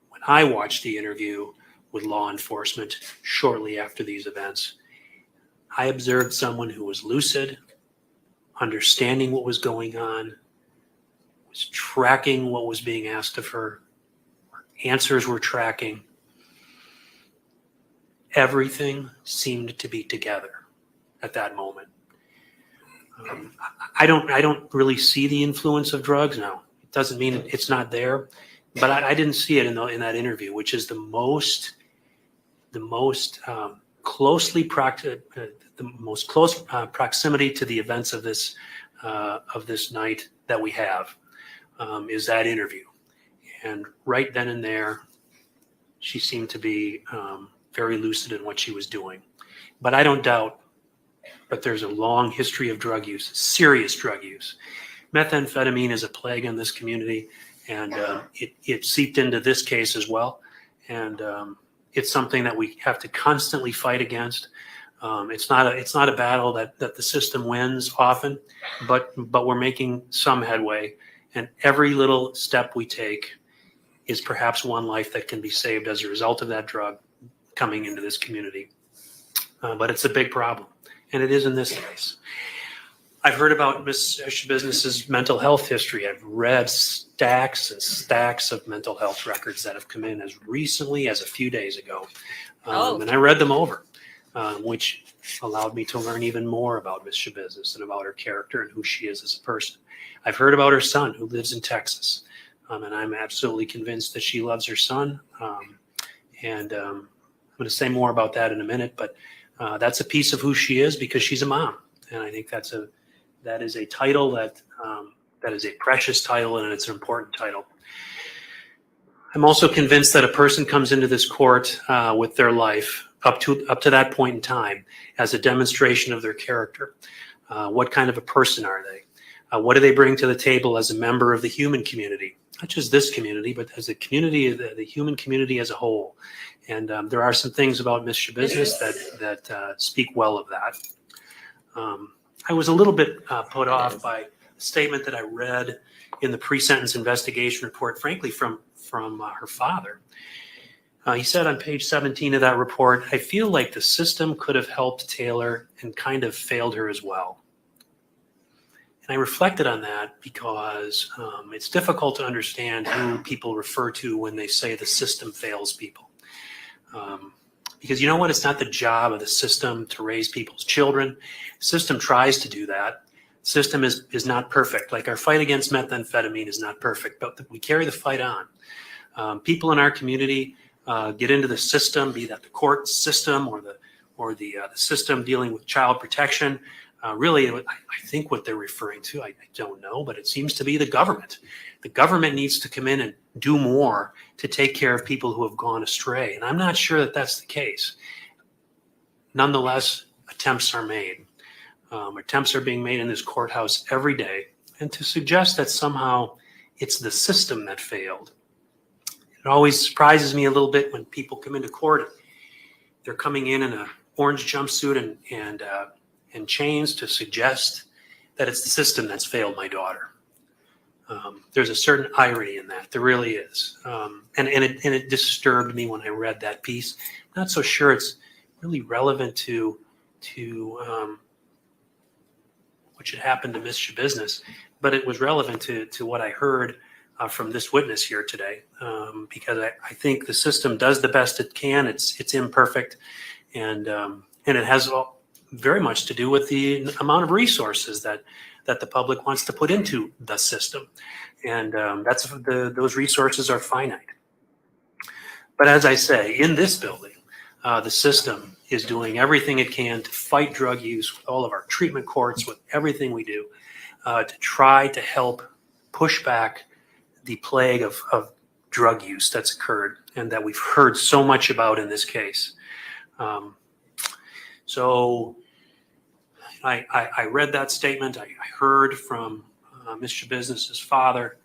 when I watched the interview with law enforcement shortly after these events, I observed someone who was lucid, understanding what was going on, was tracking what was being asked of her. Answers were tracking. Everything seemed to be together at that moment. I don't really see the influence of drugs now. It doesn't mean it's not there, but I didn't see it in that interview, which is the most close proximity to the events of this night that we have, is that interview. And right then and there, she seemed to be very lucid in what she was doing. But I don't doubt, but there's a long history of drug use, serious drug use. Methamphetamine is a plague in this community, and it seeped into this case as well. And it's something that we have to constantly fight against. It's not a battle that the system wins often, but we're making some headway. And every little step we take is perhaps one life that can be saved as a result of that drug coming into this community. But it's a big problem, and it is in this case. I've heard about Ms. Schabusiness's mental health history. I've read stacks and stacks of mental health records that have come in as recently as a few days ago. And I read them over, which allowed me to learn even more about Ms. Schabusiness and about her character and who she is as a person. I've heard about her son who lives in Texas, and I'm absolutely convinced that she loves her son. And I'm going to say more about that in a minute, but that's a piece of who she is because she's a mom. And I think that is a title that is a precious title, and it's an important title. I'm also convinced that a person comes into this court with their life up to that point in time as a demonstration of their character. What kind of a person are they? What do they bring to the table as a member of the human community? Not just this community, but as a community, the human community as a whole. And there are some things about Ms. Schabusiness that speak well of that. I was a little bit put off by a statement that I read in the pre-sentence investigation report, frankly, from her father. He said on page 17 of that report, "I feel like the system could have helped Taylor and kind of failed her as well." And I reflected on that because it's difficult to understand who people refer to when they say the system fails people. Because you know what? It's not the job of the system to raise people's children. The system tries to do that. The system is not perfect. Like our fight against methamphetamine is not perfect, but we carry the fight on. People in our community get into the system, be that the court system or the system dealing with child protection. Really, I think what they're referring to, I don't know, but it seems to be the government. The government needs to come in and do more to take care of people who have gone astray. And I'm not sure that that's the case. Nonetheless, attempts are made. Attempts are being made in this courthouse every day. And to suggest that somehow it's the system that failed. It always surprises me a little bit when people come into court. They're coming in an orange jumpsuit and chains to suggest that it's the system that's failed my daughter. There's a certain irony in that. There really is. And it disturbed me when I read that piece. Not so sure it's really relevant to what should happen to Ms. Schabusiness, but it was relevant to what I heard from this witness here today, because I think the system does the best it can. It's imperfect, and it has very much to do with the amount of resources that the public wants to put into the system, and those resources are finite. But as I say, in this building, the system is doing everything it can to fight drug use with all of our treatment courts, with everything we do, to try to help push back the plague of drug use that's occurred and that we've heard so much about in this case. So I read that statement. I heard from Ms. Schabusiness's father.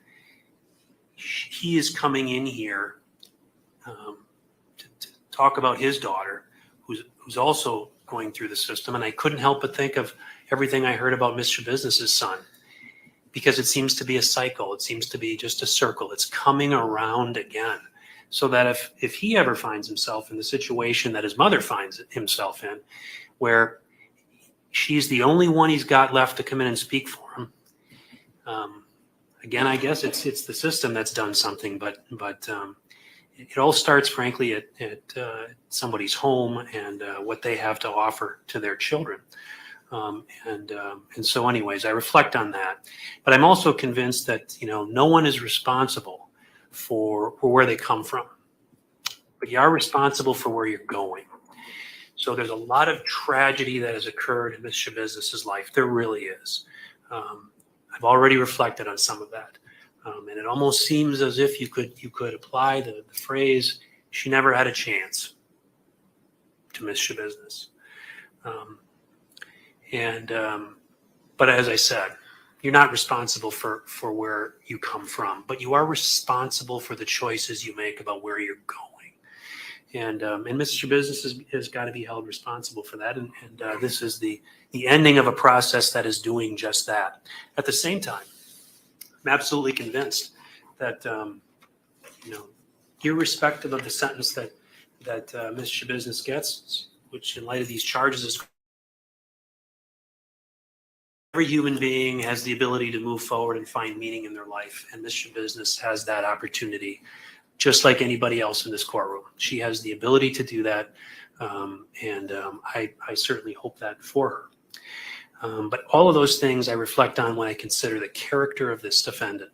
He is coming in here to talk about his daughter, who's also going through the system. And I couldn't help but think of everything I heard about Ms. Schabusiness's son, because it seems to be a cycle. It seems to be just a circle. It's coming around again. So that if he ever finds himself in the situation that his mother finds himself in, where She's the only one he's got left to come in and speak for him. Again, I guess it's the system that's done something, but it all starts, frankly, at somebody's home and what they have to offer to their children. And so anyways, I reflect on that, but I'm also convinced that, no one is responsible for where they come from, but you are responsible for where you're going. So there's a lot of tragedy that has occurred in Ms. Schabusiness's life. There really is. I've already reflected on some of that. And it almost seems as if you could apply the phrase, she never had a chance, to Ms. Schabusiness. But as I said, you're not responsible for where you come from, but you are responsible for the choices you make about where you're going. And Ms. Schabusiness has got to be held responsible for that. And this is the ending of a process that is doing just that. At the same time, I'm absolutely convinced that, irrespective of the sentence that Ms. Schabusiness gets, which in light of these charges is, every human being has the ability to move forward and find meaning in their life. And Ms. Schabusiness has that opportunity, just like anybody else in this courtroom. She has the ability to do that. I certainly hope that for her. But all of those things I reflect on when I consider the character of this defendant.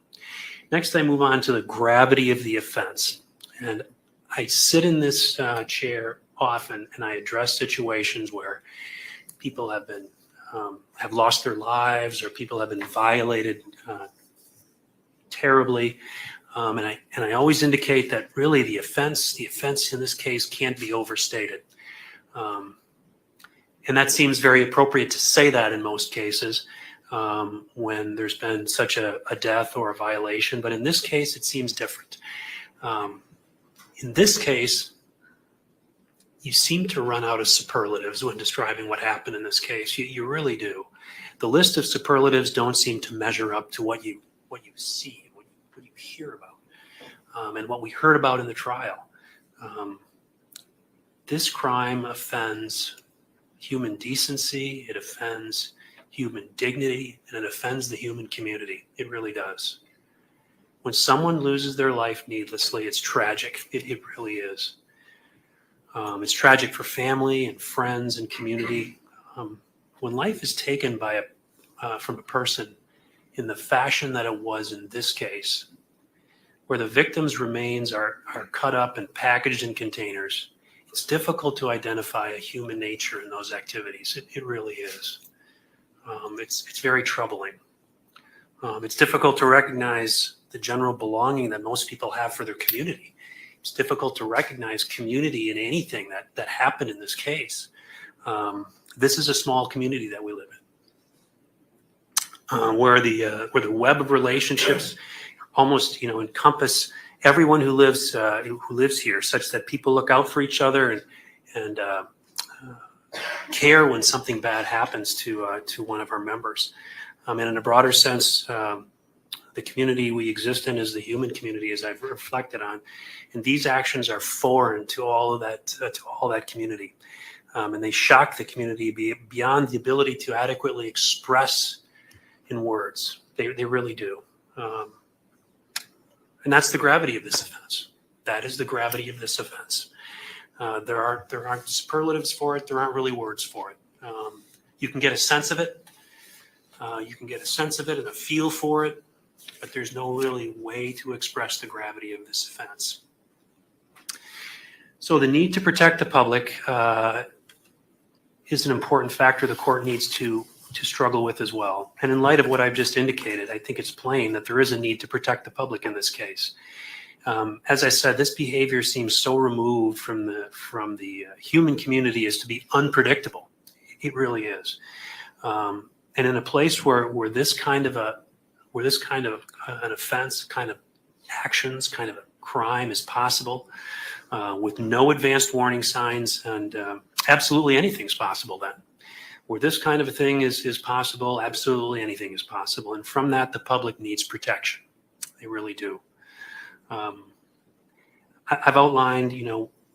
Next, I move on to the gravity of the offense. And I sit in this chair often, and I address situations where people have been have lost their lives, or people have been violated terribly. And I always indicate that really the offense in this case can't be overstated. And that seems very appropriate to say that in most cases when there's been such a death or a violation. But in this case, it seems different. In this case, you seem to run out of superlatives when describing what happened in this case. You really do. The list of superlatives don't seem to measure up to what you see, what you hear about, and what we heard about in the trial. This crime offends human decency, it offends human dignity, and it offends the human community. It really does. When someone loses their life needlessly, it's tragic. It really is. It's tragic for family and friends and community. When life is taken from a person in the fashion that it was in this case, where the victim's remains are cut up and packaged in containers, it's difficult to identify a human nature in those activities. It really is. It's very troubling. It's difficult to recognize the general belonging that most people have for their community. It's difficult to recognize community in anything that happened in this case. This is a small community that we live in, where the web of relationships almost encompass everyone who lives here, such that people look out for each other and care when something bad happens to one of our members. And in a broader sense, the community we exist in is the human community, as I've reflected on, and these actions are foreign to all of that community, and they shock the community beyond the ability to adequately express in words. They really do, and that's the gravity of this offense. That is the gravity of this offense. There aren't superlatives for it. There aren't really words for it. You can get a sense of it. You can get a sense of it and a feel for it, but there's no really way to express the gravity of this offense. So the need to protect the public is an important factor the court needs to struggle with as well. And in light of what I've just indicated, I think it's plain that there is a need to protect the public in this case. As I said, this behavior seems so removed from the human community as to be unpredictable. It really is. And in a place where this kind of an offense, kind of actions, kind of a crime is possible, with no advanced warning signs, and absolutely anything's possible then. Where this kind of a thing is possible, absolutely anything is possible. And from that, the public needs protection. They really do. I've outlined,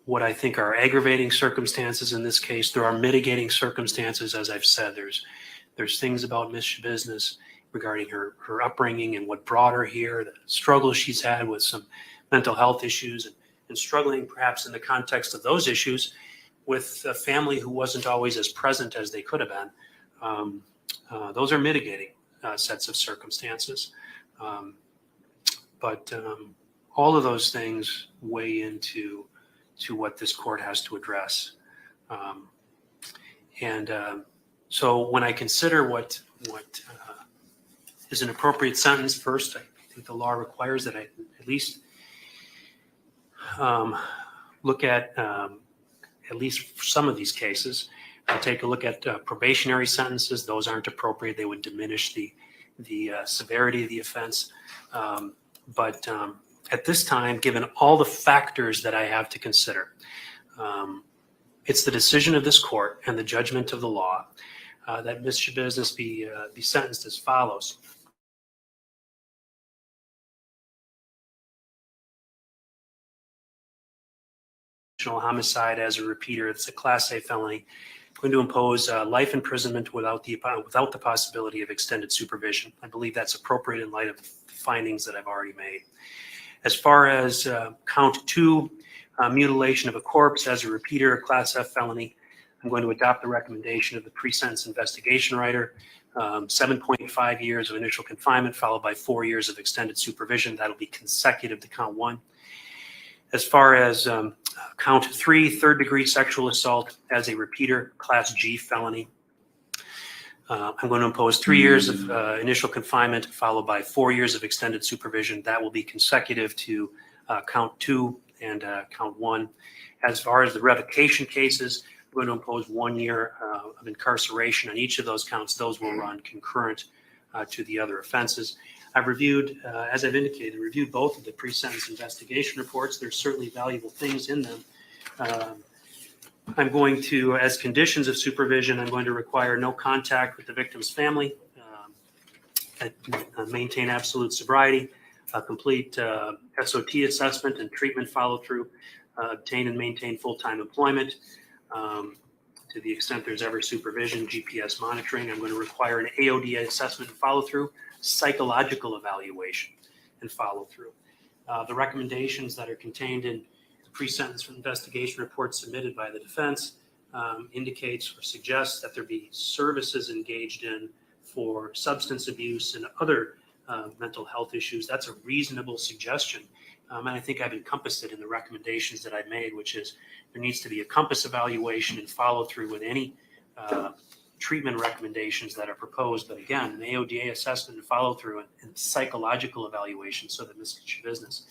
what I think are aggravating circumstances in this case. There are mitigating circumstances, as I've said. There's things about Miss Schabusiness regarding her upbringing and what brought her here, the struggles she's had with some mental health issues, and struggling perhaps in the context of those issues with a family who wasn't always as present as they could have been. Those are mitigating sets of circumstances. But all of those things weigh into what this court has to address. So when I consider what is an appropriate sentence, first, I think the law requires that I at least look at least some of these cases. I'll take a look at probationary sentences. Those aren't appropriate. They would diminish the severity of the offense. But at this time, given all the factors that I have to consider, it's the decision of this court and the judgment of the law that Ms. Schabusiness be sentenced as follows. Homicide as a repeater. It's a Class A felony. I'm going to impose life imprisonment without the possibility of extended supervision. I believe that's appropriate in light of the findings that I've already made. As far as count 2, mutilation of a corpse as a repeater, a Class F felony, I'm going to adopt the recommendation of the pre-sentence investigation writer, 7.5 years of initial confinement followed by 4 years of extended supervision. That'll be consecutive to count 1. As far as count 3, third-degree sexual assault as a repeater, Class G felony, I'm going to impose 3 years of initial confinement followed by 4 years of extended supervision. That will be consecutive to count 2 and count 1. As far as the revocation cases, I'm going to impose 1 year of incarceration on each of those counts. Those will run concurrent to the other offenses. I've reviewed, as I've indicated, reviewed both of the pre-sentence investigation reports. There's certainly valuable things in them. I'm going to, as conditions of supervision, I'm going to require no contact with the victim's family, maintain absolute sobriety, complete SOT assessment and treatment follow-through, obtain and maintain full-time employment. To the extent there's ever supervision, GPS monitoring, I'm going to require an AOD assessment and follow-through, psychological evaluation and follow-through. The recommendations that are contained in the pre-sentence investigation report submitted by the defense indicates or suggests that there be services engaged in for substance abuse and other mental health issues. That's a reasonable suggestion. And I think I've encompassed it in the recommendations that I've made, which is there needs to be a compass evaluation and follow through with any treatment recommendations that are proposed. But again, an AODA assessment and follow through and psychological evaluation so that Ms. Schabusiness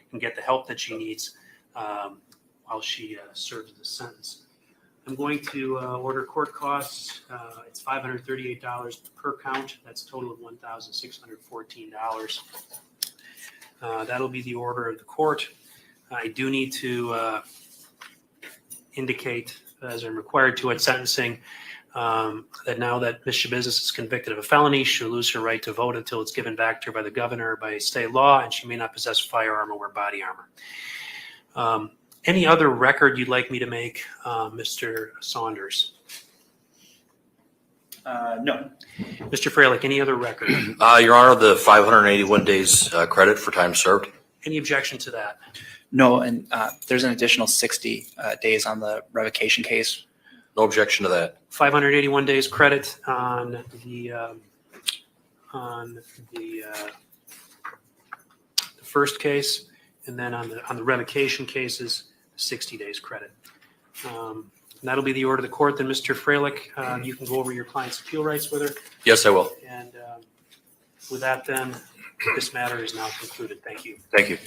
can get the help that she needs while she serves the sentence. I'm going to order court costs. It's $538 per count. That's a total of $1,614. That'll be the order of the court. I do need to indicate, as I'm required to at sentencing, that now that Ms. Schabusiness is convicted of a felony, she'll lose her right to vote until it's given back to her by the governor or by state law, and she may not possess a firearm or wear body armor. Any other record you'd like me to make, Mr. Saunders? No. Mr. Freilich, any other record? Your Honor, the 581 days credit for time served. Any objection to that? No, and there's an additional 60 days on the revocation case. No objection to that. 581 days credit on the first case, and then on the revocation cases, 60 days credit. That'll be the order of the court. Then, Mr. Freilich, you can go over your client's appeal rights with her. Yes, I will. And with that, then, this matter is now concluded. Thank you. Thank you.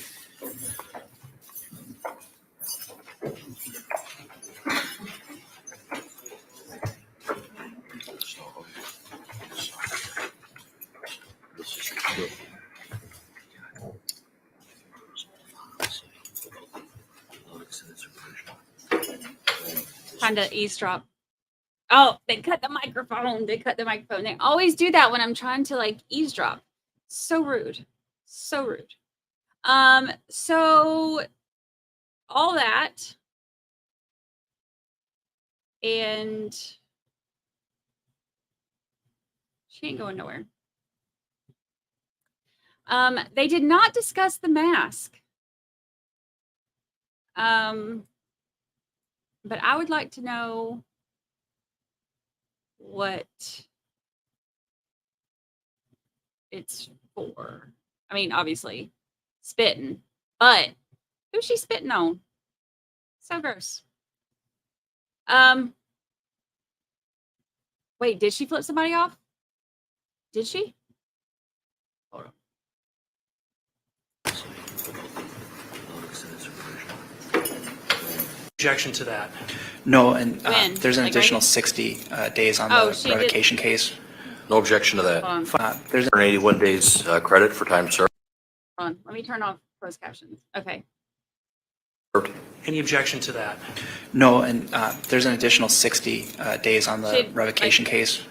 Time to eavesdrop. Oh, they cut the microphone. They cut the microphone. They always do that when I'm trying to like eavesdrop. So rude. So rude. So all that and she ain't going nowhere. They did not discuss the mask. But I would like to know what it's for. I mean, obviously, spitting, but who's she spitting on? So gross. Wait, did she flip somebody off? Did she? Hold on. Objection to that. No, and When? there's an Like right additional here? 60 days on Oh, the she did- revocation case. No objection to that. Hold on. There's 181 days credit for time served. Hold on. Let me turn off closed captions. Okay. Any objection to that? no, and there's an additional 60 days on the Should- revocation case.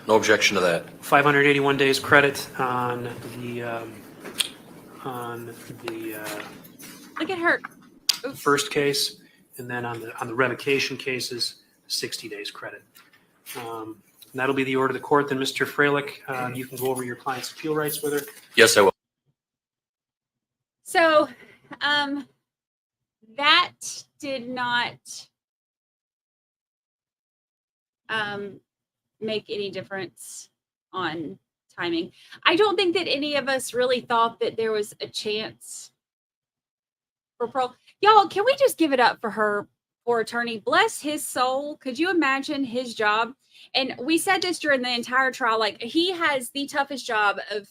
No objection to that. 581 days credit on the Look at her. Oops. first case, and then on the revocation cases, 60 days credit. And that'll be the order of the court. Then, Mr. Freilich, you can go over your client's appeal rights with her. Yes, I will. So, that did not make any difference on timing. I don't think that any of us really thought that there was a chance for parole. Y'all, can we just give it up for her poor attorney? Bless his soul. Could you imagine his job? And we said this during the entire trial, like he has the toughest job of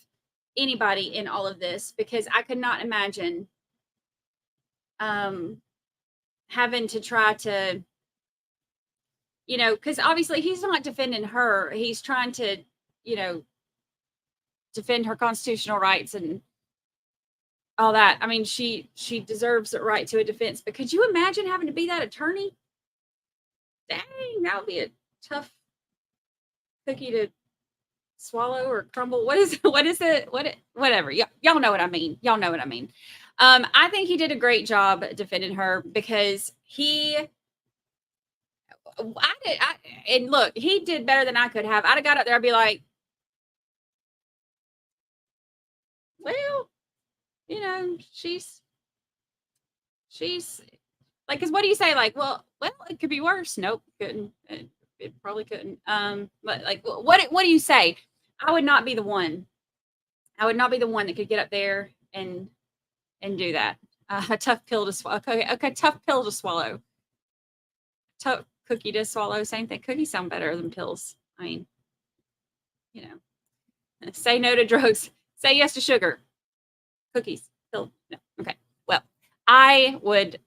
anybody in all of this, because I could not imagine having to try to, you know, because obviously he's not defending her. He's trying to, you know, defend her constitutional rights and all that. I mean, she deserves the right to a defense, but could you imagine having to be that attorney? Dang, that would be a tough cookie to swallow or crumble. Whatever. Y'all know what I mean. Y'all know what I mean. I think he did a great job defending her, because and look, he did better than I could have. I'd have got up there, I'd be like, well, you know, she's like, because what do you say? Like, well, it could be worse. Nope, couldn't. It probably couldn't. But like, what do you say? I would not be the one. I would not be the one that could get up there and do that. A tough pill to swallow. Okay, tough pill to swallow. Tough cookie to swallow. Same thing. Cookies sound better than pills. I mean, you know, say no to drugs. Say yes to sugar. Cookies. Pill. No. Okay. Well, I would.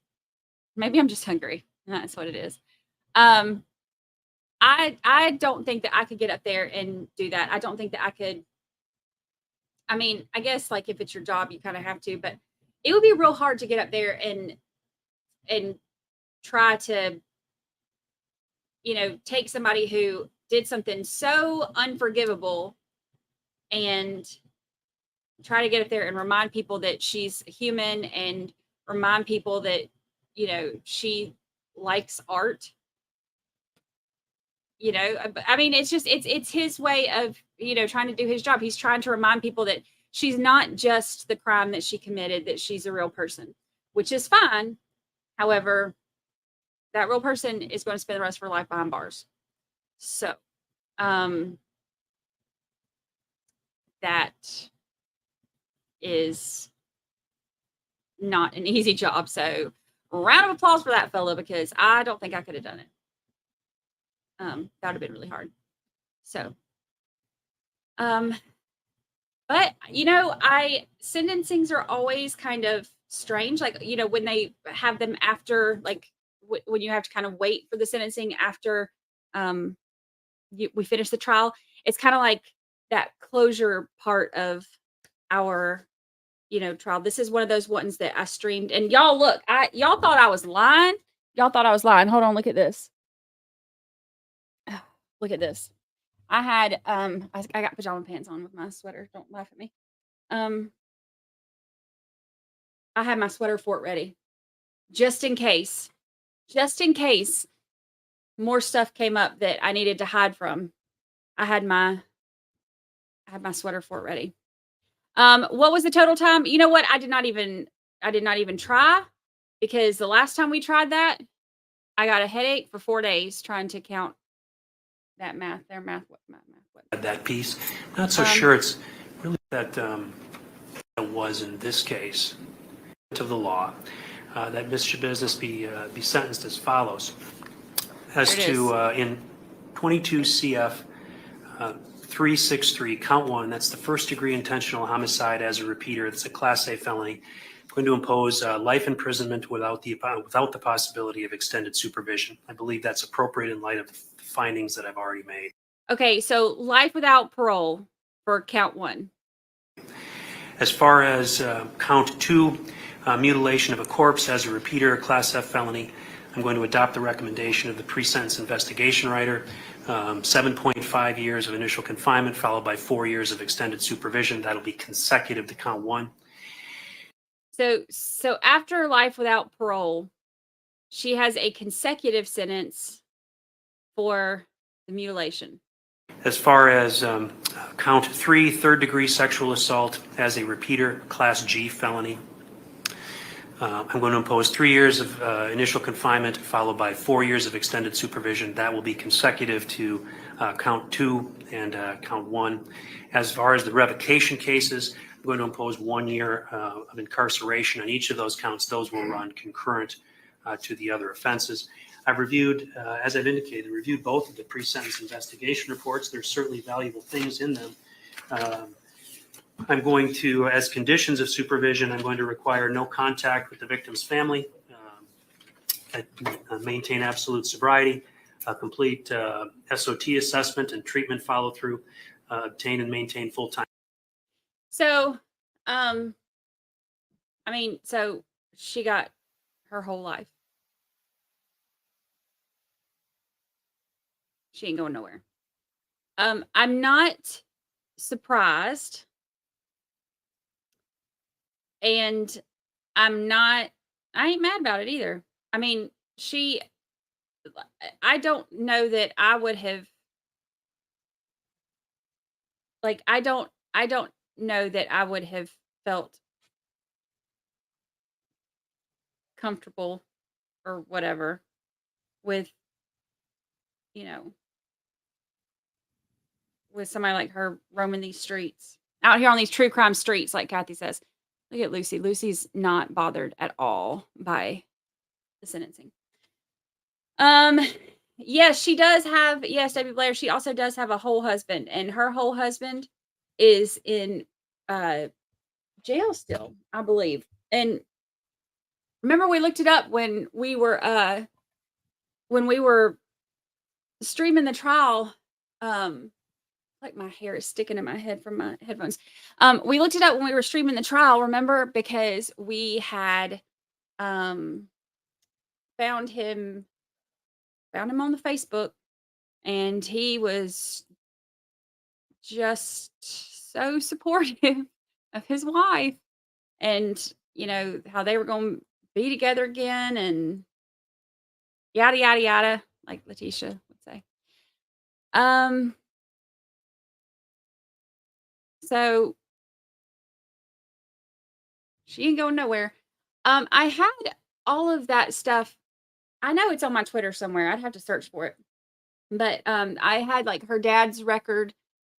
Maybe I'm just hungry. That's what it is. I don't think that I could get up there and do that. I don't think that I could. I mean, I guess like if it's your job, you kind of have to, but it would be real hard to get up there and try to, you know, take somebody who did something so unforgivable and try to get up there and remind people that she's human and remind people that, you know, she likes art. You know, I mean, it's just, it's his way of, you know, trying to do his job. He's trying to remind people that she's not just the crime that she committed, that she's a real person, which is fine. However, that real person is going to spend the rest of her life behind bars. So, that is not an easy job. So, round of applause for that fella, because I don't think I could have done it. That would have been really hard. So, but you know, sentencings are always kind of strange. Like, you know, when they have them after, like when you have to kind of wait for the sentencing after we finish the trial, it's kind of like that closure part of our, you know, trial. This is one of those ones that I streamed, and y'all look, y'all thought I was lying. Y'all thought I was lying. Hold on, look at this. Look at this. I had I got pajama pants on with my sweater. Don't laugh at me. I had my sweater fort ready just in case more stuff came up that I needed to hide from. I had my sweater for it ready. What was the total time? You know what? I did not even try, because the last time we tried that, I got a headache for 4 days trying to count that math. Their math. What math? What? That piece. Not so sure it's really that it was in this case of the law that Ms. Schabusiness be sentenced as follows. As to in 22 CF 363, count 1, that's the first degree intentional homicide as a repeater. It's a Class A felony. Going to impose life imprisonment without the possibility of extended supervision. I believe that's appropriate in light of the findings that I've already made. Okay, so life without parole for count 1. As far as count 2, mutilation of a corpse as a repeater, Class F felony, I'm going to adopt the recommendation of the pre-sentence investigation writer. 7.5 years of initial confinement followed by 4 years of extended supervision. That'll be consecutive to count 1. So after life without parole, she has a consecutive sentence for the mutilation. As far as count 3, third degree sexual assault as a repeater, Class G felony, I'm going to impose 3 years of initial confinement followed by 4 years of extended supervision. That will be consecutive to count 2 and count 1. As far as the revocation cases, I'm going to impose 1 year of incarceration on each of those counts. Those will run concurrent to the other offenses. I've reviewed, as I've indicated, reviewed both of the pre-sentence investigation reports. There's certainly valuable things in them. I'm going to, as conditions of supervision, I'm going to require no contact with the victim's family, maintain absolute sobriety, complete SOT assessment and treatment follow through, obtain and maintain full-time. So, so she got her whole life. She ain't going nowhere. I'm not surprised. And I ain't mad about it either. I mean, I don't know that I would have, I don't know that I would have felt comfortable or whatever with, with somebody like her roaming these streets out here on these true crime streets, like Kathy says. Look at Lucy. Lucy's not bothered at all by the sentencing. Yes, she does have, yes, Debbie Blair, she also does have a whole husband, and her whole husband is in jail still, I believe. And remember, we looked it up when we were streaming the trial. Like my hair is sticking in my head from my headphones. We looked it up when we were streaming the trial, remember, because we had found him on the Facebook, and he was just so supportive of his wife, and how they were going to be together again, and yada yada yada, like Letitia would say. So she ain't going nowhere. I had all of that stuff. I know it's on my Twitter somewhere. I'd have to search for it. But I had her dad's record,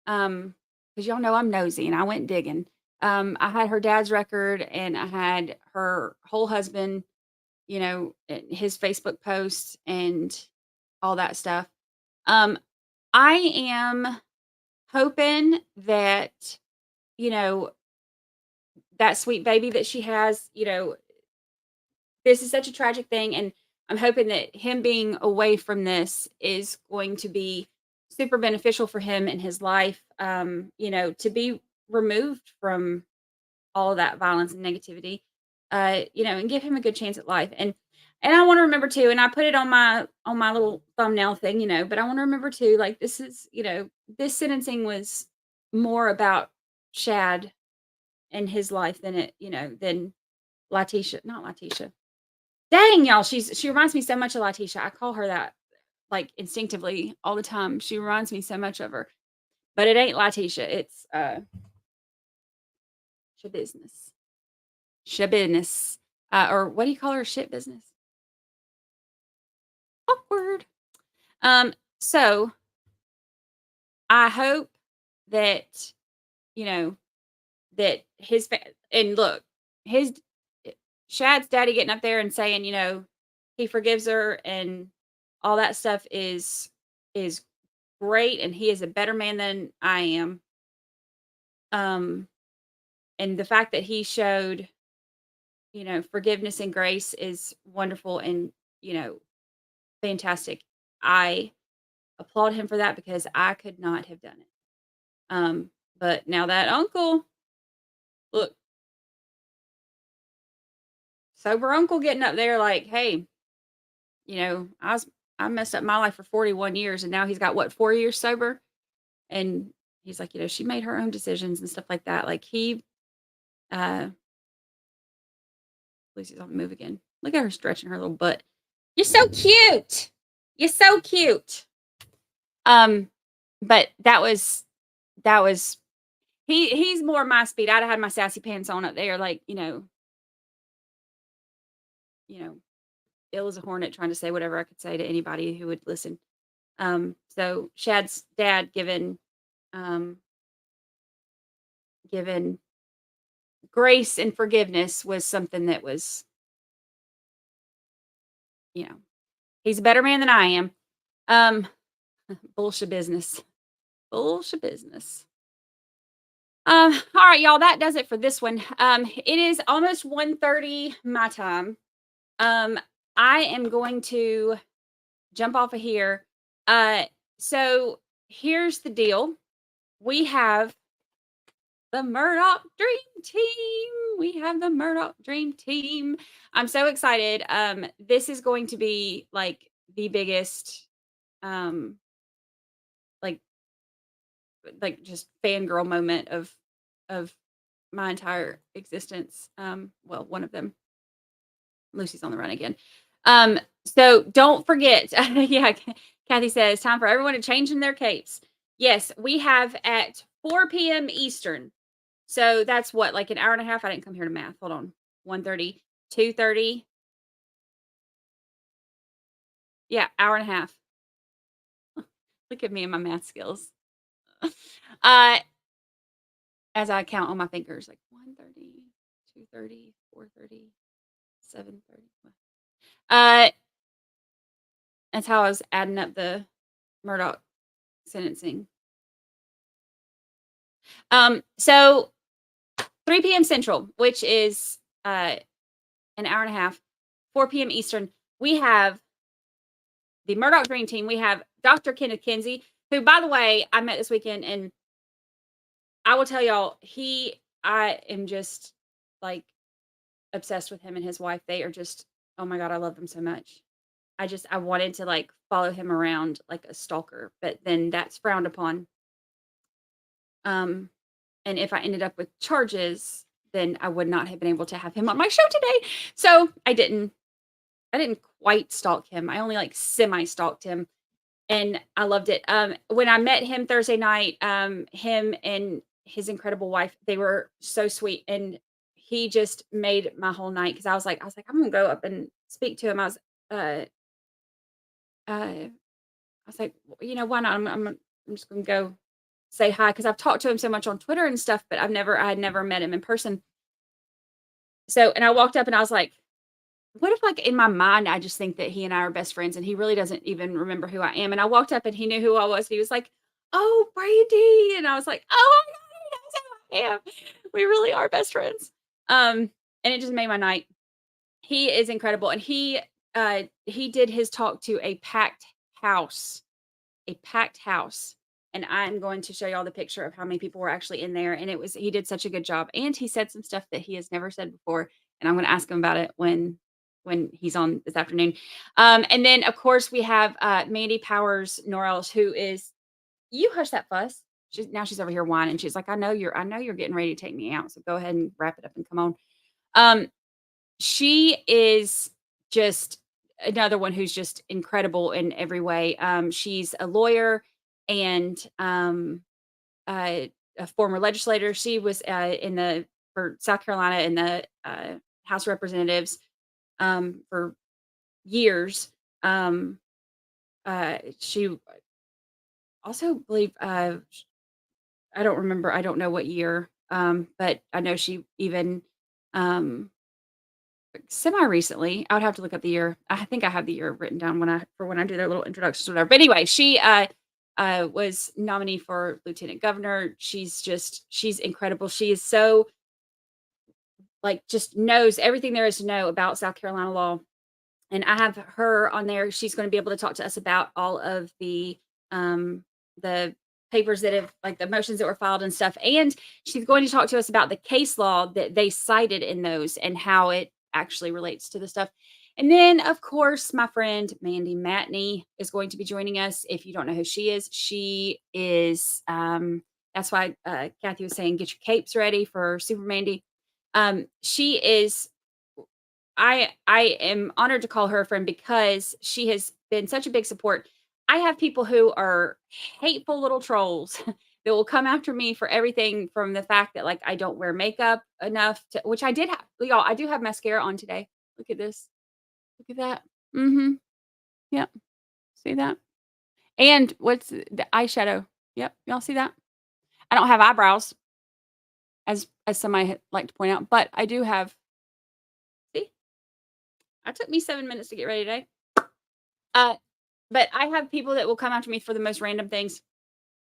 because y'all know I'm nosy and I went digging. I had her dad's record, and I had her whole husband, his Facebook posts and all that stuff. I am hoping that, that sweet baby that she has, this is such a tragic thing. And I'm hoping that him being away from this is going to be super beneficial for him in his life, to be removed from all of that violence and negativity, and give him a good chance at life. And I want to remember too, and I put it on my little thumbnail thing, but I want to remember too, this is, this sentencing was more about Shad and his life than than Letitia. Not Letitia. Dang, y'all, she reminds me so much of Letitia. I call her that like instinctively all the time. She reminds me so much of her. But it ain't Letitia. It's Schabusiness. Schabusiness. Or what do you call her? Shit business. Awkward. So I hope that, you know, that and look, his Shad's daddy getting up there and saying, you know, he forgives her and all that stuff is great, and he is a better man than I am. And the fact that he showed, you know, forgiveness and grace is wonderful and, you know, fantastic. I applaud him for that because I could not have done it. But now that uncle, look, sober uncle getting up there like, hey, you know, I messed up my life for 41 years and now he's got what, 4 years sober? And he's like, you know, she made her own decisions and stuff like that. Like Lucy's on the move again. Look at her stretching her little butt. You're so cute. You're so cute. But that was he's more my speed. I'd have had my sassy pants on up there, like, you know, ill as a hornet trying to say whatever I could say to anybody who would listen. So Shad's dad given grace and forgiveness was something that was, you know, he's a better man than I am. Bullshit business. Bullshit business. All right, y'all, that does it for this one. It is almost 1:30 my time. I am going to jump off of here. So here's the deal. We have the Murdoch Dream Team. We have the Murdoch Dream Team. I'm so excited. This is going to be like the biggest, like just fangirl moment of my entire existence. Well, one of them. Lucy's on the run again. So don't forget. Yeah, Kathy says time for everyone to change in their capes. Yes, we have at 4 p.m. Eastern. So that's what, like an hour and a half. I didn't come here to math. Hold on. 1:30, 2:30. Yeah, hour and a half. Look at me and my math skills. As I count on my fingers, like 1:30, 2:30, 4:30, 7:30. That's how I was adding up the Murdoch sentencing. So 3 p.m. Central, which is an hour and a half, 4 p.m. Eastern, we have the Murdoch Dream Team. We have Dr. Kenneth Kinsey, who, by the way, I met this weekend, and I will tell y'all, I am just like obsessed with him and his wife. They are just, oh my God, I love them so much. I wanted to like follow him around like a stalker, but then that's frowned upon. And if I ended up with charges, then I would not have been able to have him on my show today. So I didn't quite stalk him. I only like semi-stalked him, and I loved it. When I met him Thursday night, him and his incredible wife, they were so sweet, and he just made my whole night. Cause I was like, I'm gonna go up and speak to him. I was like, you know, why not? I'm just gonna go say hi, because I've talked to him so much on Twitter and stuff, but I had never met him in person. So, and I walked up and I was like, what if like in my mind, I just think that he and I are best friends and he really doesn't even remember who I am. And I walked up and he knew who I was. He was like, oh, Brandi. And I was like, oh my God, he knows who I am. We really are best friends. And it just made my night. He is incredible. And he did his talk to a packed house. And I'm going to show y'all the picture of how many people were actually in there. And he did such a good job. And he said some stuff that he has never said before. And I'm going to ask him about it when he's on this afternoon. And then of course we have Mandy Powers Norrells, who is, you hush that fuss. She's over here whining. She's like, I know you're getting ready to take me out. So go ahead and wrap it up and come on. She is just another one who's just incredible in every way. She's a lawyer and a former legislator. She was for South Carolina in the House of Representatives for years. She also believe I don't remember. I don't know what year, but I know she even um, semi recently. I would have to look up the year. I think I have the year written down when I do their little introductions or whatever. But anyway, she was nominee for lieutenant governor. She's incredible. She is so like just knows everything there is to know about South Carolina law. And I have her on there. She's going to be able to talk to us about all of the papers that have like the motions that were filed and stuff. And she's going to talk to us about the case law that they cited in those and how it actually relates to the stuff. And then, of course, my friend Mandy Matney is going to be joining us. If you don't know who she is that's why Kathy was saying, get your capes ready for Super Mandy. She is I am honored to call her a friend because she has been such a big support. I have people who are hateful little trolls that will come after me for everything from the fact that like I don't wear makeup enough to, which I did have, y'all. I do have mascara on today. Look at this. Look at that. Mm-hmm. Yep. See that? And what's the eyeshadow? Yep. Y'all see that? I don't have eyebrows, as somebody like to point out, but I do have. See, it took me 7 minutes to get ready today. But I have people that will come after me for the most random things,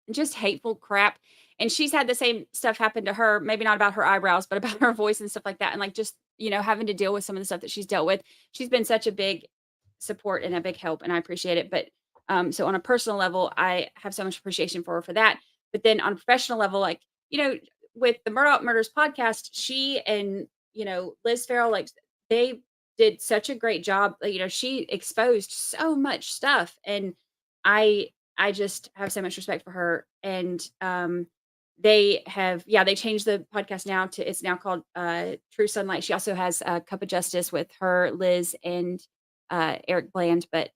just hateful crap. And she's had the same stuff happen to her, maybe not about her eyebrows, but about her voice and stuff like that. And like just, having to deal with some of the stuff that she's dealt with. She's been such a big support and a big help, and I appreciate it. But so on a personal level, I have so much appreciation for her for that. But then on a professional level, like, with the Murdaugh Murders podcast, she and, Liz Farrell, like they did such a great job. She exposed so much stuff, and I just have so much respect for her. And they changed the podcast now to, it's now called True Sunlight. She also has a Cup of Justice with her, Liz, and Eric Bland. But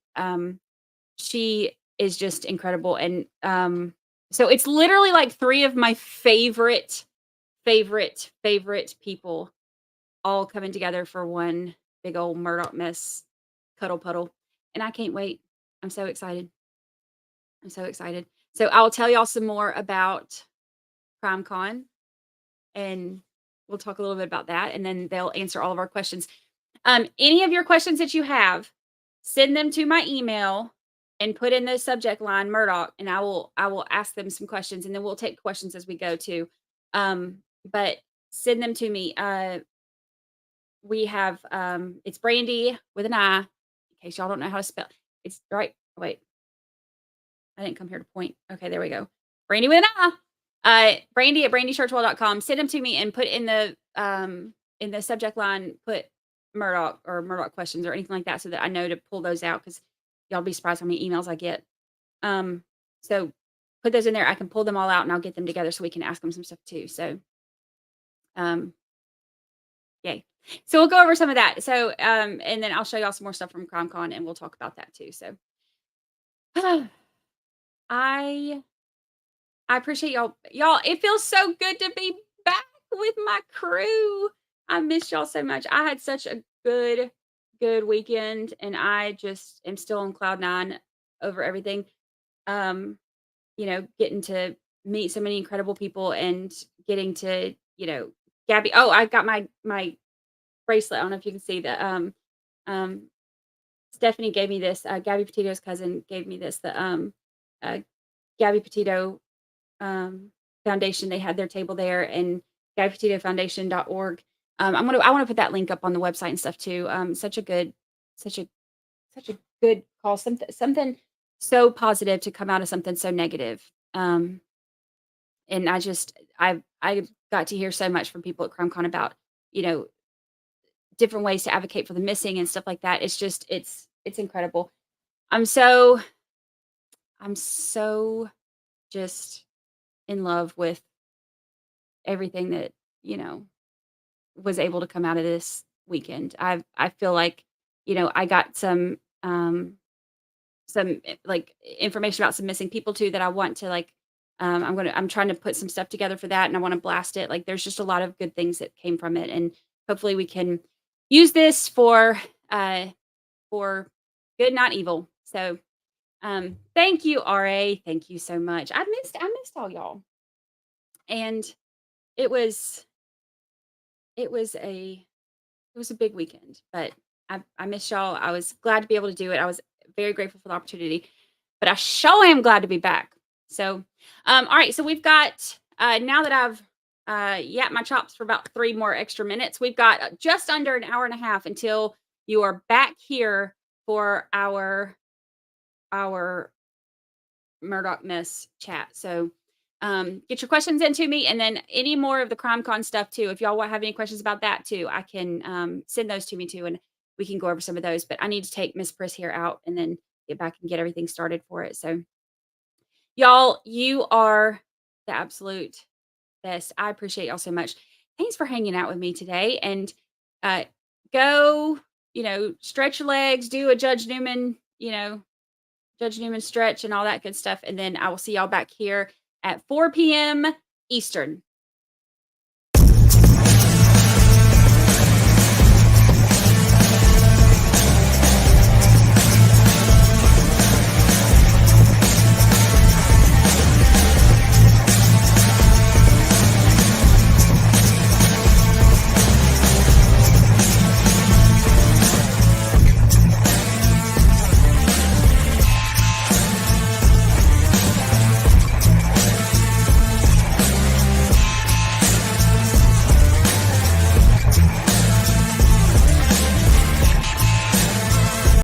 she is just incredible. And so it's literally like three of my favorite people all coming together for one big old Murdaugh mess cuddle puddle. And I can't wait. I'm so excited. So I'll tell y'all some more about CrimeCon, and we'll talk a little bit about that, and then they'll answer all of our questions. Any of your questions that you have, send them to my email and put in the subject line Murdaugh, and I will ask them some questions, and then we'll take questions as we go too. But send them to me. We have it's Brandi with an I, in case y'all don't know how to spell. It's right. Wait, I didn't come here to point. Okay, there we go. Brandi with an I. Brandi at brandychurchwell.com. Send them to me and put in the subject line, put Murdaugh or Murdaugh questions or anything like that, so that I know to pull those out, because y'all be surprised how many emails I get. So put those in there. I can pull them all out and I'll get them together so we can ask them some stuff too. So, yay. So we'll go over some of that. So, and then I'll show y'all some more stuff from CrimeCon, and we'll talk about that too. So, I appreciate y'all. Y'all, it feels so good to be back with my crew. I miss y'all so much. I had such a good weekend, and I just am still on cloud nine over everything. Getting to meet so many incredible people and getting to, Gabby. Oh, I got my bracelet. I don't know if you can see that. Stephanie gave me this. Gabby Petito's cousin gave me this. The Gabby Petito Foundation. They had their table there, and GabbyPetitoFoundation.org. I want to put that link up on the website and stuff too. Such a good call. Something so positive to come out of something so negative. And I got to hear so much from people at CrimeCon about, different ways to advocate for the missing and stuff like that. It's just, it's incredible. I'm so just in love with everything that, was able to come out of this weekend. I feel like, I got some some like information about some missing people too that I want to like I'm trying to put some stuff together for that and I want to blast it. Like there's just a lot of good things that came from it and hopefully we can use this for good, not evil. So thank you, RA. Thank you so much. I missed all y'all. And it was a big weekend, but I miss y'all. I was glad to be able to do it. I was very grateful for the opportunity, but I sure am glad to be back. So, all right. So we've got, now that I've, yapped my chops for about 3 more extra minutes, we've got just under an hour and a half until you are back here for our Murdoch Mess chat. So, get your questions into me and then any more of the CrimeCon stuff too. If y'all have any questions about that too, I can, send those to me too. And we can go over some of those, but I need to take Miss Pris here out and then get back and get everything started for it. So y'all, you are the absolute best. I appreciate y'all so much. Thanks for hanging out with me today and, go, stretch your legs, do a Judge Newman stretch and all that good stuff. And then I will see y'all back here at 4 p.m. Eastern.